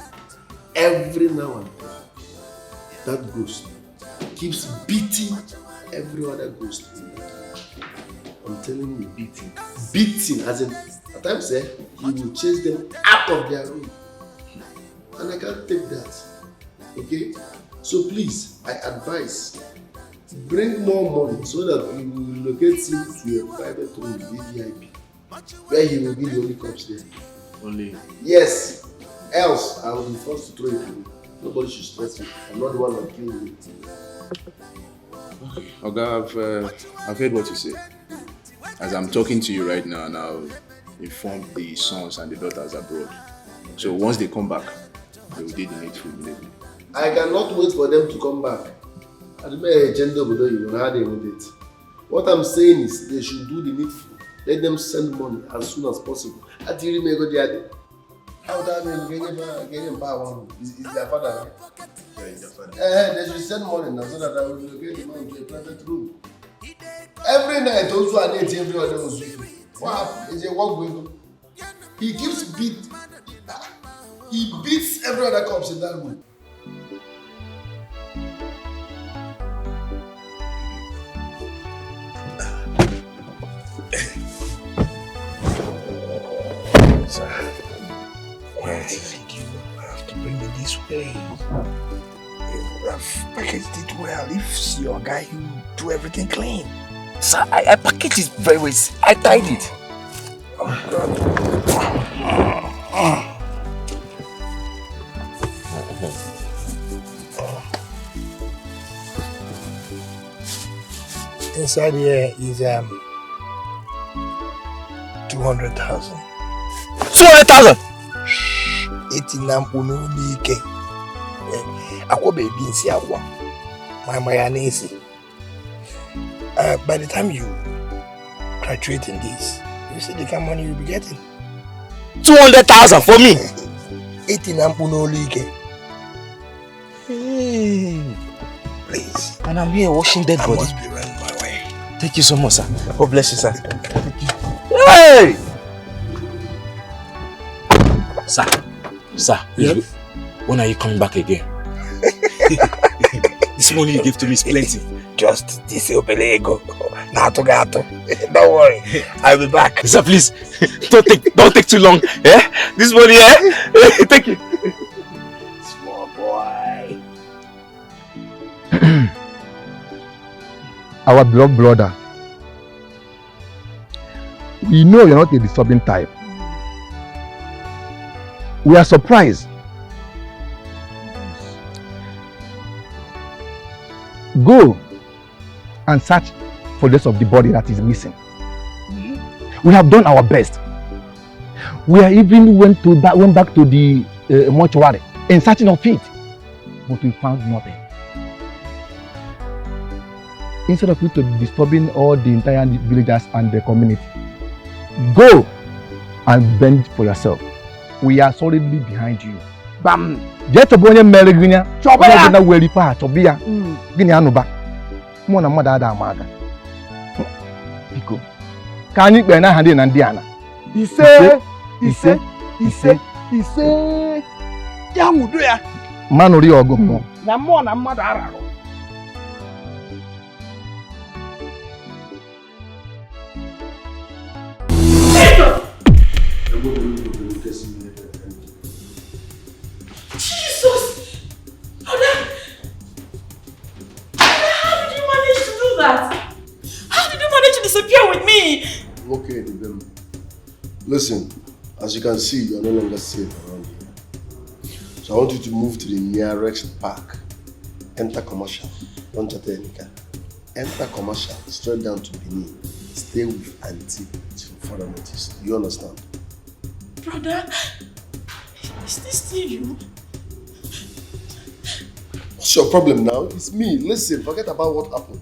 Speaker 3: every now and then, that ghost keeps beating every other ghost in the town. I'm telling you, beating. Beating, as in, at times, he will chase them out of their room. And I can't take that. Okay? So please, I advise, bring more money so that we will relocate him to a private room, VVIP, where he will be the only corpse there.
Speaker 12: Only?
Speaker 3: Yes. Else, I will be forced to throw it away. Nobody should stress me. I'm not the one that killed you.
Speaker 12: Okay, I've heard what you say. As I'm talking to you right now, and I'll inform the sons and the daughters abroad. So once they come back, they will do the needful immediately.
Speaker 3: I cannot wait for them to come back. I don't know agenda below you how they want it. What I'm saying is they should do the needful. Let them send money as soon as possible. Until you may go there. How that mean getting back one is their father, right? Yeah, it's their father. They should send money now so that I will get the money to a private room. Every night, those who are there, every other was with me. What happened? Is a walk with him. He keeps he beats every other cops in that room.
Speaker 10: I have to bring it this way. I've packaged it well. If your guy, you do everything clean.
Speaker 5: Sir, I packaged it very well. I tied it.
Speaker 10: Oh, God. Inside here is 200,000.
Speaker 5: 200,000.
Speaker 10: Etina mpuno Dikeh. Akwa baby nsi akwa. My anesi. By the time you graduate in this, you see the kind of money you'll be getting.
Speaker 5: 200,000 for me.
Speaker 10: Etina mpuno Dikeh. Please.
Speaker 5: And I'm here washing dead body.
Speaker 10: I must be running my way.
Speaker 5: Thank you so much, sir. God bless you, sir. Thank you. Hey! Sir, yes? When are you coming back again? This money you give to me is plenty.
Speaker 10: Just this Opelego. Nato gato. Don't worry. I'll be back.
Speaker 5: Sir, please. Don't take too long. Eh? This money, Thank you.
Speaker 10: Small boy.
Speaker 20: Our beloved brother, we know you're not a disturbing type. We are surprised. Go and search for the rest of the body that is missing. We have done our best. We even went back to the mortuary in searching of it, but we found nothing. Instead of you to disturbing all the entire villagers and the community, go and bend for yourself. We are solidly behind you. Bam! Get a bonnet Melegrinia, Chobaya, na where you part, Tobia, Guineanuba. Mona Madada Maga. Pico. Can you be a hand in Andiana? He said,
Speaker 13: Yamuduya.
Speaker 20: Manori or go.
Speaker 13: Namona Madara.
Speaker 21: Jesus! How did you manage to do that? How did you manage to disappear with me?
Speaker 3: Okay, them. Listen, as you can see, you are no longer safe around here. So I want you to move to the nearest park. Enter commercial. Don't chat any. Enter commercial, straight down to Benin. Stay with Auntie till further notice. Do you understand?
Speaker 21: Brother, is this still you?
Speaker 3: What's your problem now? It's me. Listen, forget about what happened.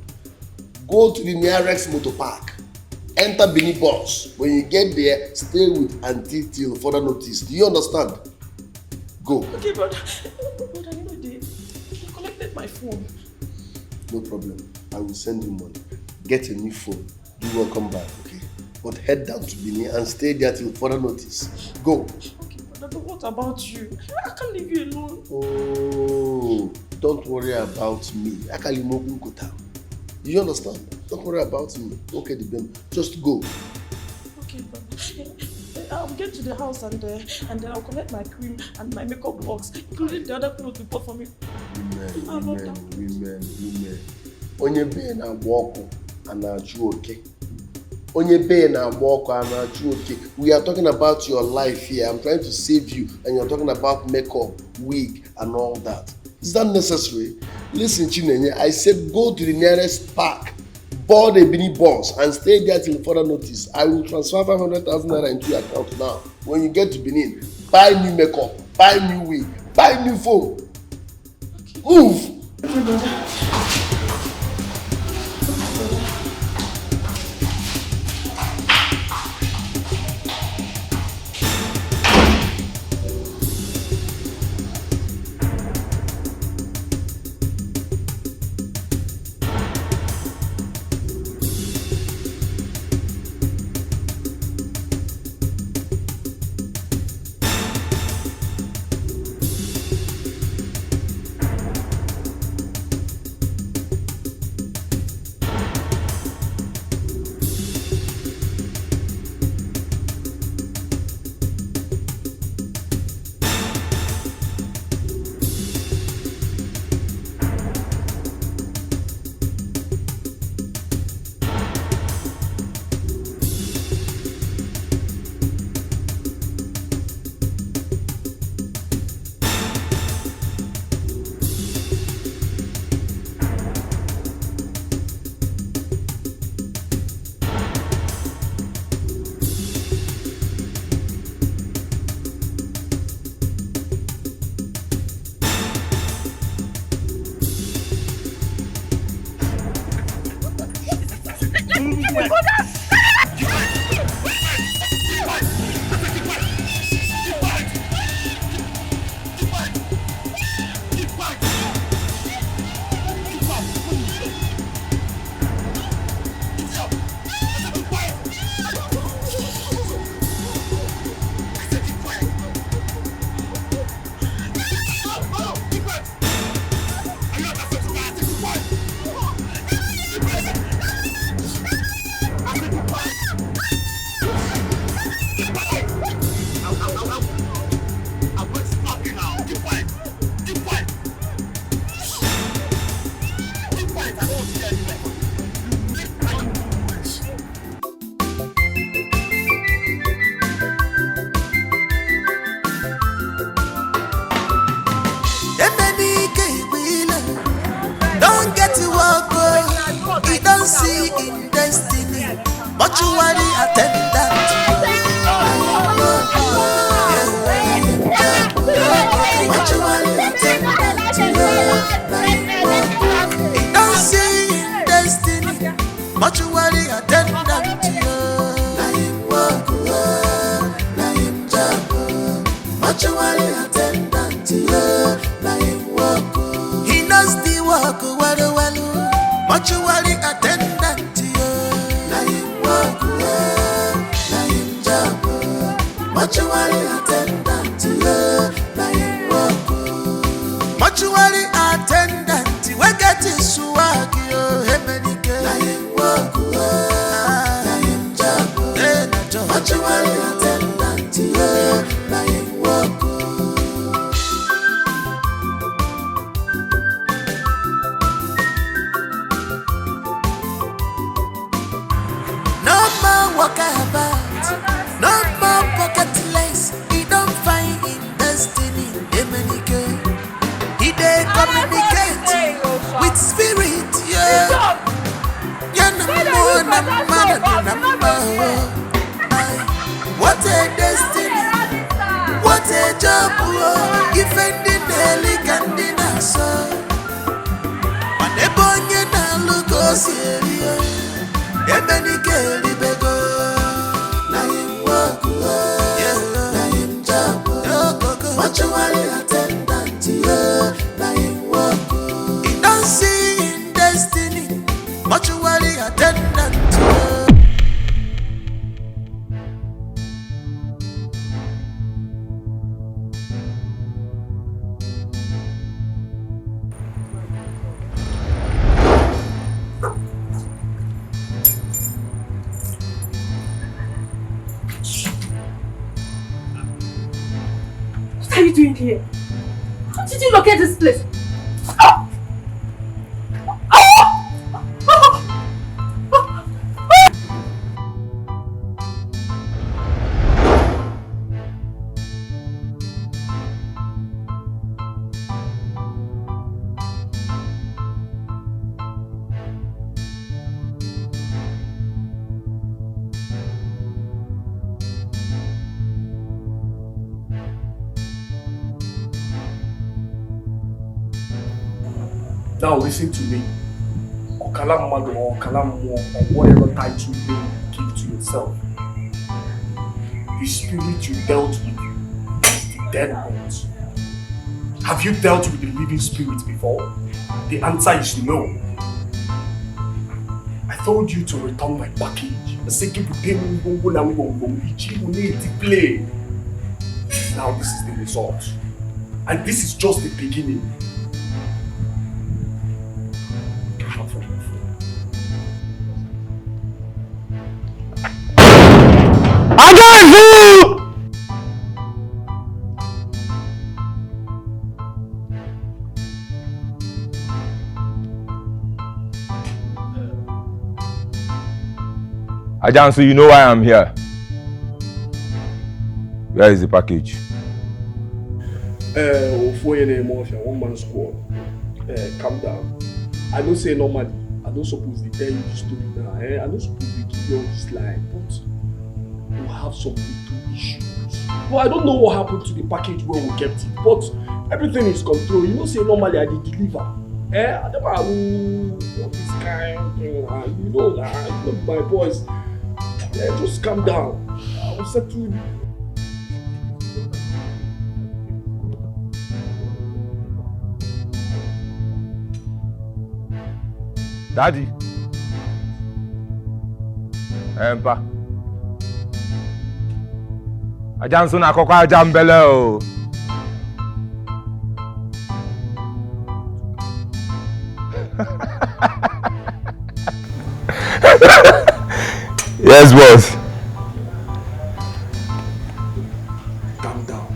Speaker 3: Go to the nearest motor park. Enter Benin bus. When you get there, stay with Auntie till further notice. Do you understand? Go.
Speaker 21: Okay, brother, you know they collected my phone.
Speaker 3: No problem. I will send you money. Get a new phone. You will come back, okay? But head down to Benin and stay there till further notice. Go.
Speaker 21: Okay, brother, but what about you? I can't leave you alone.
Speaker 3: Oh, don't worry about me. I can't leave go down. You understand? Don't worry about me. Okay, just go.
Speaker 21: Okay, brother. I'll get to the house and then I'll collect my cream and my makeup box, including the other clothes you bought for me.
Speaker 3: Women. Onye be na walk and na chu okay. Onye be na walk and na chu okay. We are talking about your life here. I'm trying to save you, and you're talking about makeup, wig, and all that. Is that necessary? Listen, Chinenye, I said go to the nearest park, board a Benin bus, and stay there till further notice. I will transfer 500,000 naira into your account now. When you get to Benin, buy new makeup, buy new wig, buy new phone. Move!
Speaker 6: Mortuary attendant. mortuary attendant, yeah, na him work. He knows the work well well. Mortuary attendant, yeah, na him work, yeah, na him job. Mortuary attendant, yeah, na him work. Mortuary attendant, we get his swag, yo, hey medicare, na him work, yeah, na him job, hey na job. Mortuary attendant, yeah, na him work. No more walk about, no more pocket lace. He don't find in destiny, he dey communicate with spirit, yeah. Yeah, what a destiny, what a job, defending daily candina so. But the bonye na lugo serious. Emenike libego, na him work, yeah, na him job, mortuary attendant, yeah, na him work. He don't see in destiny, mortuary attendant, yeah.
Speaker 21: What are you doing here? How did you locate this place? Oh!
Speaker 1: Now listen to me. Okalamado or Okalammo or whatever title name you give to yourself. The spirit you dealt with is the dead ones. Have you dealt with the living spirit before? The answer is no. I told you to return my package. Now this is the result. And this is just the beginning.
Speaker 18: Ajansu, you know why I'm here. Where is the package?
Speaker 1: One man squad. Calm down. I don't say normally. I don't suppose to tell you the story now. I don't suppose to give you all this line, but we'll have some little issues. Well, I don't know what happened to the package where we kept it, but everything is controlled. You know, say normally I did deliver. I don't know what this kind of thing. You know that. You know, my boys. Just calm down. I will settle you.
Speaker 18: Daddy. Empa. Ajansu na koko ajambele o. Yes, boss.
Speaker 1: Calm down.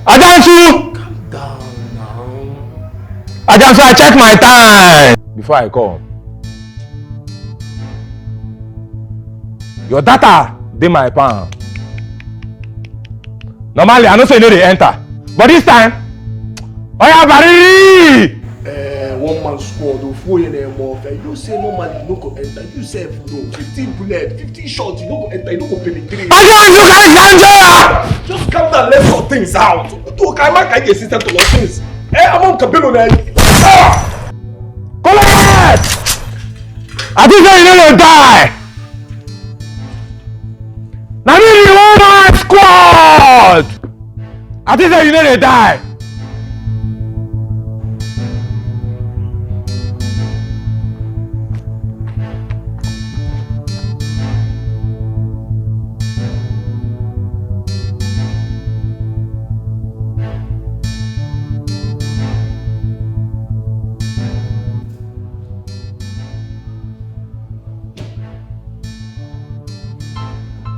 Speaker 18: Ajansu!
Speaker 1: Calm down now.
Speaker 18: Ajansu, I check my time before I come. Your data, dey my palm. Normally, I know say you know they enter. But this time, oya bari!
Speaker 1: One man squad, you don't say normally you don't go enter. You say no, 15 bullets, 15 shots, you don't go enter, you don't go penetrate. Just calm down, let's sort things out. I get system to lot things. I'm on Cabello now.
Speaker 18: Collect! I think you know you die. Now me the one. Backward! I think that you know they die.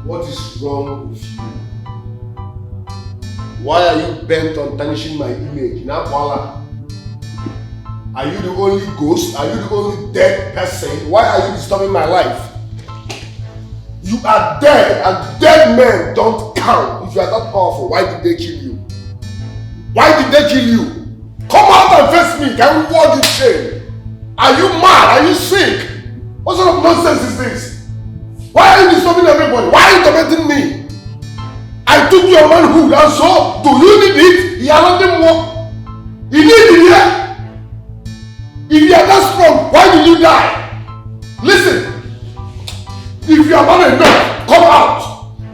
Speaker 3: What is wrong with you? Why are you bent on tarnishing my image? Are you the only ghost? Are you the only dead person? Why are you disturbing my life? You are dead, and dead men don't count. If you are that powerful, why did they kill you? Why did they kill you? Come out and face me. Can we walk in shame? Are you mad? Are you sick? What sort of nonsense is this? Why are you disturbing everybody? Why are you tormenting me? I took your manhood, and so do you need it? You are not more. You need it here. If you are that strong, why did you die? Listen. If you are not enough, come out.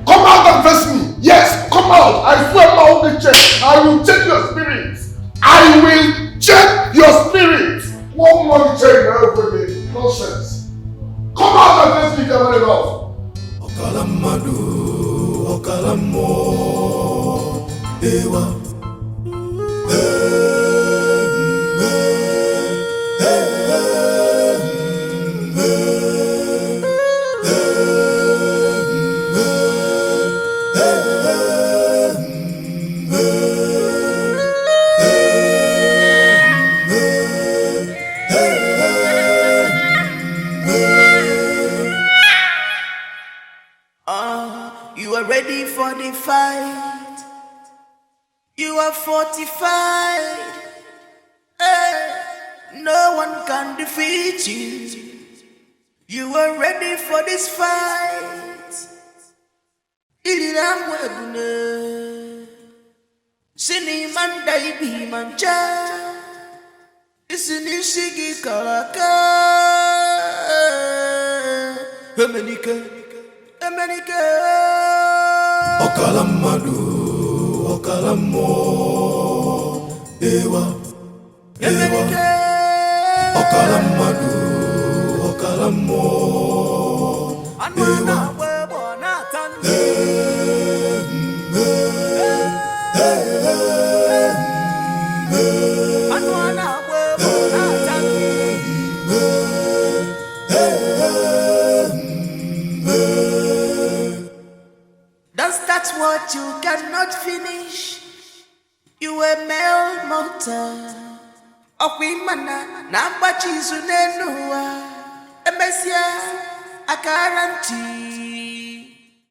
Speaker 3: Come out and face me. Yes, come out. I swear my only chest. I will change your spirit. I will change your spirit. One more change every day. Nonsense. Come out and face me if you are not enough.
Speaker 6: Okalamadu, Okalamo, Ewa. You are ready for the fight. You are fortified. No one can defeat you. You are ready for this fight. Iliramwebune Sini mandai bimancha Isini shigi karaka Emenike Okalamadu Okalamo Ewa Okalamadu Okalamo Ewa That's what you cannot finish. You a male motor. Okwimana namba chizu nenua. Emesia a guarantee.